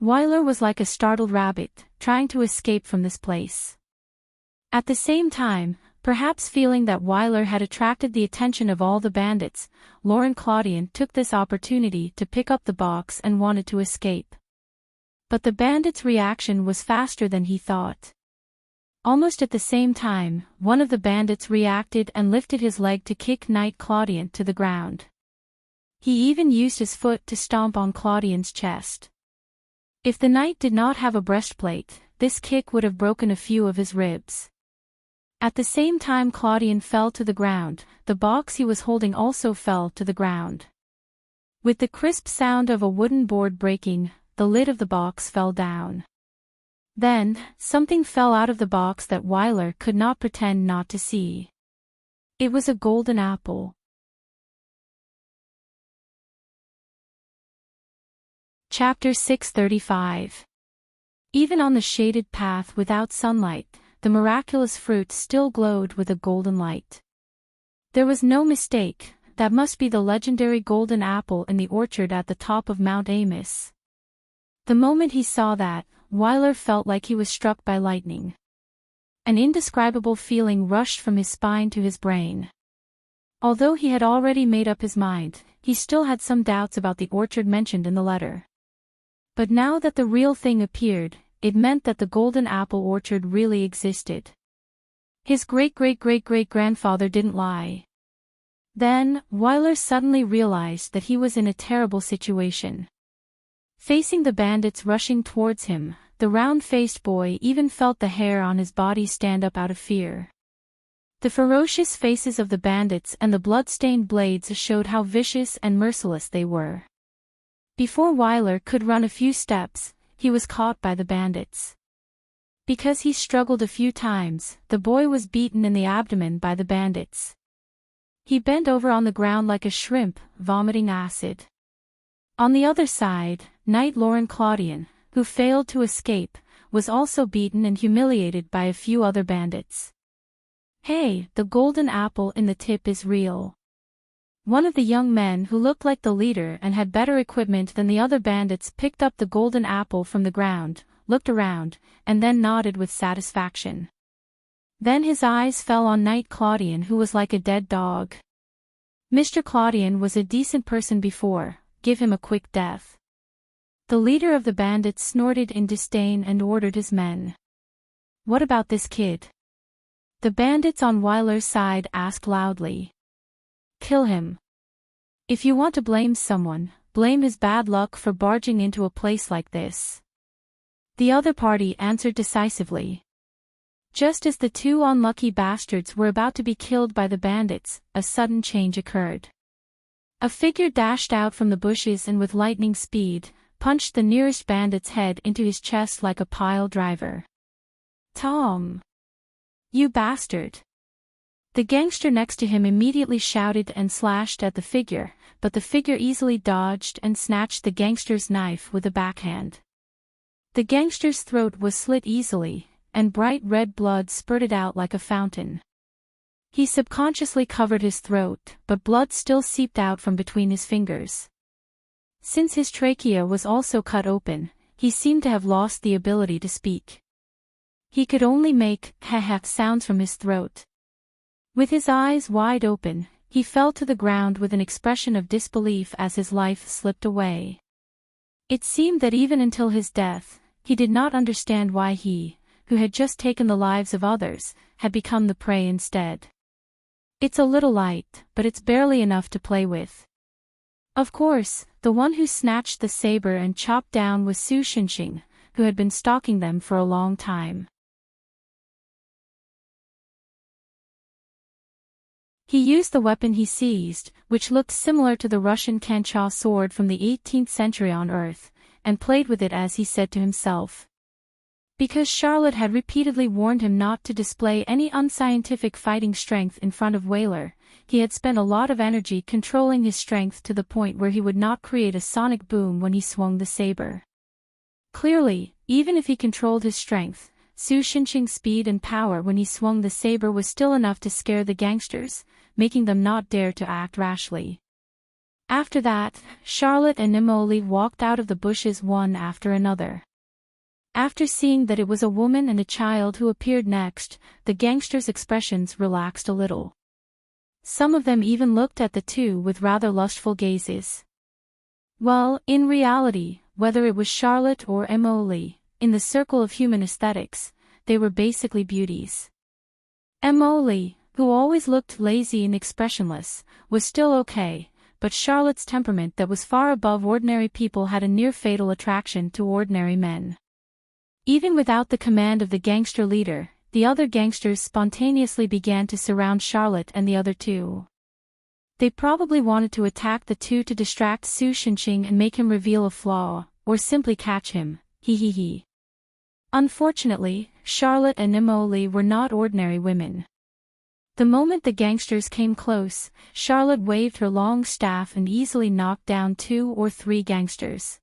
Wyler was like a startled rabbit, trying to escape from this place. At the same time, perhaps feeling that Wyler had attracted the attention of all the bandits, Lauren Claudian took this opportunity to pick up the box and wanted to escape. But the bandit's reaction was faster than he thought. Almost at the same time, one of the bandits reacted and lifted his leg to kick Knight Claudian to the ground. He even used his foot to stomp on Claudian's chest. If the knight did not have a breastplate, this kick would have broken a few of his ribs. At the same time Claudian fell to the ground, the box he was holding also fell to the ground. With the crisp sound of a wooden board breaking, the lid of the box fell down. Then, something fell out of the box that Wyler could not pretend not to see. It was a golden apple. Chapter 635. Even on the shaded path without sunlight, the miraculous fruit still glowed with a golden light. There was no mistake, that must be the legendary golden apple in the orchard at the top of Mount Immerse. The moment he saw that, Wyler felt like he was struck by lightning. An indescribable feeling rushed from his spine to his brain. Although he had already made up his mind, he still had some doubts about the orchard mentioned in the letter. But now that the real thing appeared, it meant that the golden apple orchard really existed. His great-great-great-great-grandfather didn't lie. Then, Wyler suddenly realized that he was in a terrible situation. Facing the bandits rushing towards him, the round-faced boy even felt the hair on his body stand up out of fear. The ferocious faces of the bandits and the blood-stained blades showed how vicious and merciless they were. Before Wyler could run a few steps, he was caught by the bandits. Because he struggled a few times, the boy was beaten in the abdomen by the bandits. He bent over on the ground like a shrimp, vomiting acid. On the other side, Knight Lauren Claudian, who failed to escape, was also beaten and humiliated by a few other bandits. Hey, the golden apple in the tip is real. One of the young men who looked like the leader and had better equipment than the other bandits picked up the golden apple from the ground, looked around, and then nodded with satisfaction. Then his eyes fell on Knight Claudian, who was like a dead dog. Mr. Claudian was a decent person before, give him a quick death. The leader of the bandits snorted in disdain and ordered his men. What about this kid? The bandits on Wyler's side asked loudly. Kill him. If you want to blame someone, blame his bad luck for barging into a place like this. The other party answered decisively. Just as the two unlucky bastards were about to be killed by the bandits, a sudden change occurred. A figure dashed out from the bushes and with lightning speed, punched the nearest bandit's head into his chest like a pile driver. Tom! You bastard! The gangster next to him immediately shouted and slashed at the figure, but the figure easily dodged and snatched the gangster's knife with a backhand. The gangster's throat was slit easily, and bright red blood spurted out like a fountain. He subconsciously covered his throat, but blood still seeped out from between his fingers. Since his trachea was also cut open, he seemed to have lost the ability to speak. He could only make ha-ha sounds from his throat. With his eyes wide open, he fell to the ground with an expression of disbelief as his life slipped away. It seemed that even until his death, he did not understand why he, who had just taken the lives of others, had become the prey instead. It's a little light, but it's barely enough to play with. Of course, the one who snatched the saber and chopped down was Su Shinxing, who had been stalking them for a long time. He used the weapon he seized, which looked similar to the Russian Kancha sword from the 18th century on Earth, and played with it as he said to himself. Because Charlotte had repeatedly warned him not to display any unscientific fighting strength in front of Whaler, he had spent a lot of energy controlling his strength to the point where he would not create a sonic boom when he swung the saber. Clearly, even if he controlled his strength, Su Shinxing's speed and power when he swung the saber was still enough to scare the gangsters, making them not dare to act rashly. After that, Charlotte and Immerse walked out of the bushes one after another. After seeing that it was a woman and a child who appeared next, the gangsters' expressions relaxed a little. Some of them even looked at the two with rather lustful gazes. Well, in reality, whether it was Charlotte or Immerse, in the circle of human aesthetics, they were basically beauties. Immerse, who always looked lazy and expressionless, was still okay, but Charlotte's temperament that was far above ordinary people had a near-fatal attraction to ordinary men. Even without the command of the gangster leader, the other gangsters spontaneously began to surround Charlotte and the other two. They probably wanted to attack the two to distract Su Shinxing and make him reveal a flaw, or simply catch him, he. Unfortunately, Charlotte and Immerse were not ordinary women. The moment the gangsters came close, Charlotte waved her long staff and easily knocked down 2 or 3 gangsters.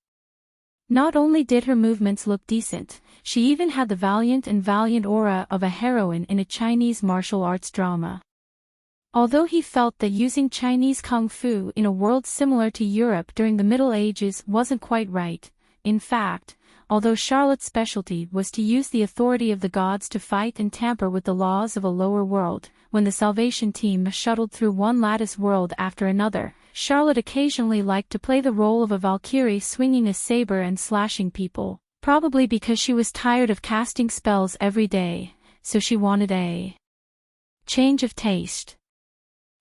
Not only did her movements look decent, she even had the valiant aura of a heroine in a Chinese martial arts drama. Although he felt that using Chinese kung fu in a world similar to Europe during the Middle Ages wasn't quite right, in fact, although Charlotte's specialty was to use the authority of the gods to fight and tamper with the laws of a lower world, when the Salvation team shuttled through one lattice world after another, Charlotte occasionally liked to play the role of a Valkyrie swinging a saber and slashing people, probably because she was tired of casting spells every day, so she wanted a change of taste.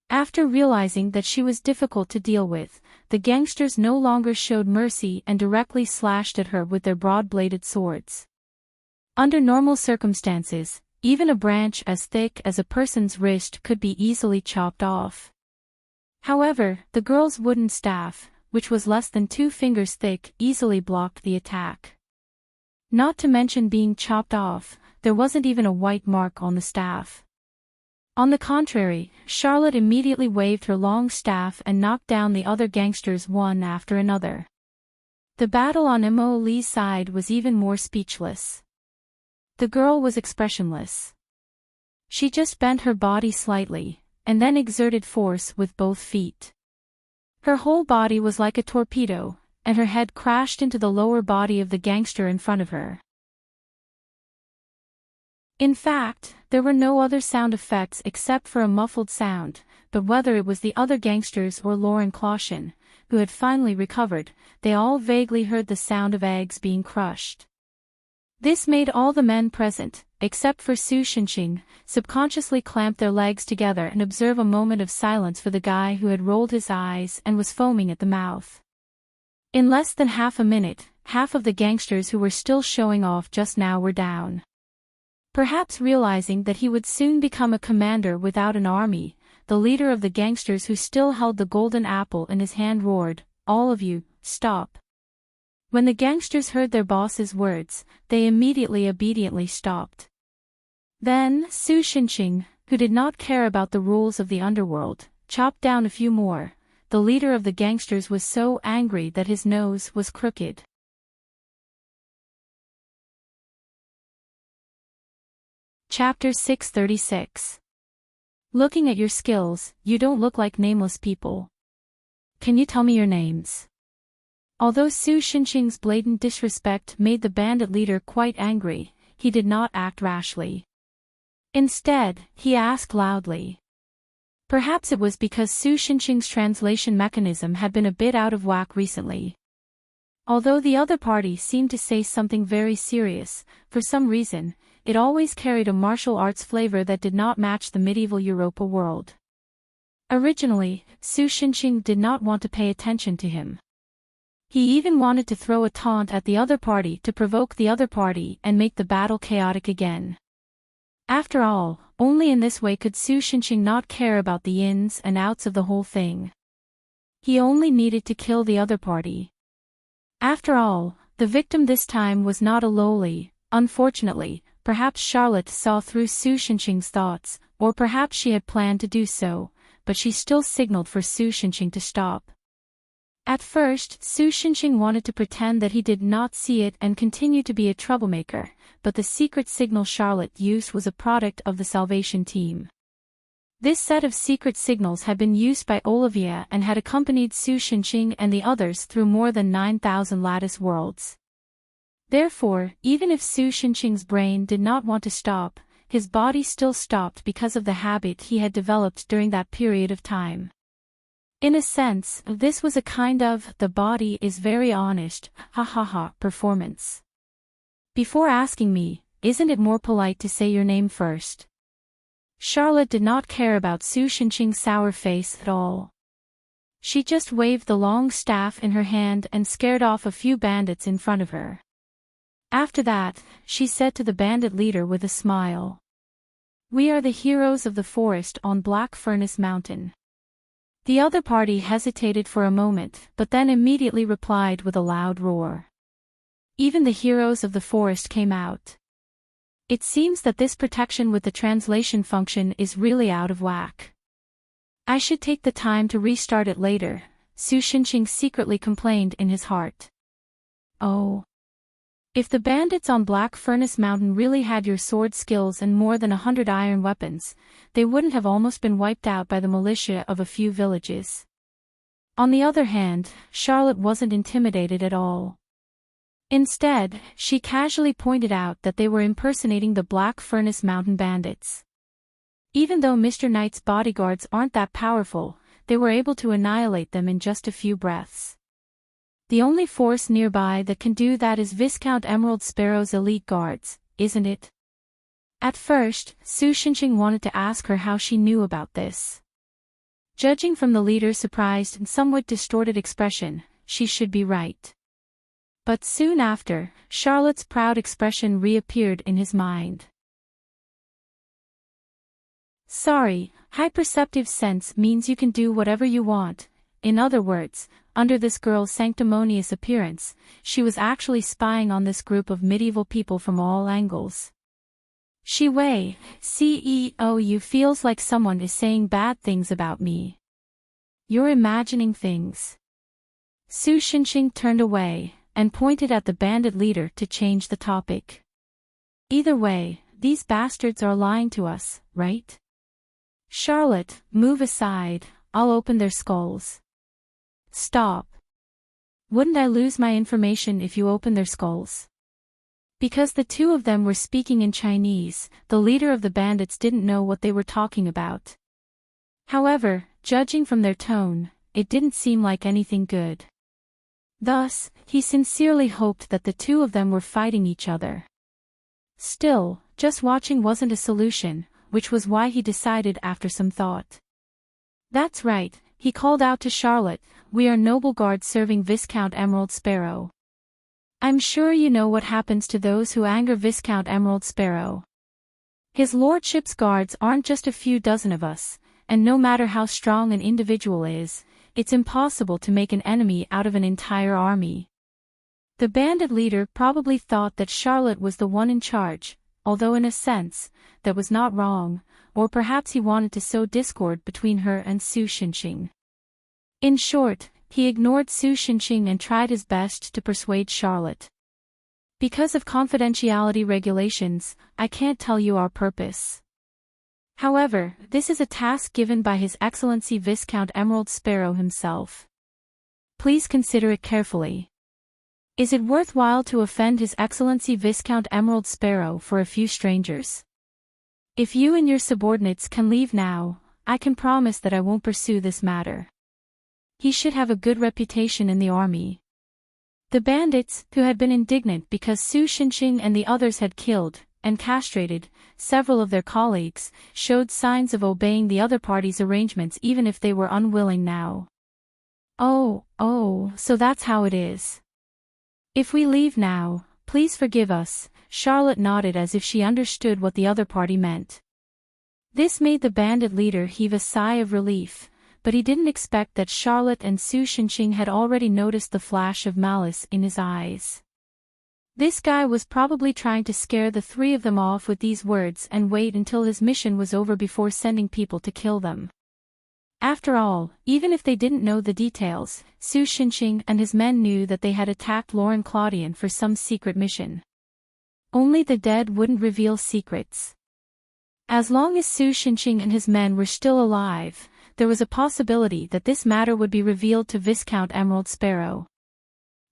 After realizing that she was difficult to deal with, the gangsters no longer showed mercy and directly slashed at her with their broad-bladed swords. Under normal circumstances, even a branch as thick as a person's wrist could be easily chopped off. However, the girl's wooden staff, which was less than 2 fingers thick, easily blocked the attack. Not to mention being chopped off, there wasn't even a white mark on the staff. On the contrary, Charlotte immediately waved her long staff and knocked down the other gangsters one after another. The battle on Immerse's side was even more speechless. The girl was expressionless. She just bent her body slightly, and then exerted force with both feet. Her whole body was like a torpedo, and her head crashed into the lower body of the gangster in front of her. In fact, there were no other sound effects except for a muffled sound, but whether it was the other gangsters or Lauren Clausen, who had finally recovered, they all vaguely heard the sound of eggs being crushed. This made all the men present, except for Su Shinxing, subconsciously clamp their legs together and observe a moment of silence for the guy who had rolled his eyes and was foaming at the mouth. In less than half a minute, half of the gangsters who were still showing off just now were down. Perhaps realizing that he would soon become a commander without an army, the leader of the gangsters who still held the golden apple in his hand roared, "All of you, stop." When the gangsters heard their boss's words, they immediately obediently stopped. Then, Su Shinxing, who did not care about the rules of the underworld, chopped down a few more. The leader of the gangsters was so angry that his nose was crooked. Chapter 636. Looking at your skills, you don't look like nameless people. Can you tell me your names? Although Su Xinqing's blatant disrespect made the bandit leader quite angry, he did not act rashly. Instead, he asked loudly. Perhaps it was because Su Xinqing's translation mechanism had been a bit out of whack recently. Although the other party seemed to say something very serious, for some reason, it always carried a martial arts flavor that did not match the medieval Europa world. Originally, Su Xinqing did not want to pay attention to him. He even wanted to throw a taunt at the other party to provoke the other party and make the battle chaotic again. After all, only in this way could Su Xinqing not care about the ins and outs of the whole thing. He only needed to kill the other party. After all, the victim this time was not a lowly. Unfortunately, perhaps Charlotte saw through Su Xinqing's thoughts, or perhaps she had planned to do so, but she still signaled for Su Xinqing to stop. At first, Su Xinqing wanted to pretend that he did not see it and continue to be a troublemaker, but the secret signal Charlotte used was a product of the Salvation team. This set of secret signals had been used by Olivia and had accompanied Su Xinqing and the others through more than 9,000 lattice worlds. Therefore, even if Su Xinqing's brain did not want to stop, his body still stopped because of the habit he had developed during that period of time. In a sense, this was a kind of "the body is very honest, ha ha ha" performance. Before asking me, isn't it more polite to say your name first? Charlotte did not care about Su Xinqing's sour face at all. She just waved the long staff in her hand and scared off a few bandits in front of her. After that, she said to the bandit leader with a smile. "We are the heroes of the forest on Black Furnace Mountain." The other party hesitated for a moment, but then immediately replied with a loud roar. Even the heroes of the forest came out. It seems that this protection with the translation function is really out of whack. I should take the time to restart it later, Su Xinqing secretly complained in his heart. Oh. If the bandits on Black Furnace Mountain really had your sword skills and more than 100 iron weapons, they wouldn't have almost been wiped out by the militia of a few villages. On the other hand, Charlotte wasn't intimidated at all. Instead, she casually pointed out that they were impersonating the Black Furnace Mountain bandits. Even though Mr. Knight's bodyguards aren't that powerful, they were able to annihilate them in just a few breaths. The only force nearby that can do that is Viscount Emerald Sparrow's elite guards, isn't it? At first, Su Xinqing wanted to ask her how she knew about this. Judging from the leader's surprised and somewhat distorted expression, she should be right. But soon after, Charlotte's proud expression reappeared in his mind. Sorry, hyperceptive sense means you can do whatever you want. In other words, under this girl's sanctimonious appearance, she was actually spying on this group of medieval people from all angles. Shi Wei, CEO feels like someone is saying bad things about me. You're imagining things. Su Xinqing turned away, and pointed at the bandit leader to change the topic. Either way, these bastards are lying to us, right? Charlotte, move aside, I'll open their skulls. Stop. Wouldn't I lose my information if you open their skulls? Because the two of them were speaking in Chinese, the leader of the bandits didn't know what they were talking about. However, judging from their tone, it didn't seem like anything good. Thus, he sincerely hoped that the two of them were fighting each other. Still, just watching wasn't a solution, which was why he decided after some thought. That's right, he called out to Charlotte, we are noble guards serving Viscount Emerald Sparrow. I'm sure you know what happens to those who anger Viscount Emerald Sparrow. His lordship's guards aren't just a few dozen of us, and no matter how strong an individual is, it's impossible to make an enemy out of an entire army. The bandit leader probably thought that Charlotte was the one in charge, although in a sense, that was not wrong, or perhaps he wanted to sow discord between her and Su Xinqing. In short, he ignored Su Xinqing and tried his best to persuade Charlotte. Because of confidentiality regulations, I can't tell you our purpose. However, this is a task given by His Excellency Viscount Emerald Sparrow himself. Please consider it carefully. Is it worthwhile to offend His Excellency Viscount Emerald Sparrow for a few strangers? If you and your subordinates can leave now, I can promise that I won't pursue this matter. He should have a good reputation in the army. The bandits, who had been indignant because Su Xinqing and the others had killed and castrated several of their colleagues, showed signs of obeying the other party's arrangements even if they were unwilling now. Oh, so that's how it is. If we leave now, please forgive us, Charlotte nodded as if she understood what the other party meant. This made the bandit leader heave a sigh of relief, but he didn't expect that Charlotte and Su Xinqing had already noticed the flash of malice in his eyes. This guy was probably trying to scare the three of them off with these words and wait until his mission was over before sending people to kill them. After all, even if they didn't know the details, Su Xinqing and his men knew that they had attacked Lauren Claudian for some secret mission. Only the dead wouldn't reveal secrets. As long as Su Xinqing and his men were still alive, there was a possibility that this matter would be revealed to Viscount Emerald Sparrow.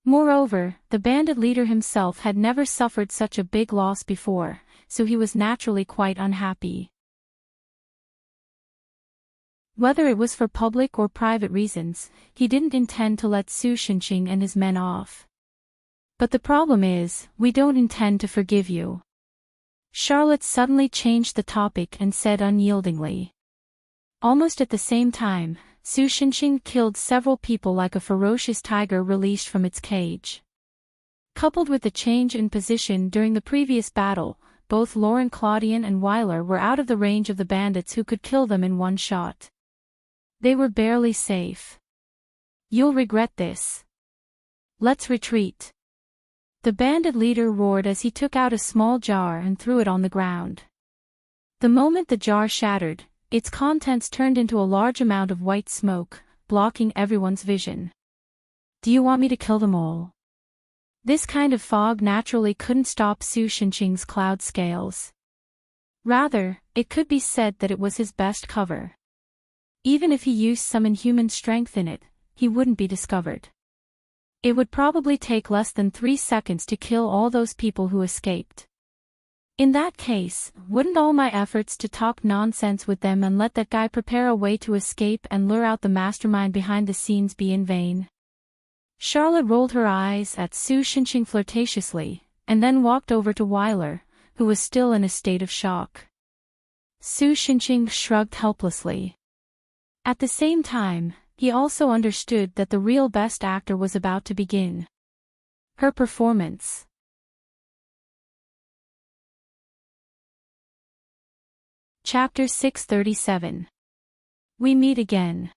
Moreover, the bandit leader himself had never suffered such a big loss before, so he was naturally quite unhappy. Whether it was for public or private reasons, he didn't intend to let Su Xinqing and his men off. But the problem is, we don't intend to forgive you. Charlotte suddenly changed the topic and said unyieldingly. Almost at the same time, Su Xinqing killed several people like a ferocious tiger released from its cage. Coupled with the change in position during the previous battle, both Lauren Claudian and Weiler were out of the range of the bandits who could kill them in one shot. They were barely safe. You'll regret this. Let's retreat. The bandit leader roared as he took out a small jar and threw it on the ground. The moment the jar shattered, its contents turned into a large amount of white smoke, blocking everyone's vision. Do you want me to kill them all? This kind of fog naturally couldn't stop Su Xinqing's cloud scales. Rather, it could be said that it was his best cover. Even if he used some inhuman strength in it, he wouldn't be discovered. It would probably take less than 3 seconds to kill all those people who escaped. In that case, wouldn't all my efforts to talk nonsense with them and let that guy prepare a way to escape and lure out the mastermind behind the scenes be in vain? Charlotte rolled her eyes at Su Xinqing flirtatiously, and then walked over to Weiler, who was still in a state of shock. Su Xinqing shrugged helplessly. At the same time, he also understood that the real best actor was about to begin. Her performance. Chapter 637. We meet again.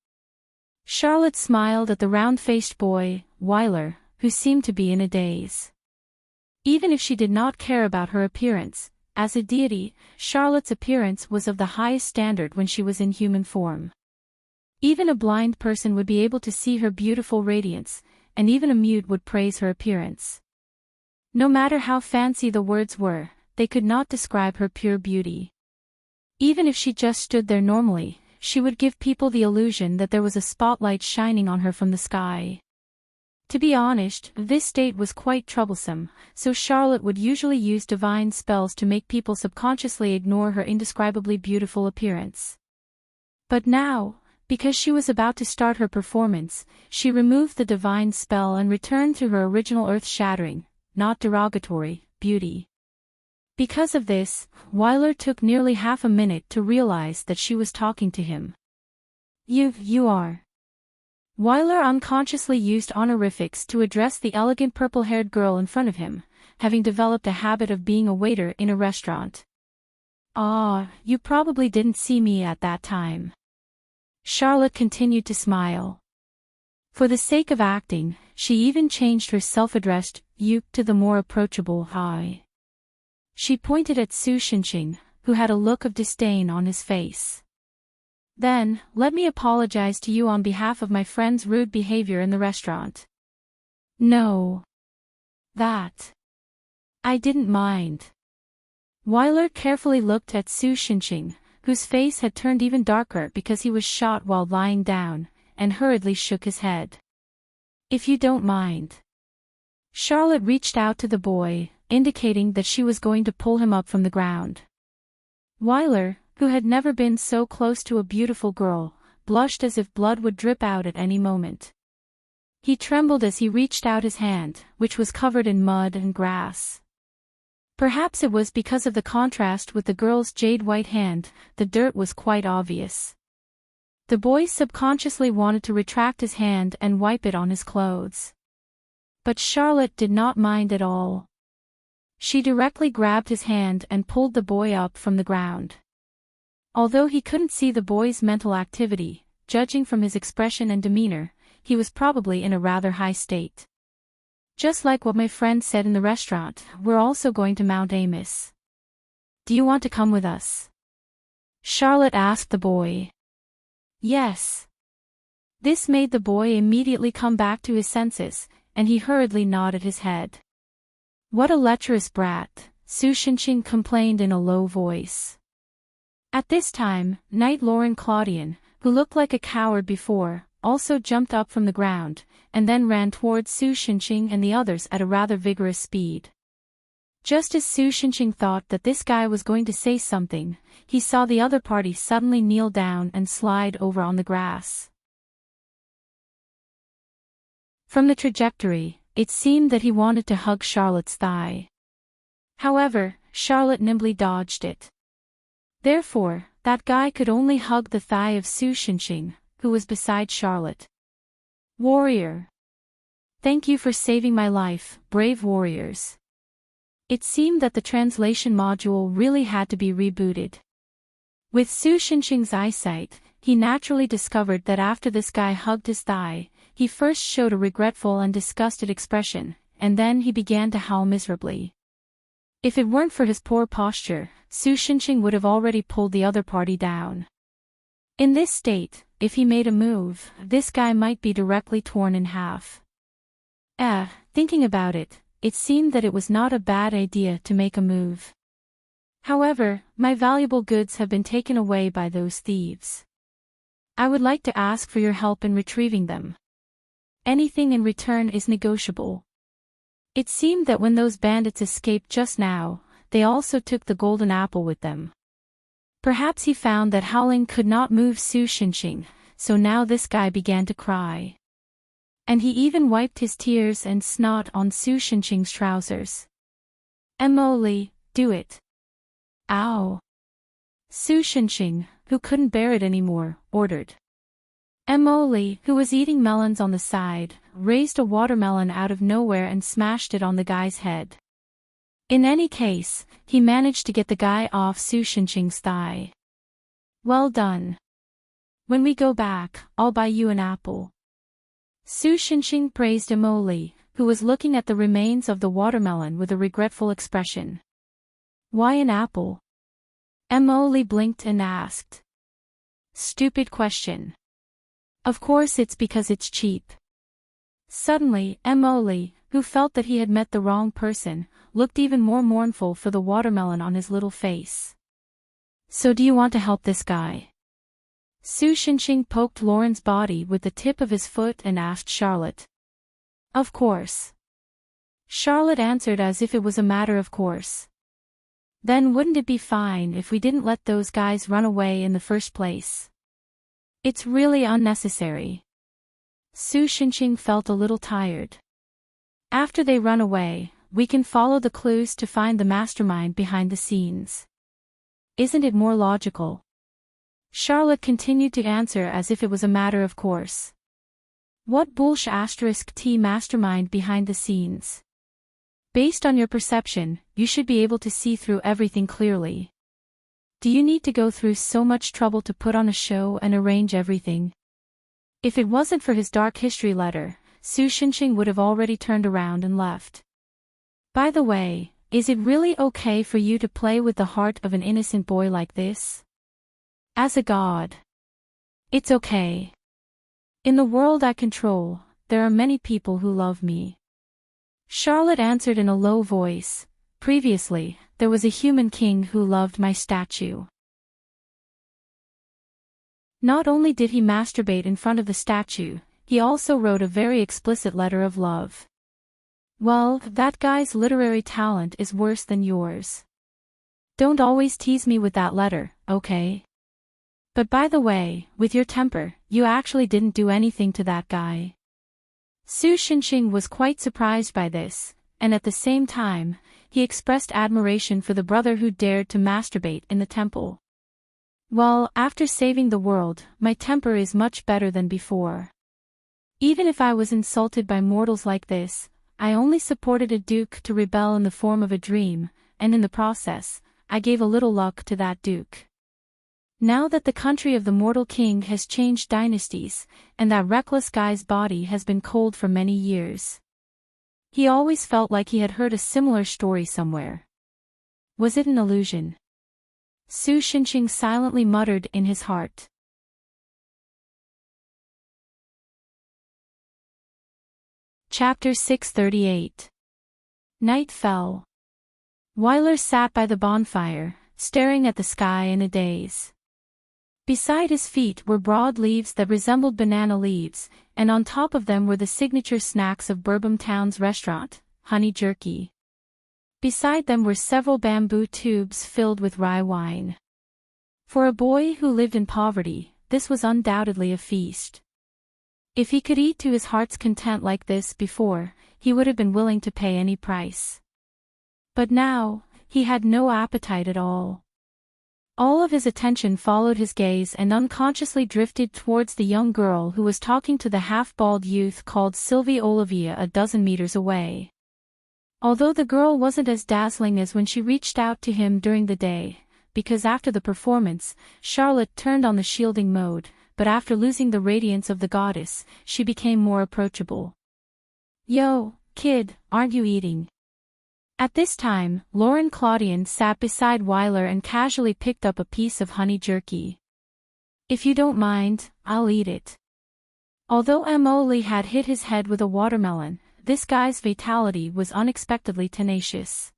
Charlotte smiled at the round-faced boy, Weiler, who seemed to be in a daze. Even if she did not care about her appearance, as a deity, Charlotte's appearance was of the highest standard when she was in human form. Even a blind person would be able to see her beautiful radiance, and even a mute would praise her appearance. No matter how fancy the words were, they could not describe her pure beauty. Even if she just stood there normally, she would give people the illusion that there was a spotlight shining on her from the sky. To be honest, this state was quite troublesome, so Charlotte would usually use divine spells to make people subconsciously ignore her indescribably beautiful appearance. But now, because she was about to start her performance, she removed the divine spell and returned to her original earth-shattering, not derogatory, beauty. Because of this, Weiler took nearly half a minute to realize that she was talking to him. You are. Weiler unconsciously used honorifics to address the elegant purple-haired girl in front of him, having developed a habit of being a waiter in a restaurant. You probably didn't see me at that time. Charlotte continued to smile. For the sake of acting, she even changed her self-addressed you to the more approachable I. She pointed at Su Xinqing, who had a look of disdain on his face. Then, let me apologize to you on behalf of my friend's rude behavior in the restaurant. No. That. I didn't mind. Weiler carefully looked at Su Xinqing, whose face had turned even darker because he was shot while lying down, and hurriedly shook his head. "If you don't mind." Charlotte reached out to the boy, indicating that she was going to pull him up from the ground. Wyler, who had never been so close to a beautiful girl, blushed as if blood would drip out at any moment. He trembled as he reached out his hand, which was covered in mud and grass. Perhaps it was because of the contrast with the girl's jade-white hand, the dirt was quite obvious. The boy subconsciously wanted to retract his hand and wipe it on his clothes. But Charlotte did not mind at all. She directly grabbed his hand and pulled the boy up from the ground. Although he couldn't see the boy's mental activity, judging from his expression and demeanor, he was probably in a rather high state. "Just like what my friend said in the restaurant, we're also going to Mount Amos. Do you want to come with us?" Charlotte asked the boy. "Yes." This made the boy immediately come back to his senses, and he hurriedly nodded his head. "What a lecherous brat," Su Shinxing complained in a low voice. At this time, Knight Lauren Claudian, who looked like a coward before, also jumped up from the ground, and then ran towards Su Shinxing and the others at a rather vigorous speed. Just as Su Shinxing thought that this guy was going to say something, he saw the other party suddenly kneel down and slide over on the grass. From the trajectory, it seemed that he wanted to hug Charlotte's thigh. However, Charlotte nimbly dodged it. Therefore, that guy could only hug the thigh of Su Shinxing, who was beside Charlotte. "Warrior. Thank you for saving my life, brave warriors." It seemed that the translation module really had to be rebooted. With Su Shinxing's eyesight, he naturally discovered that after this guy hugged his thigh, he first showed a regretful and disgusted expression, and then he began to howl miserably. If it weren't for his poor posture, Su Shinxing would have already pulled the other party down. In this state, if he made a move, this guy might be directly torn in half. Thinking about it, it seemed that it was not a bad idea to make a move. However, my valuable goods have been taken away by those thieves. I would like to ask for your help in retrieving them. Anything in return is negotiable. It seemed that when those bandits escaped just now, they also took the golden apple with them. Perhaps he found that howling could not move Su Shinxing, so now this guy began to cry. And he even wiped his tears and snot on Su Shinxing's trousers. "Emily, do it." "Ow." Su Shinxing, who couldn't bear it anymore, ordered. Emily, who was eating melons on the side, raised a watermelon out of nowhere and smashed it on the guy's head. In any case, he managed to get the guy off Su Shinxing's thigh. "Well done. When we go back, I'll buy you an apple." Su Shinxing praised Emily, who was looking at the remains of the watermelon with a regretful expression. "Why an apple?" Emily blinked and asked. "Stupid question. Of course it's because it's cheap." Suddenly, Emily, who felt that he had met the wrong person, looked even more mournful for the watermelon on his little face. "So do you want to help this guy?" Su Shinxing poked Lauren's body with the tip of his foot and asked Charlotte. "Of course." Charlotte answered as if it was a matter of course. "Then wouldn't it be fine if we didn't let those guys run away in the first place? It's really unnecessary." Su Shinxing felt a little tired. "After they run away, we can follow the clues to find the mastermind behind the scenes. Isn't it more logical?" Charlotte continued to answer as if it was a matter of course. "What **T mastermind behind the scenes? Based on your perception, you should be able to see through everything clearly. Do you need to go through so much trouble to put on a show and arrange everything?" If it wasn't for his dark history letter, Su Shinxing would have already turned around and left. "By the way, is it really okay for you to play with the heart of an innocent boy like this? As a god. It's okay. In the world I control, there are many people who love me." Charlotte answered in a low voice, "Previously, there was a human king who loved my statue." Not only did he masturbate in front of the statue, he also wrote a very explicit letter of love. Well, that guy's literary talent is worse than yours. Don't always tease me with that letter, okay? But by the way, with your temper, you actually didn't do anything to that guy. Su Xinxing was quite surprised by this, and at the same time, he expressed admiration for the brother who dared to masturbate in the temple. Well, after saving the world, my temper is much better than before. Even if I was insulted by mortals like this, I only supported a duke to rebel in the form of a dream, and in the process, I gave a little luck to that duke. Now that the country of the mortal king has changed dynasties, and that reckless guy's body has been cold for many years. He always felt like he had heard a similar story somewhere. Was it an illusion? Su Xinxing silently muttered in his heart. Chapter 638. Night fell. Weiler sat by the bonfire, staring at the sky in a daze. Beside his feet were broad leaves that resembled banana leaves, and on top of them were the signature snacks of Bourbon Town's restaurant, honey jerky. Beside them were several bamboo tubes filled with rye wine. For a boy who lived in poverty, this was undoubtedly a feast. If he could eat to his heart's content like this before, he would have been willing to pay any price. But now, he had no appetite at all. All of his attention followed his gaze and unconsciously drifted towards the young girl who was talking to the half-bald youth called Sylvie Olivia a dozen meters away. Although the girl wasn't as dazzling as when she reached out to him during the day, because after the performance, Charlotte turned on the shielding mode, but after losing the radiance of the goddess, she became more approachable. Yo, kid, aren't you eating? At this time, Lauren Claudian sat beside Weiler and casually picked up a piece of honey jerky. If you don't mind, I'll eat it. Although Emily had hit his head with a watermelon, this guy's vitality was unexpectedly tenacious.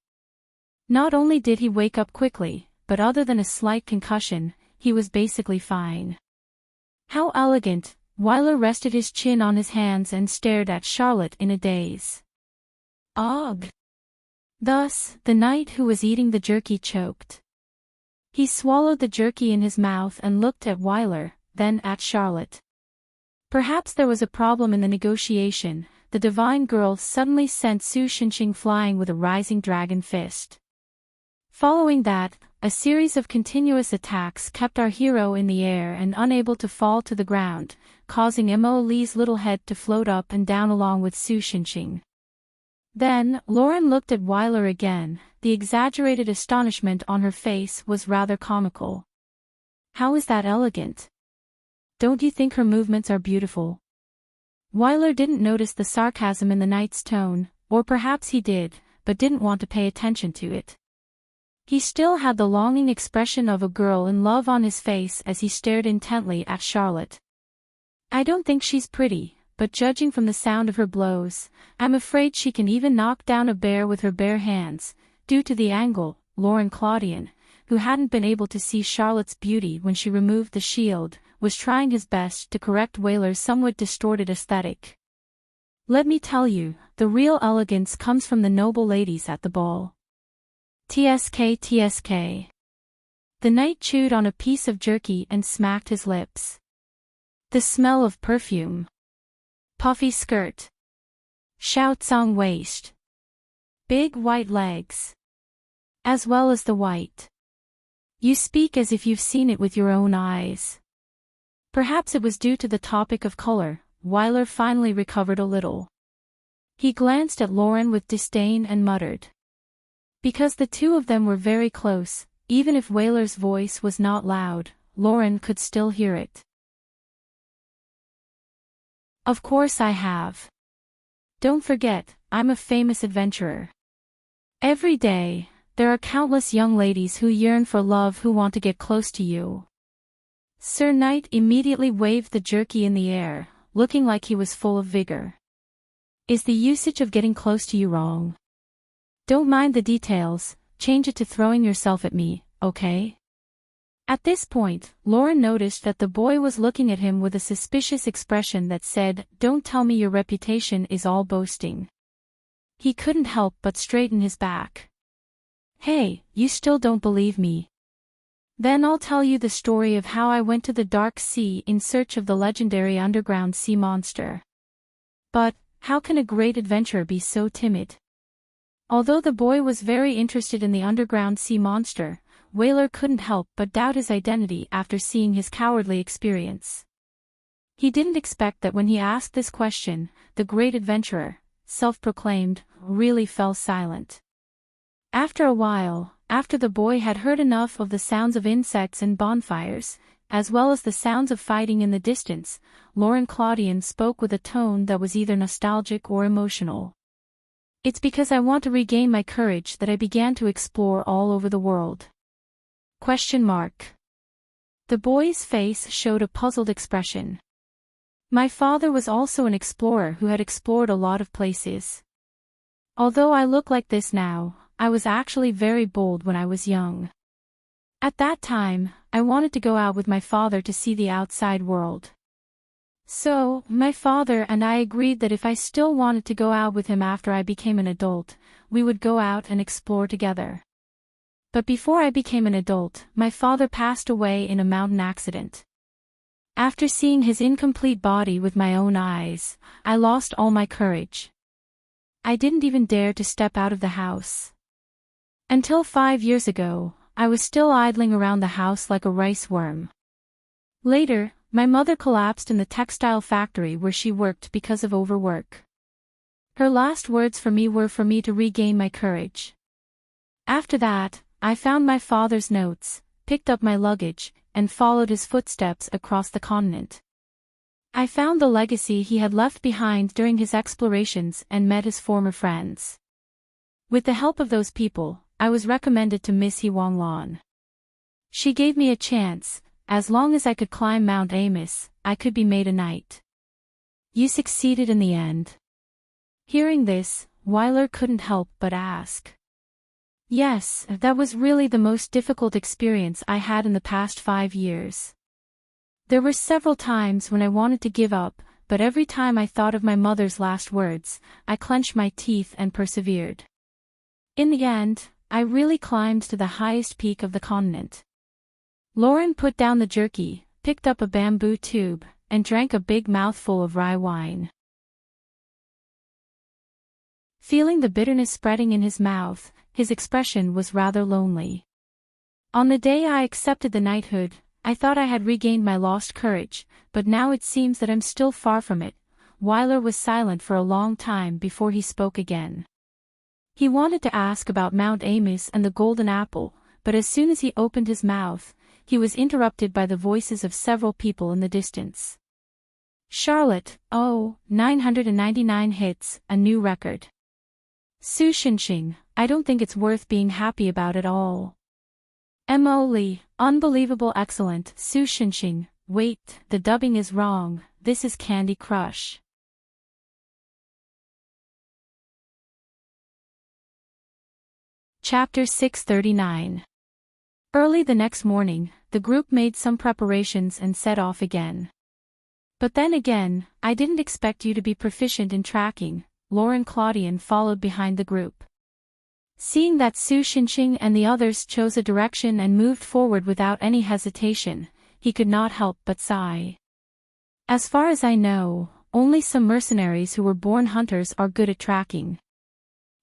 Not only did he wake up quickly, but other than a slight concussion, he was basically fine. How elegant! Weiler rested his chin on his hands and stared at Charlotte in a daze. Ugh! Thus, the knight who was eating the jerky choked. He swallowed the jerky in his mouth and looked at Weiler, then at Charlotte. Perhaps there was a problem in the negotiation. The divine girl suddenly sent Su Xinxing flying with a rising dragon fist. Following that, a series of continuous attacks kept our hero in the air and unable to fall to the ground, causing Emily's little head to float up and down along with Su Xinxing. Then, Lauren looked at Weiler again. The exaggerated astonishment on her face was rather comical. How is that elegant? Don't you think her movements are beautiful? Weiler didn't notice the sarcasm in the knight's tone, or perhaps he did, but didn't want to pay attention to it. He still had the longing expression of a girl in love on his face as he stared intently at Charlotte. I don't think she's pretty, but judging from the sound of her blows, I'm afraid she can even knock down a bear with her bare hands, due to the angle. Lauren Claudian, who hadn't been able to see Charlotte's beauty when she removed the shield, was trying his best to correct Weiler's somewhat distorted aesthetic. Let me tell you, the real elegance comes from the noble ladies at the ball. TSK TSK. The knight chewed on a piece of jerky and smacked his lips. The smell of perfume. Puffy skirt. Shoutsong waist. Big white legs. As well as the white. You speak as if you've seen it with your own eyes. Perhaps it was due to the topic of color. Weiler finally recovered a little. He glanced at Lauren with disdain and muttered. Because the two of them were very close, even if Weiler's voice was not loud, Lauren could still hear it. Of course I have. Don't forget, I'm a famous adventurer. Every day, there are countless young ladies who yearn for love who want to get close to you. Sir Knight immediately waved the jerky in the air, looking like he was full of vigor. Is the usage of getting close to you wrong? Don't mind the details, change it to throwing yourself at me, okay? At this point, Lauren noticed that the boy was looking at him with a suspicious expression that said, "Don't tell me your reputation is all boasting." He couldn't help but straighten his back. "Hey, you still don't believe me? Then I'll tell you the story of how I went to the dark sea in search of the legendary underground sea monster." But, how can a great adventurer be so timid? Although the boy was very interested in the underground sea monster, Whaler couldn't help but doubt his identity after seeing his cowardly experience. He didn't expect that when he asked this question, the great adventurer, self-proclaimed, really fell silent. After a while, after the boy had heard enough of the sounds of insects and bonfires, as well as the sounds of fighting in the distance, Lauren Claudian spoke with a tone that was either nostalgic or emotional. "It's because I want to regain my courage that I began to explore all over the world." The boy's face showed a puzzled expression. "My father was also an explorer who had explored a lot of places. Although I look like this now, I was actually very bold when I was young. At that time, I wanted to go out with my father to see the outside world. So, my father and I agreed that if I still wanted to go out with him after I became an adult, we would go out and explore together. But before I became an adult, my father passed away in a mountain accident. After seeing his incomplete body with my own eyes, I lost all my courage. I didn't even dare to step out of the house. Until 5 years ago, I was still idling around the house like a rice worm. Later, my mother collapsed in the textile factory where she worked because of overwork. Her last words for me were for me to regain my courage. After that, I found my father's notes, picked up my luggage, and followed his footsteps across the continent. I found the legacy he had left behind during his explorations and met his former friends. With the help of those people, I was recommended to Miss Huanglan. She gave me a chance. As long as I could climb Mount Amos, I could be made a knight. You succeeded in the end." Hearing this, Whaler couldn't help but ask. "Yes, that was really the most difficult experience I had in the past 5 years. There were several times when I wanted to give up, but every time I thought of my mother's last words, I clenched my teeth and persevered. In the end, I really climbed to the highest peak of the continent." Lauren put down the jerky, picked up a bamboo tube, and drank a big mouthful of rye wine. Feeling the bitterness spreading in his mouth, his expression was rather lonely. "On the day I accepted the knighthood, I thought I had regained my lost courage, but now it seems that I'm still far from it." Whaler was silent for a long time before he spoke again. He wanted to ask about Mount Amos and the golden apple, but as soon as he opened his mouth, he was interrupted by the voices of several people in the distance. "Charlotte, oh, 999 hits, a new record. Su Shinxing, I don't think it's worth being happy about at all. Mo Li, unbelievable excellent. Su Shinxing, wait, the dubbing is wrong, this is Candy Crush." Chapter 639. Early the next morning, the group made some preparations and set off again. "But then again, I didn't expect you to be proficient in tracking." Lauren Claudian followed behind the group. Seeing that Su Shinxing and the others chose a direction and moved forward without any hesitation, he could not help but sigh. "As far as I know, only some mercenaries who were born hunters are good at tracking.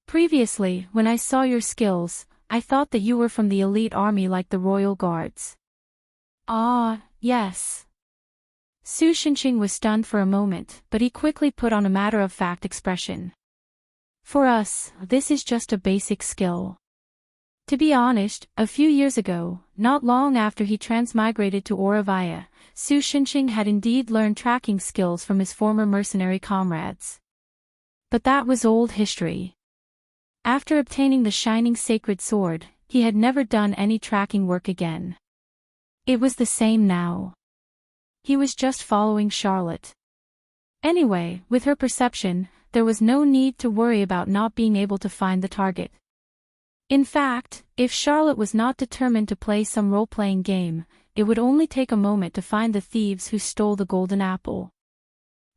Previously, when I saw your skills, I thought that you were from the elite army like the royal guards." "Ah, yes." Su Shinxing was stunned for a moment, but he quickly put on a matter-of-fact expression. "For us, this is just a basic skill. To be honest, a few years ago, not long after he transmigrated to Auravia, Su Shinxing had indeed learned tracking skills from his former mercenary comrades. But that was old history. After obtaining the shining sacred sword, he had never done any tracking work again. It was the same now. He was just following Charlotte. Anyway, with her perception, there was no need to worry about not being able to find the target. In fact, If Charlotte was not determined to play some role-playing game, it would only take a moment to find the thieves who stole the golden apple.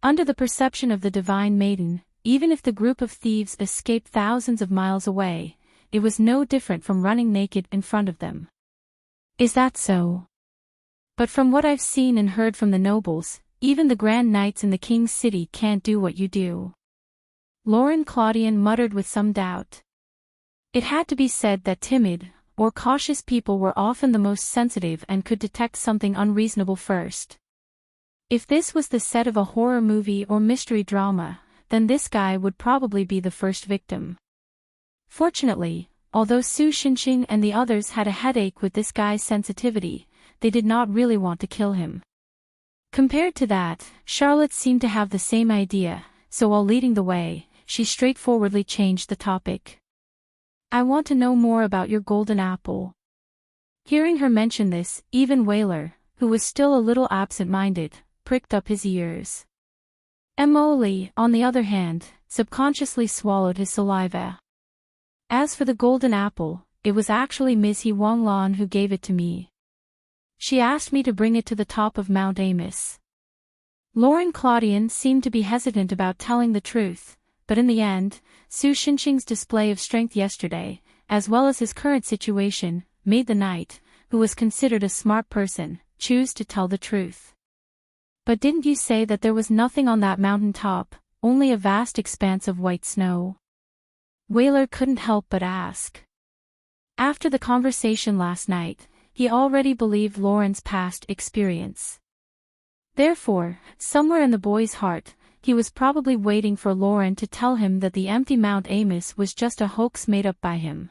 Under the perception of the divine maiden, even if the group of thieves escaped thousands of miles away, it was no different from running naked in front of them. Is that so? But from what I've seen and heard from the nobles, even the grand knights in the king's city can't do what you do. Lauren Claudian muttered with some doubt. It had to be said that timid, or cautious people were often the most sensitive and could detect something unreasonable first. If this was the set of a horror movie or mystery drama, then this guy would probably be the first victim. Fortunately, although Su Xinxing and the others had a headache with this guy's sensitivity, they did not really want to kill him. Compared to that, Charlotte seemed to have the same idea, so while leading the way, she straightforwardly changed the topic. I want to know more about your golden apple. Hearing her mention this, even Whaler, who was still a little absent-minded, pricked up his ears. Emily, on the other hand, subconsciously swallowed his saliva. As for the golden apple, it was actually Ms. He Wanglan who gave it to me. She asked me to bring it to the top of Mount Amos. Lauren Claudian seemed to be hesitant about telling the truth, but in the end, Su Xinxing's display of strength yesterday, as well as his current situation, made the knight, who was considered a smart person, choose to tell the truth. But didn't you say that there was nothing on that mountain top, only a vast expanse of white snow? Whaler couldn't help but ask. After the conversation last night, he already believed Lauren's past experience. Therefore, somewhere in the boy's heart, he was probably waiting for Lauren to tell him that the empty Mount Amos was just a hoax made up by him.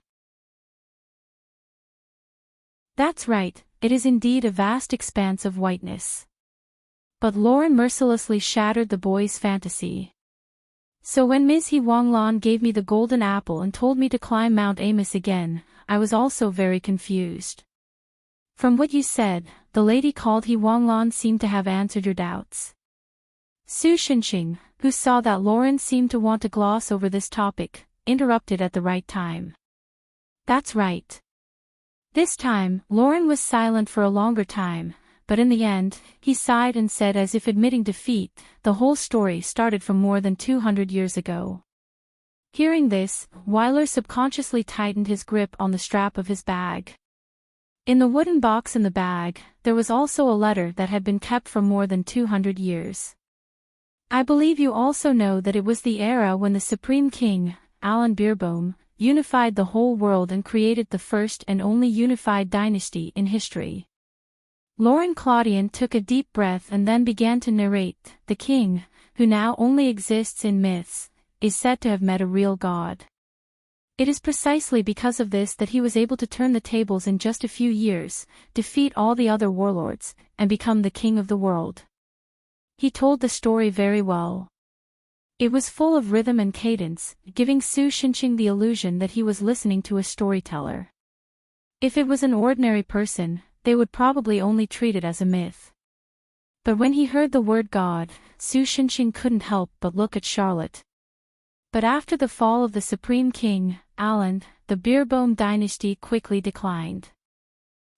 That's right, it is indeed a vast expanse of whiteness. But Lauren mercilessly shattered the boy's fantasy. So when Ms. He Wanglan gave me the golden apple and told me to climb Mount Amos again, I was also very confused. From what you said, the lady called He Wanglan seemed to have answered your doubts. Su Xinxing, who saw that Lauren seemed to want to gloss over this topic, interrupted at the right time. That's right. This time, Lauren was silent for a longer time, but in the end, he sighed and said as if admitting defeat, the whole story started from more than 200 years ago. Hearing this, Whaler subconsciously tightened his grip on the strap of his bag. In the wooden box in the bag, there was also a letter that had been kept for more than 200 years. I believe you also know that it was the era when the Supreme King, Alan Beerbohm, unified the whole world and created the first and only unified dynasty in history. Lauren Claudian took a deep breath and then began to narrate. The king, who now only exists in myths, is said to have met a real god. It is precisely because of this that he was able to turn the tables in just a few years, defeat all the other warlords, and become the king of the world. He told the story very well. It was full of rhythm and cadence, giving Su Xinxing the illusion that he was listening to a storyteller. If it was an ordinary person, they would probably only treat it as a myth. But when he heard the word God, Su Xinxing couldn't help but look at Charlotte. But after the fall of the Supreme King, Alan, the Beerbohm dynasty quickly declined.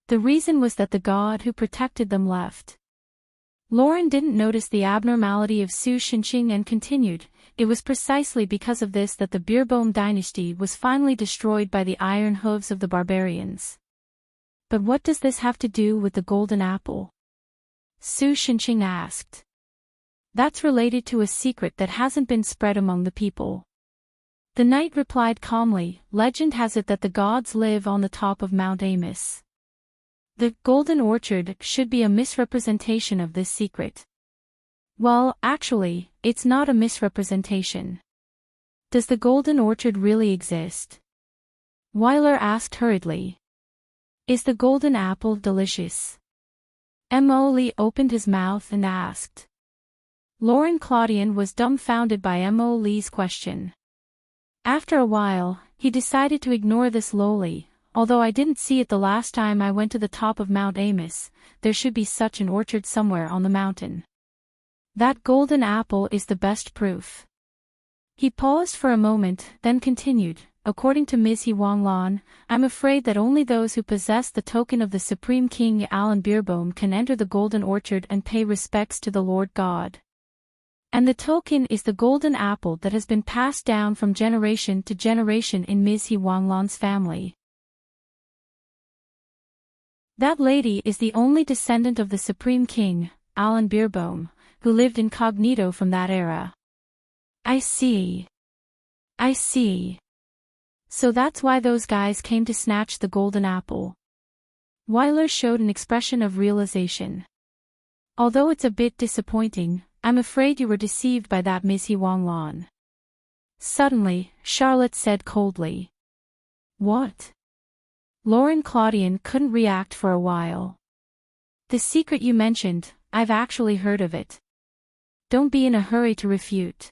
The reason was that the god who protected them left. Lauren didn't notice the abnormality of Su Xinxing and continued, it was precisely because of this that the Beerbohm dynasty was finally destroyed by the iron hooves of the barbarians. But what does this have to do with the golden apple? Su Xinxing asked. That's related to a secret that hasn't been spread among the people. The knight replied calmly, legend has it that the gods live on the top of Mount Amos. The golden orchard should be a misrepresentation of this secret. Well, actually, it's not a misrepresentation. Does the golden orchard really exist? Whaler asked hurriedly. Is the golden apple delicious? Mo opened his mouth and asked. Lauren Claudian was dumbfounded by Mo Lee's question. After a while, he decided to ignore this lowly. Although I didn't see it the last time I went to the top of Mount Amos, there should be such an orchard somewhere on the mountain. That golden apple is the best proof. He paused for a moment, then continued, according to Ms. Huanglan, I'm afraid that only those who possess the token of the Supreme King Alan Beerbohm can enter the Golden Orchard and pay respects to the Lord God. And the token is the golden apple that has been passed down from generation to generation in Ms. Huanglan's family. That lady is the only descendant of the Supreme King, Alan Beerbohm, who lived incognito from that era. I see. I see. So that's why those guys came to snatch the golden apple. Weiler showed an expression of realization. Although it's a bit disappointing, I'm afraid you were deceived by that Ms. Huanglan. Suddenly, Charlotte said coldly. What? Lauren Claudian couldn't react for a while. The secret you mentioned, I've actually heard of it. Don't be in a hurry to refute.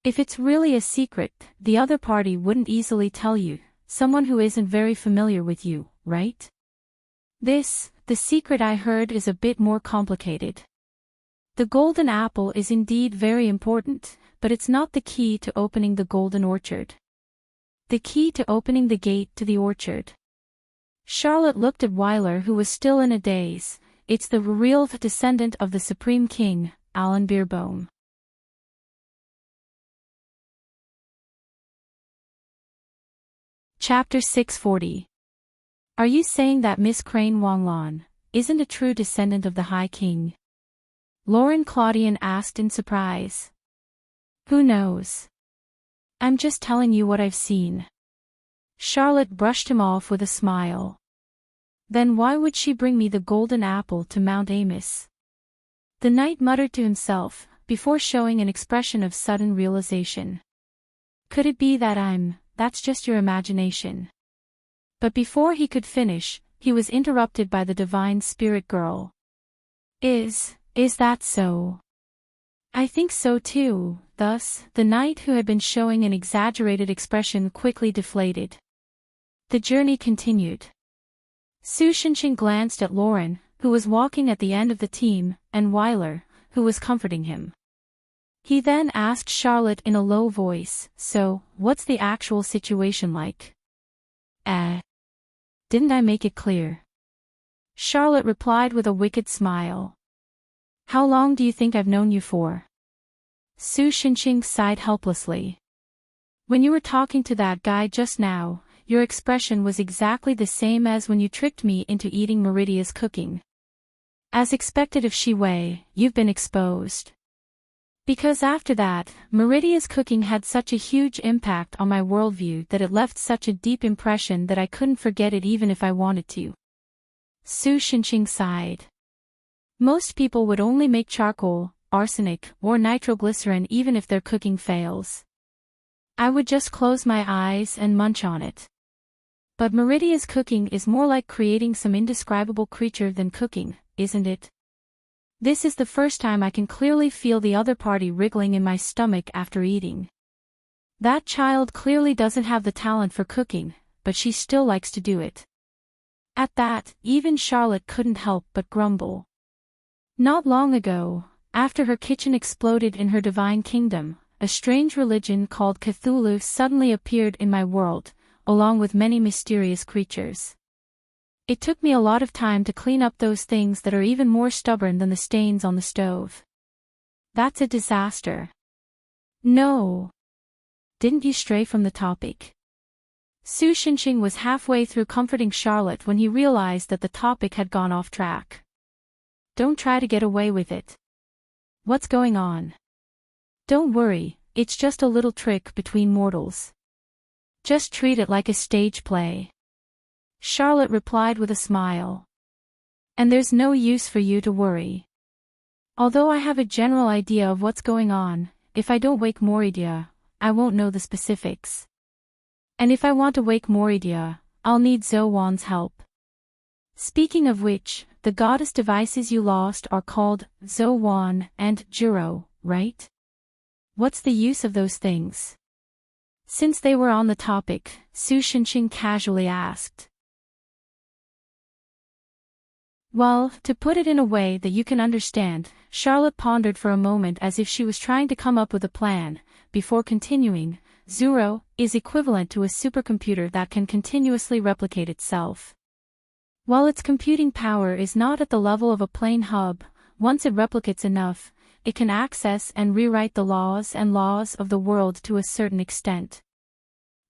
If it's really a secret, the other party wouldn't easily tell you, someone who isn't very familiar with you, right? The secret I heard is a bit more complicated. The golden apple is indeed very important, but it's not the key to opening the golden orchard. The key to opening the gate to the orchard. Charlotte looked at Weiler, who was still in a daze. It's the real descendant of the Supreme King, Alan Beerbohm. Chapter 640. Are you saying that Miss Crane Huanglan isn't a true descendant of the High King? Lauren Claudian asked in surprise. Who knows? I'm just telling you what I've seen. Charlotte brushed him off with a smile. Then why would she bring me the golden apple to Mount Amos? The knight muttered to himself, before showing an expression of sudden realization. Could it be that that's just your imagination? But before he could finish, he was interrupted by the divine spirit girl. Is that so? I think so too. Thus, the knight, who had been showing an exaggerated expression, quickly deflated. The journey continued. Su Shenqing glanced at Lauren, who was walking at the end of the team, and Weiler, who was comforting him. He then asked Charlotte in a low voice, so, what's the actual situation like? Didn't I make it clear? Charlotte replied with a wicked smile. How long do you think I've known you for? Su Shenqing sighed helplessly. When you were talking to that guy just now, your expression was exactly the same as when you tricked me into eating Meridia's cooking. As expected of Shi Wei, you've been exposed. Because after that, Meridia's cooking had such a huge impact on my worldview that it left such a deep impression that I couldn't forget it even if I wanted to. Su Shenqing sighed. Most people would only make charcoal, arsenic, or nitroglycerin even if their cooking fails. I would just close my eyes and munch on it. But Meridia's cooking is more like creating some indescribable creature than cooking, isn't it? This is the first time I can clearly feel the other party wriggling in my stomach after eating. That child clearly doesn't have the talent for cooking, but she still likes to do it. At that, even Charlotte couldn't help but grumble. Not long ago, after her kitchen exploded in her divine kingdom, a strange religion called Cthulhu suddenly appeared in my world, along with many mysterious creatures. It took me a lot of time to clean up those things that are even more stubborn than the stains on the stove. That's a disaster. No. Didn't you stray from the topic? Su Shenqing was halfway through comforting Charlotte when he realized that the topic had gone off track. Don't try to get away with it. What's going on? Don't worry, it's just a little trick between mortals. Just treat it like a stage play. Charlotte replied with a smile. And there's no use for you to worry. Although I have a general idea of what's going on, if I don't wake Moridia, I won't know the specifics. And if I want to wake Moridia, I'll need Zhou Wan's help. Speaking of which, the goddess devices you lost are called Zhou Wan and Juro, right? What's the use of those things? Since they were on the topic, Su Shenqing casually asked. Well, to put it in a way that you can understand, Charlotte pondered for a moment as if she was trying to come up with a plan, before continuing, Zero, is equivalent to a supercomputer that can continuously replicate itself. While its computing power is not at the level of a plain hub, once it replicates enough, it can access and rewrite the laws of the world to a certain extent.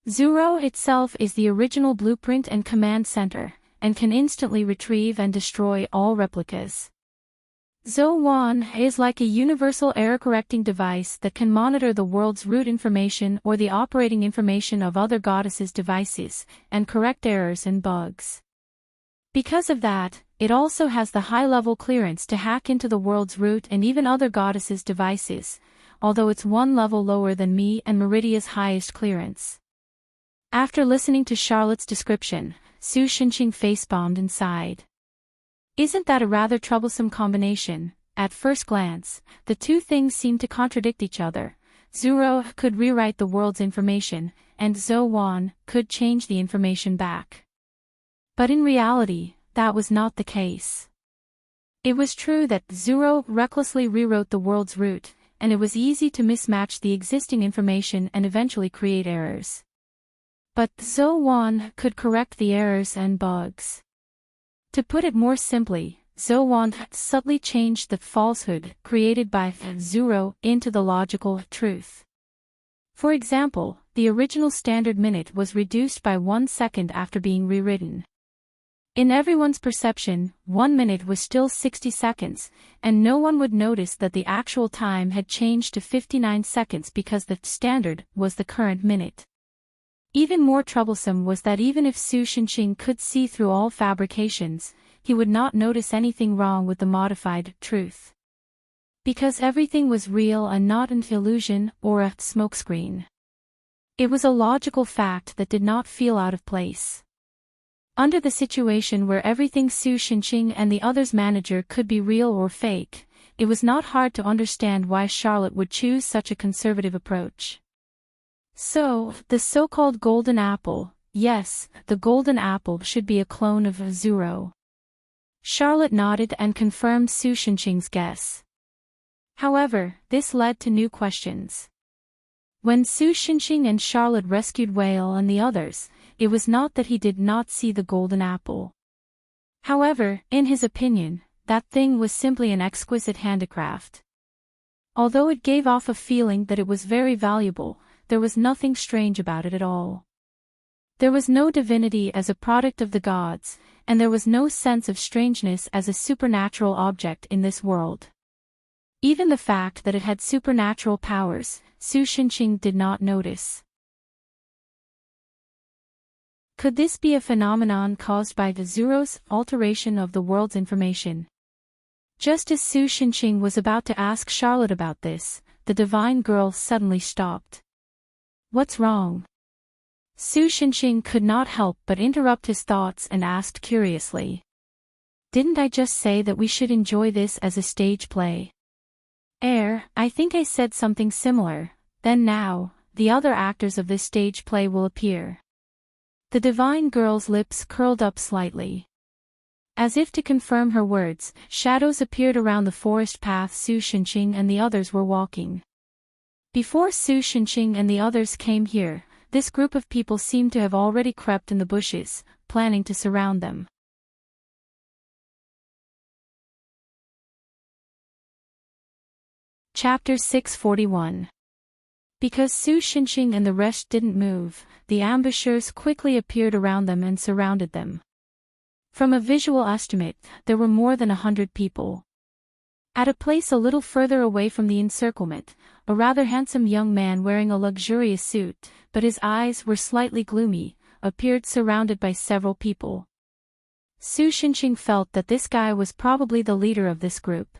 Zero itself is the original blueprint and command center, and can instantly retrieve and destroy all replicas. Zo1 is like a universal error-correcting device that can monitor the world's root information or the operating information of other goddesses' devices, and correct errors and bugs. Because of that, it also has the high-level clearance to hack into the world's root and even other goddesses' devices, although it's one level lower than me and Meridia's highest clearance. After listening to Charlotte's description, Su Xinqing face-bombed and sighed. Isn't that a rather troublesome combination? At first glance, the two things seem to contradict each other. Zero could rewrite the world's information, and Zo1 could change the information back. But in reality, that was not the case. It was true that Zero recklessly rewrote the world's root, and it was easy to mismatch the existing information and eventually create errors. But Zo1 could correct the errors and bugs. To put it more simply, Zo1 subtly changed the falsehood created by Zero into the logical truth. For example, the original standard minute was reduced by 1 second after being rewritten. In everyone's perception, 1 minute was still 60 seconds, and no one would notice that the actual time had changed to 59 seconds because the standard was the current minute. Even more troublesome was that even if Su Xinqing could see through all fabrications, he would not notice anything wrong with the modified truth. Because everything was real and not an illusion or a smokescreen. It was a logical fact that did not feel out of place. Under the situation where everything Su Xinqing and the others' manager could be real or fake, it was not hard to understand why Charlotte would choose such a conservative approach. So, the so-called golden apple, yes, the golden apple should be a clone of Zero. Charlotte nodded and confirmed Su Xinqing's guess. However, this led to new questions. When Su Xinqing and Charlotte rescued Whale and the others, it was not that he did not see the golden apple. However, in his opinion, that thing was simply an exquisite handicraft. Although it gave off a feeling that it was very valuable, there was nothing strange about it at all. There was no divinity as a product of the gods, and there was no sense of strangeness as a supernatural object in this world. Even the fact that it had supernatural powers, Su Xinqing did not notice. Could this be a phenomenon caused by the Zero's alteration of the world's information? Just as Su Xinqing was about to ask Charlotte about this, the divine girl suddenly stopped. What's wrong? Su Xinqing could not help but interrupt his thoughts and asked curiously. Didn't I just say that we should enjoy this as a stage play? I think I said something similar. Then now, the other actors of this stage play will appear. The divine girl's lips curled up slightly. As if to confirm her words, shadows appeared around the forest path Su Xinqing and the others were walking. Before Su Xinqing and the others came here, this group of people seemed to have already crept in the bushes, planning to surround them. Chapter 641. Because Su Xinqing and the rest didn't move, the ambushers quickly appeared around them and surrounded them. From a visual estimate, there were more than 100 people. At a place a little further away from the encirclement, a rather handsome young man wearing a luxurious suit, but his eyes were slightly gloomy, appeared surrounded by several people. Su Xinqing felt that this guy was probably the leader of this group.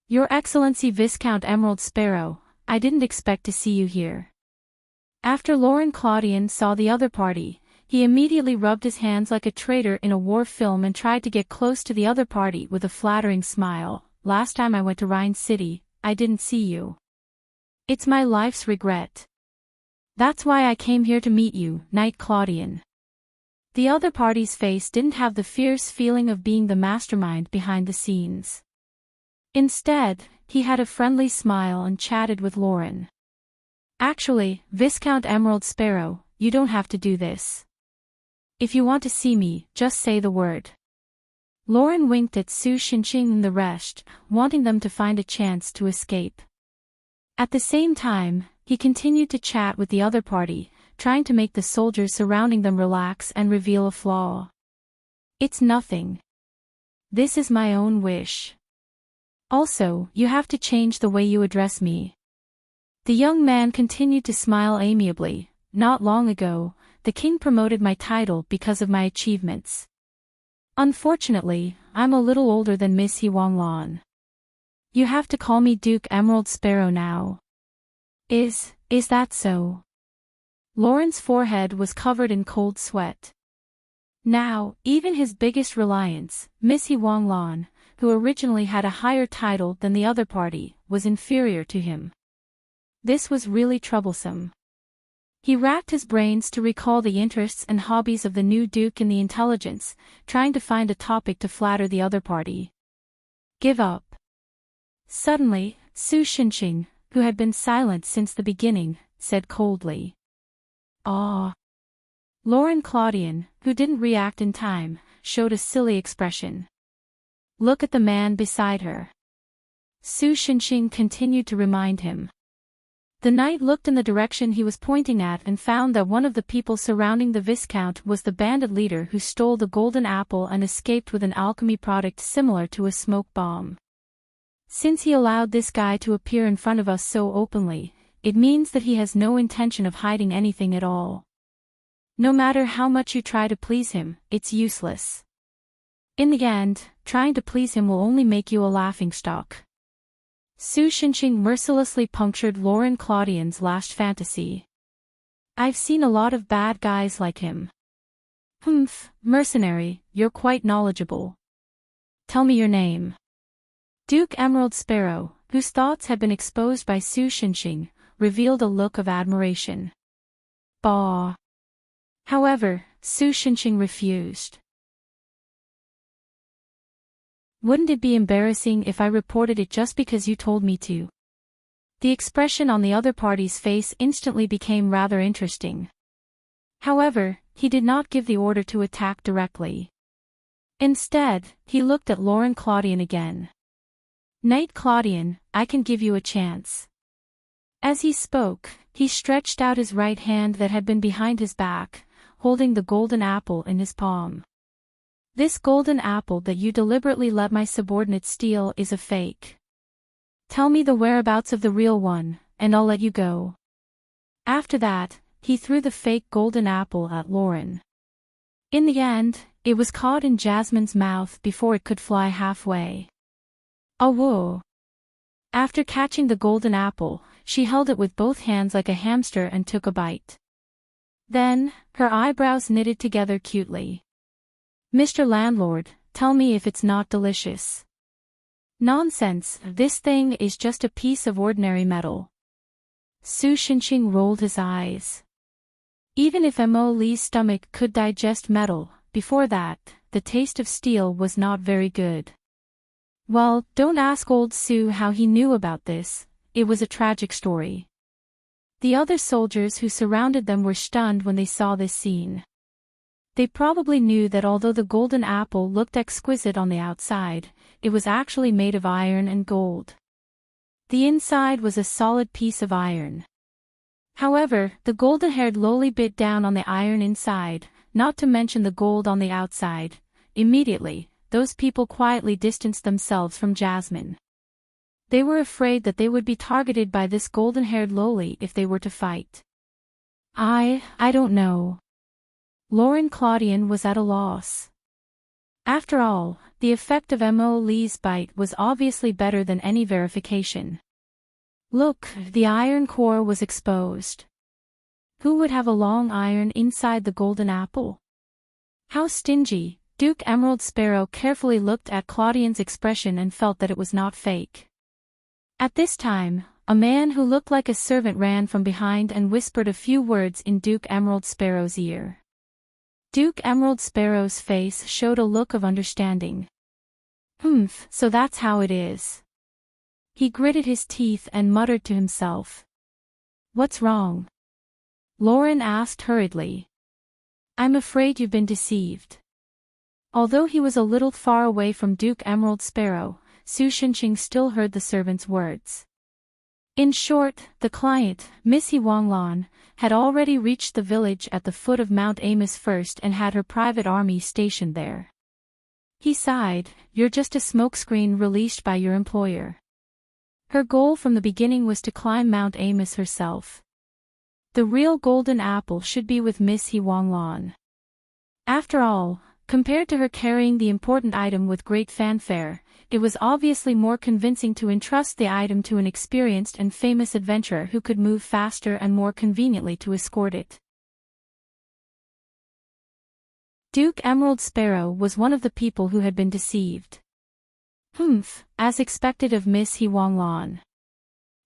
Your Excellency Viscount Emerald Sparrow, I didn't expect to see you here. After Laurent Claudian saw the other party, he immediately rubbed his hands like a traitor in a war film and tried to get close to the other party with a flattering smile. Last time I went to Rhine City, I didn't see you. It's my life's regret. That's why I came here to meet you, Knight Claudian. The other party's face didn't have the fierce feeling of being the mastermind behind the scenes. Instead, he had a friendly smile and chatted with Lauren. Actually, Viscount Emerald Sparrow, you don't have to do this. If you want to see me, just say the word. Lauren winked at Su Xinqing and the rest, wanting them to find a chance to escape. At the same time, he continued to chat with the other party, trying to make the soldiers surrounding them relax and reveal a flaw. It's nothing. This is my own wish. Also, you have to change the way you address me. The young man continued to smile amiably. Not long ago, the king promoted my title because of my achievements. Unfortunately, I'm a little older than Miss Huanglan. You have to call me Duke Emerald Sparrow now. Is that so? Lauren's forehead was covered in cold sweat. Now, even his biggest reliance, Miss Huanglan, who originally had a higher title than the other party, was inferior to him. This was really troublesome. He racked his brains to recall the interests and hobbies of the new duke in the intelligence, trying to find a topic to flatter the other party. Give up. Suddenly, Su Xinqing, who had been silent since the beginning, said coldly. Ah. Lauren Claudian, who didn't react in time, showed a silly expression. Look at the man beside her. Su Xinqing continued to remind him. The knight looked in the direction he was pointing at and found that one of the people surrounding the Viscount was the bandit leader who stole the golden apple and escaped with an alchemy product similar to a smoke bomb. Since he allowed this guy to appear in front of us so openly, it means that he has no intention of hiding anything at all. No matter how much you try to please him, it's useless. In the end, trying to please him will only make you a laughingstock. Su Xinqing mercilessly punctured Lauren Claudian's last fantasy. I've seen a lot of bad guys like him. Humph, mercenary, you're quite knowledgeable. Tell me your name. Duke Emerald Sparrow, whose thoughts had been exposed by Su Xinqing, revealed a look of admiration. Bah. However, Su Xinqing refused. Wouldn't it be embarrassing if I reported it just because you told me to? The expression on the other party's face instantly became rather interesting. However, he did not give the order to attack directly. Instead, he looked at Lauren Claudian again. Knight Claudian, I can give you a chance. As he spoke, he stretched out his right hand that had been behind his back, holding the golden apple in his palm. This golden apple that you deliberately let my subordinate steal is a fake. Tell me the whereabouts of the real one, and I'll let you go. After that, he threw the fake golden apple at Lauren. In the end, it was caught in Jasmine's mouth before it could fly halfway. Oh whoa! After catching the golden apple, she held it with both hands like a hamster and took a bite. Then, her eyebrows knitted together cutely. Mr. Landlord, tell me if it's not delicious. Nonsense, this thing is just a piece of ordinary metal. Su Xinqing rolled his eyes. Even if Mo Li's stomach could digest metal, before that, the taste of steel was not very good. Well, don't ask old Su how he knew about this, it was a tragic story. The other soldiers who surrounded them were stunned when they saw this scene. They probably knew that although the golden apple looked exquisite on the outside, it was actually made of iron and gold. The inside was a solid piece of iron. However, the golden-haired lowly bit down on the iron inside, not to mention the gold on the outside. Immediately, those people quietly distanced themselves from Jasmine. They were afraid that they would be targeted by this golden-haired lowly if they were to fight. I don't know. Lauren Claudian was at a loss. After all, the effect of Mo Li's bite was obviously better than any verification. Look, the iron core was exposed. Who would have a long iron inside the golden apple? How stingy! Duke Emerald Sparrow carefully looked at Claudian's expression and felt that it was not fake. At this time, a man who looked like a servant ran from behind and whispered a few words in Duke Emerald Sparrow's ear. Duke Emerald Sparrow's face showed a look of understanding. So that's how it is. He gritted his teeth and muttered to himself. What's wrong? Lauren asked hurriedly. I'm afraid you've been deceived. Although he was a little far away from Duke Emerald Sparrow, Su Shenqing still heard the servant's words. In short, the client, Miss Huanglan, had already reached the village at the foot of Mount Amos first and had her private army stationed there. He sighed, You're just a smokescreen released by your employer. Her goal from the beginning was to climb Mount Amos herself. The real golden apple should be with Miss Huanglan. After all, compared to her carrying the important item with great fanfare, it was obviously more convincing to entrust the item to an experienced and famous adventurer who could move faster and more conveniently to escort it. Duke Emerald Sparrow was one of the people who had been deceived. As expected of Miss Huanglan.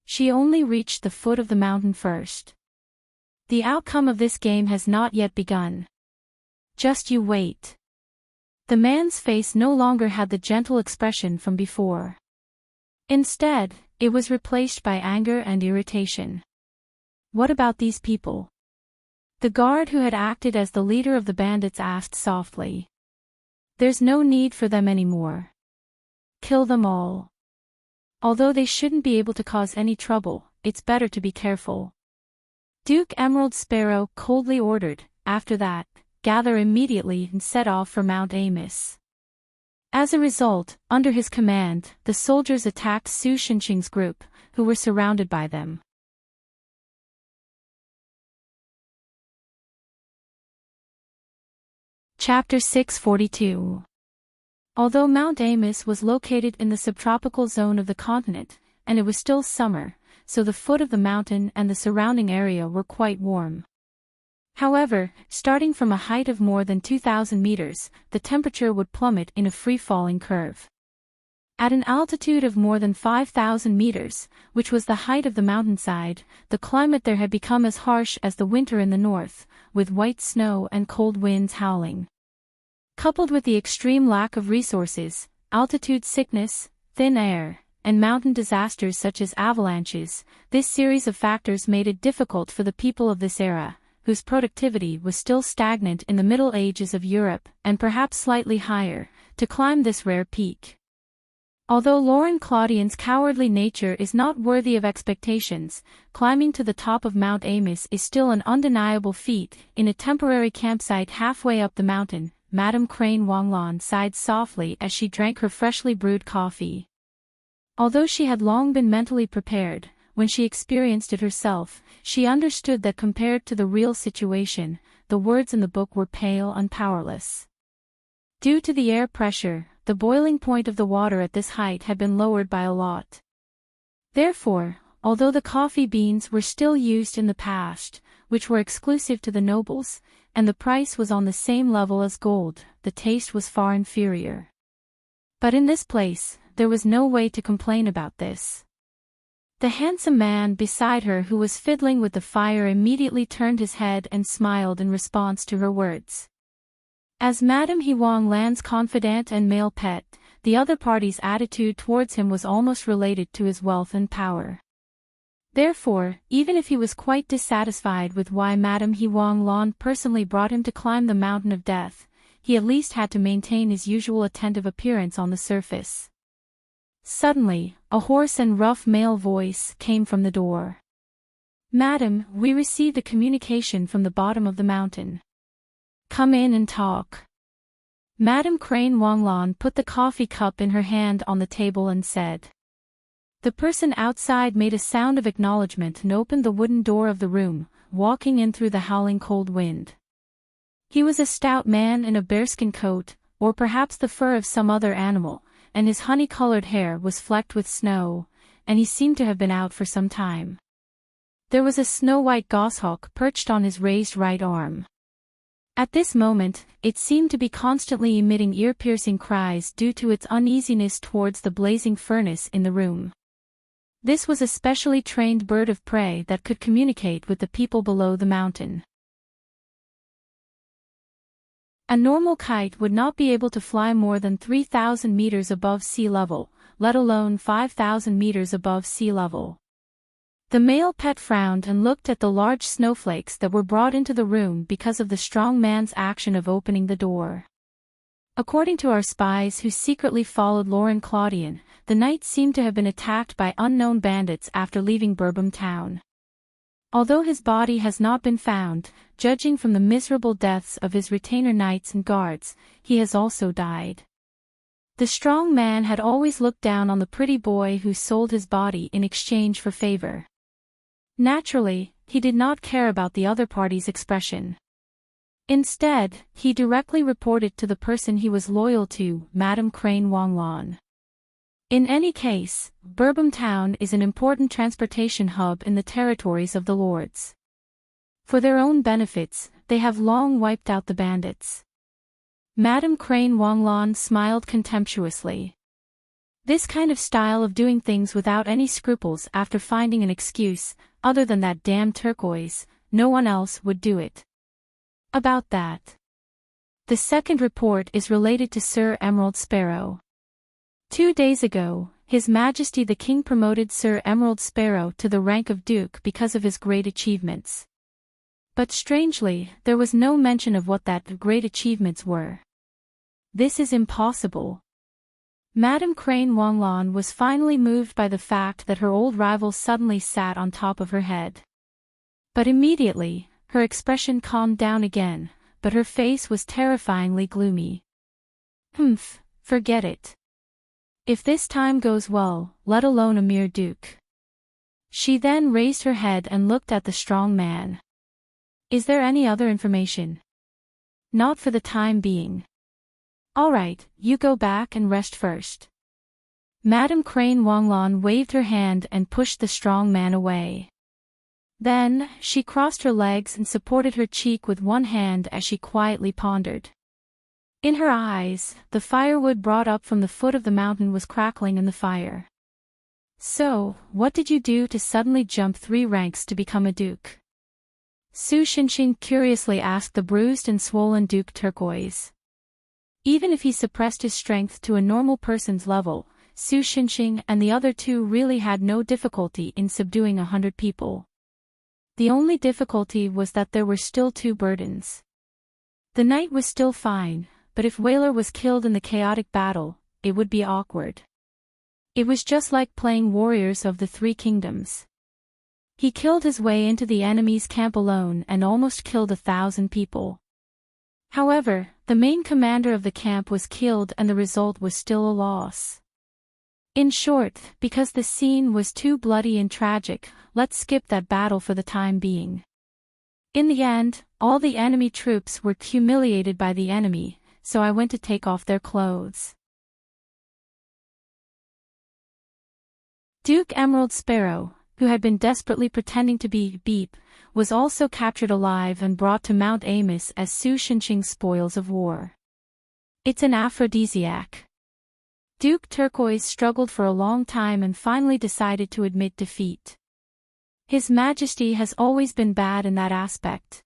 She only reached the foot of the mountain first. The outcome of this game has not yet begun. Just you wait. The man's face no longer had the gentle expression from before. Instead, it was replaced by anger and irritation. What about these people? The guard who had acted as the leader of the bandits asked softly. There's no need for them anymore. Kill them all. Although they shouldn't be able to cause any trouble, it's better to be careful. Duke Emerald Sparrow coldly ordered, after that, gather immediately and set off for Mount Amos. As a result, under his command, the soldiers attacked Su Shenqing's group, who were surrounded by them. Chapter 642. Although Mount Amos was located in the subtropical zone of the continent, and it was still summer, so the foot of the mountain and the surrounding area were quite warm. However, starting from a height of more than 2,000 meters, the temperature would plummet in a free-falling curve. At an altitude of more than 5,000 meters, which was the height of the mountainside, the climate there had become as harsh as the winter in the north, with white snow and cold winds howling. Coupled with the extreme lack of resources, altitude sickness, thin air, and mountain disasters such as avalanches, this series of factors made it difficult for the people of this era, whose productivity was still stagnant in the Middle Ages of Europe, and perhaps slightly higher, to climb this rare peak. Although Lauren Claudian's cowardly nature is not worthy of expectations, climbing to the top of Mount Amos is still an undeniable feat. In a temporary campsite halfway up the mountain, Madame Crane Wanglan sighed softly as she drank her freshly brewed coffee. Although she had long been mentally prepared, when she experienced it herself, she understood that compared to the real situation, the words in the book were pale and powerless. Due to the air pressure, the boiling point of the water at this height had been lowered by a lot. Therefore, although the coffee beans were still used in the past, which were exclusive to the nobles, and the price was on the same level as gold, the taste was far inferior. But in this place, there was no way to complain about this. The handsome man beside her who was fiddling with the fire immediately turned his head and smiled in response to her words. As Madame Huanglan's confidant and male pet, the other party's attitude towards him was almost related to his wealth and power. Therefore, even if he was quite dissatisfied with why Madame Huanglan personally brought him to climb the mountain of death, he at least had to maintain his usual attentive appearance on the surface. Suddenly, a hoarse and rough male voice came from the door. "Madam, we received a communication from the bottom of the mountain. Come in and talk." Madame Crane Wanglan put the coffee cup in her hand on the table and said. The person outside made a sound of acknowledgement and opened the wooden door of the room, walking in through the howling cold wind. He was a stout man in a bearskin coat, or perhaps the fur of some other animal, and his honey-colored hair was flecked with snow, and he seemed to have been out for some time. There was a snow-white goshawk perched on his raised right arm. At this moment, it seemed to be constantly emitting ear-piercing cries due to its uneasiness towards the blazing furnace in the room. This was a specially trained bird of prey that could communicate with the people below the mountain. A normal kite would not be able to fly more than 3,000 meters above sea level, let alone 5,000 meters above sea level. The male pet frowned and looked at the large snowflakes that were brought into the room because of the strong man's action of opening the door. According to our spies who secretly followed Lauren Claudian, the knight seemed to have been attacked by unknown bandits after leaving Bourbon town. Although his body has not been found, judging from the miserable deaths of his retainer knights and guards, he has also died. The strong man had always looked down on the pretty boy who sold his body in exchange for favor. Naturally, he did not care about the other party's expression. Instead, he directly reported to the person he was loyal to, Madame Crane Wanglan. In any case, Bourbon town is an important transportation hub in the territories of the lords. For their own benefits, they have long wiped out the bandits. Madame Crane Wanglan smiled contemptuously. This kind of style of doing things without any scruples after finding an excuse, other than that damn turquoise, no one else would do it. About that. The second report is related to Sir Emerald Sparrow. 2 days ago, His Majesty the King promoted Sir Emerald Sparrow to the rank of Duke because of his great achievements. But strangely, there was no mention of what that great achievements were. This is impossible. Madame Crane Wanglan was finally moved by the fact that her old rival suddenly sat on top of her head. But immediately, her expression calmed down again, but her face was terrifyingly gloomy. Forget it. If this time goes well, let alone a mere duke. She then raised her head and looked at the strong man. Is there any other information? Not for the time being. All right, you go back and rest first. Madame Crane Wanglan waved her hand and pushed the strong man away. Then, she crossed her legs and supported her cheek with one hand as she quietly pondered. In her eyes, the firewood brought up from the foot of the mountain was crackling in the fire. So, what did you do to suddenly jump 3 ranks to become a duke? Su Xinxing curiously asked the bruised and swollen Duke Turquoise. Even if he suppressed his strength to a normal person's level, Su Xinxing and the other 2 really had no difficulty in subduing 100 people. The only difficulty was that there were still 2 burdens. The knight was still fine, but if Whaler was killed in the chaotic battle, it would be awkward. It was just like playing Warriors of the 3 Kingdoms. He killed his way into the enemy's camp alone and almost killed 1,000 people. However, the main commander of the camp was killed and the result was still a loss. In short, because the scene was too bloody and tragic, let's skip that battle for the time being. In the end, all the enemy troops were humiliated by the enemy, so I went to take off their clothes. Duke Emerald Sparrow, who had been desperately pretending to be Beep, was also captured alive and brought to Mount Amos as Su Xinxing's spoils of war. It's an aphrodisiac. Duke Turquoise struggled for a long time and finally decided to admit defeat. His Majesty has always been bad in that aspect.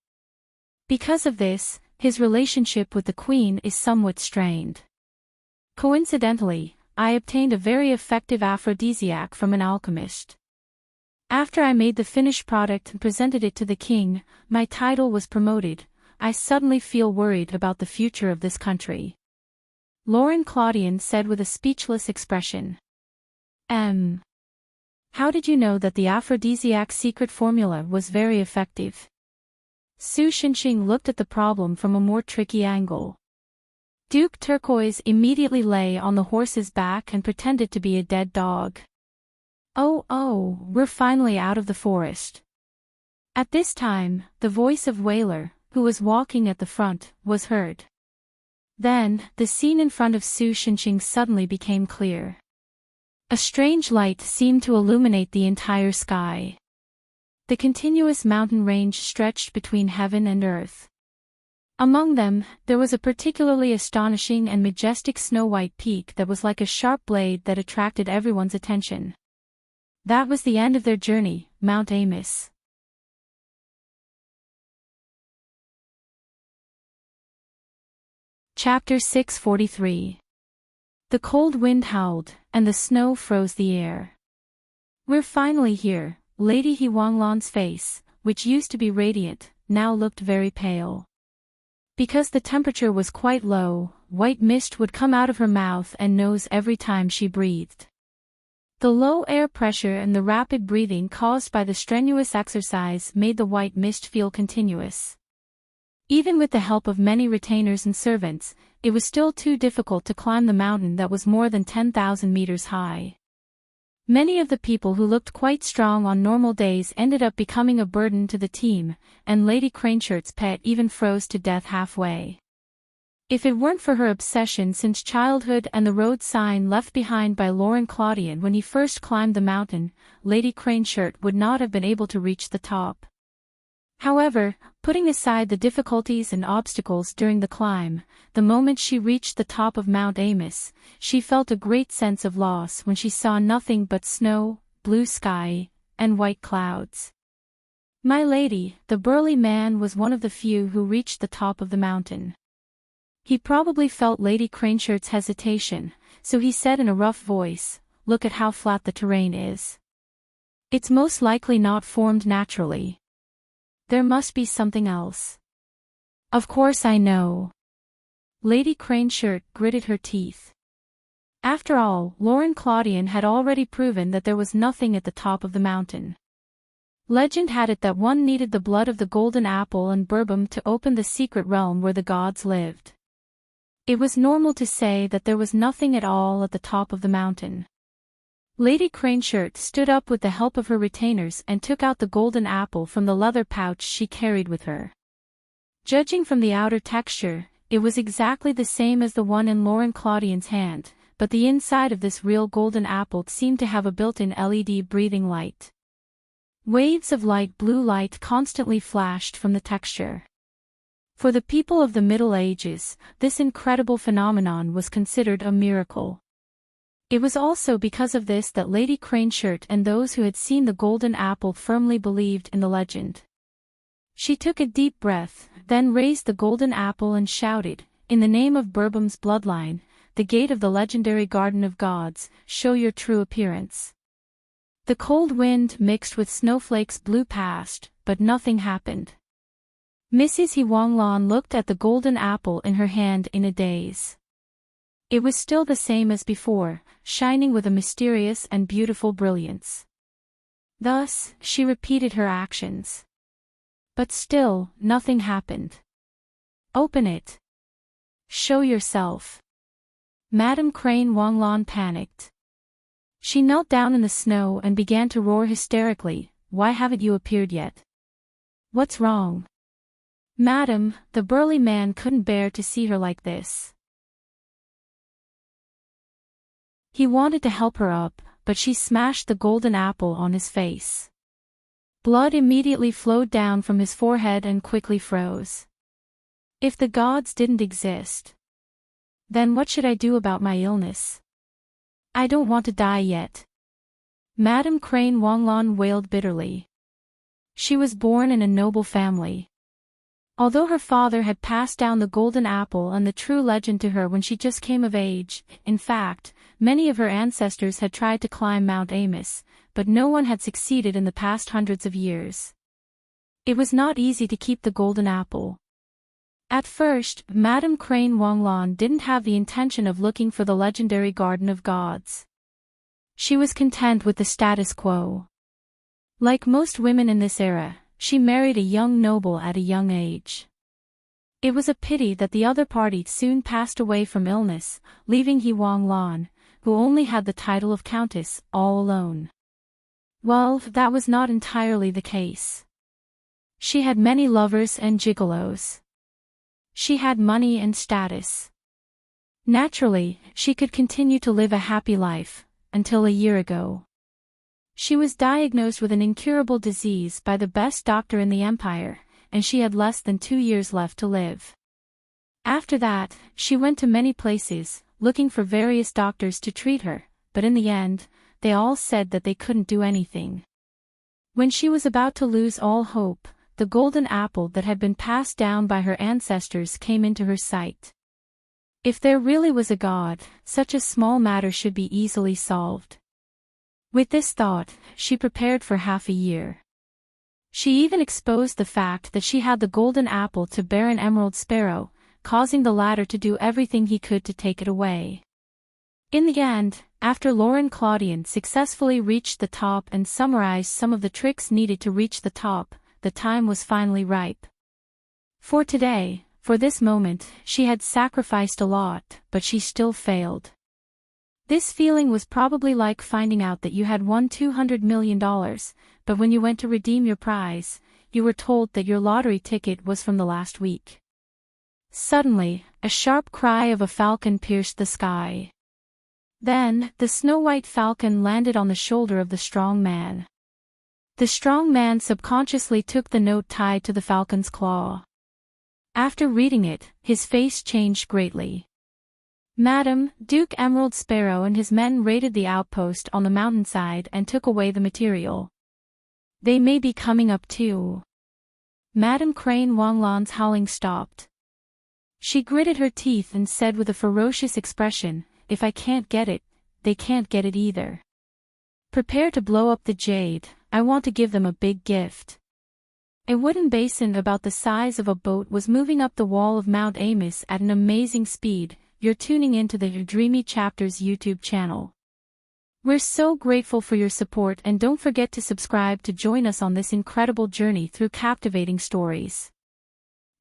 Because of this, his relationship with the Queen is somewhat strained. Coincidentally, I obtained a very effective aphrodisiac from an alchemist. After I made the finished product and presented it to the king, my title was promoted. I suddenly feel worried about the future of this country. Lauren Claudian said with a speechless expression. How did you know that the aphrodisiac secret formula was very effective? Su Xinxing looked at the problem from a more tricky angle. Duke Turquoise immediately lay on the horse's back and pretended to be a dead dog. Oh, we're finally out of the forest. At this time, the voice of Whaler, who was walking at the front, was heard. Then, the scene in front of Su Xinxing suddenly became clear. A strange light seemed to illuminate the entire sky. The continuous mountain range stretched between heaven and earth. Among them, there was a particularly astonishing and majestic snow-white peak that was like a sharp blade that attracted everyone's attention. That was the end of their journey, Mount Amos. Chapter 643. The cold wind howled, and the snow froze the air. We're finally here, Lady Huanglan's face, which used to be radiant, now looked very pale. Because the temperature was quite low, white mist would come out of her mouth and nose every time she breathed. The low air pressure and the rapid breathing caused by the strenuous exercise made the white mist feel continuous. Even with the help of many retainers and servants, it was still too difficult to climb the mountain that was more than 10,000 meters high. Many of the people who looked quite strong on normal days ended up becoming a burden to the team, and Lady Craneshirt's pet even froze to death halfway. If it weren't for her obsession since childhood and the road sign left behind by Laurent Claudian when he first climbed the mountain, Lady Craneshirt would not have been able to reach the top. However, putting aside the difficulties and obstacles during the climb, the moment she reached the top of Mount Amos, she felt a great sense of loss when she saw nothing but snow, blue sky, and white clouds. My lady, the burly man was one of the few who reached the top of the mountain. He probably felt Lady Craneshirt's hesitation, so he said in a rough voice, "Look at how flat the terrain is. It's most likely not formed naturally. There must be something else." "Of course I know." Lady Craneshirt gritted her teeth. After all, Laurent Claudian had already proven that there was nothing at the top of the mountain. Legend had it that one needed the blood of the golden apple and Burbum to open the secret realm where the gods lived. It was normal to say that there was nothing at all at the top of the mountain. Lady Craneshirt stood up with the help of her retainers and took out the golden apple from the leather pouch she carried with her. Judging from the outer texture, it was exactly the same as the one in Laurent Claudian's hand, but the inside of this real golden apple seemed to have a built-in LED breathing light. Waves of light blue light constantly flashed from the texture. For the people of the Middle Ages, this incredible phenomenon was considered a miracle. It was also because of this that Lady Craneshirt and those who had seen the golden apple firmly believed in the legend. She took a deep breath, then raised the golden apple and shouted, "In the name of Burbum's bloodline, the gate of the legendary Garden of Gods, show your true appearance." The cold wind mixed with snowflakes blew past, but nothing happened. Mrs. Huanglan looked at the golden apple in her hand in a daze. It was still the same as before, shining with a mysterious and beautiful brilliance. Thus, she repeated her actions. But still, nothing happened. "Open it. Show yourself." Madame Crane Wanglan panicked. She knelt down in the snow and began to roar hysterically, "Why haven't you appeared yet? What's wrong?" "Madam," the burly man couldn't bear to see her like this. He wanted to help her up, but she smashed the golden apple on his face. Blood immediately flowed down from his forehead and quickly froze. "If the gods didn't exist, then what should I do about my illness? I don't want to die yet." Madame Crane Wanglan wailed bitterly. She was born in a noble family. Although her father had passed down the golden apple and the true legend to her when she just came of age, in fact, many of her ancestors had tried to climb Mount Amos, but no one had succeeded in the past hundreds of years. It was not easy to keep the golden apple. At first, Madame Crane Wanglan didn't have the intention of looking for the legendary Garden of Gods. She was content with the status quo. Like most women in this era, she married a young noble at a young age. It was a pity that the other party soon passed away from illness, leaving Huanglan, who only had the title of countess, all alone. Well, that was not entirely the case. She had many lovers and gigolos. She had money and status. Naturally, she could continue to live a happy life, until a year ago. She was diagnosed with an incurable disease by the best doctor in the empire, and she had less than 2 years left to live. After that, she went to many places, looking for various doctors to treat her, but in the end, they all said that they couldn't do anything. When she was about to lose all hope, the golden apple that had been passed down by her ancestors came into her sight. If there really was a god, such a small matter should be easily solved. With this thought, she prepared for half a year. She even exposed the fact that she had the golden apple to Baron Emerald Sparrow, causing the latter to do everything he could to take it away. In the end, after Lauren Claudian successfully reached the top and summarized some of the tricks needed to reach the top, the time was finally ripe. For today, for this moment, she had sacrificed a lot, but she still failed. This feeling was probably like finding out that you had won $200 million, but when you went to redeem your prize, you were told that your lottery ticket was from the last week. Suddenly, a sharp cry of a falcon pierced the sky. Then, the snow-white falcon landed on the shoulder of the strong man. The strong man subconsciously took the note tied to the falcon's claw. After reading it, his face changed greatly. Madam, Duke Emerald Sparrow and his men raided the outpost on the mountainside and took away the material. They may be coming up too. Madam Crane Wanglan's howling stopped. She gritted her teeth and said with a ferocious expression, "If I can't get it, they can't get it either. Prepare to blow up the jade, I want to give them a big gift." A wooden basin about the size of a boat was moving up the wall of Mount Amos at an amazing speed. You're tuning into the Dreamy Chapters YouTube channel. We're so grateful for your support, and don't forget to subscribe to join us on this incredible journey through captivating stories.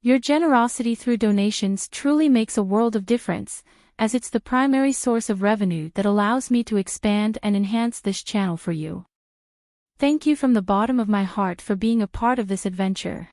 Your generosity through donations truly makes a world of difference, as it's the primary source of revenue that allows me to expand and enhance this channel for you. Thank you from the bottom of my heart for being a part of this adventure.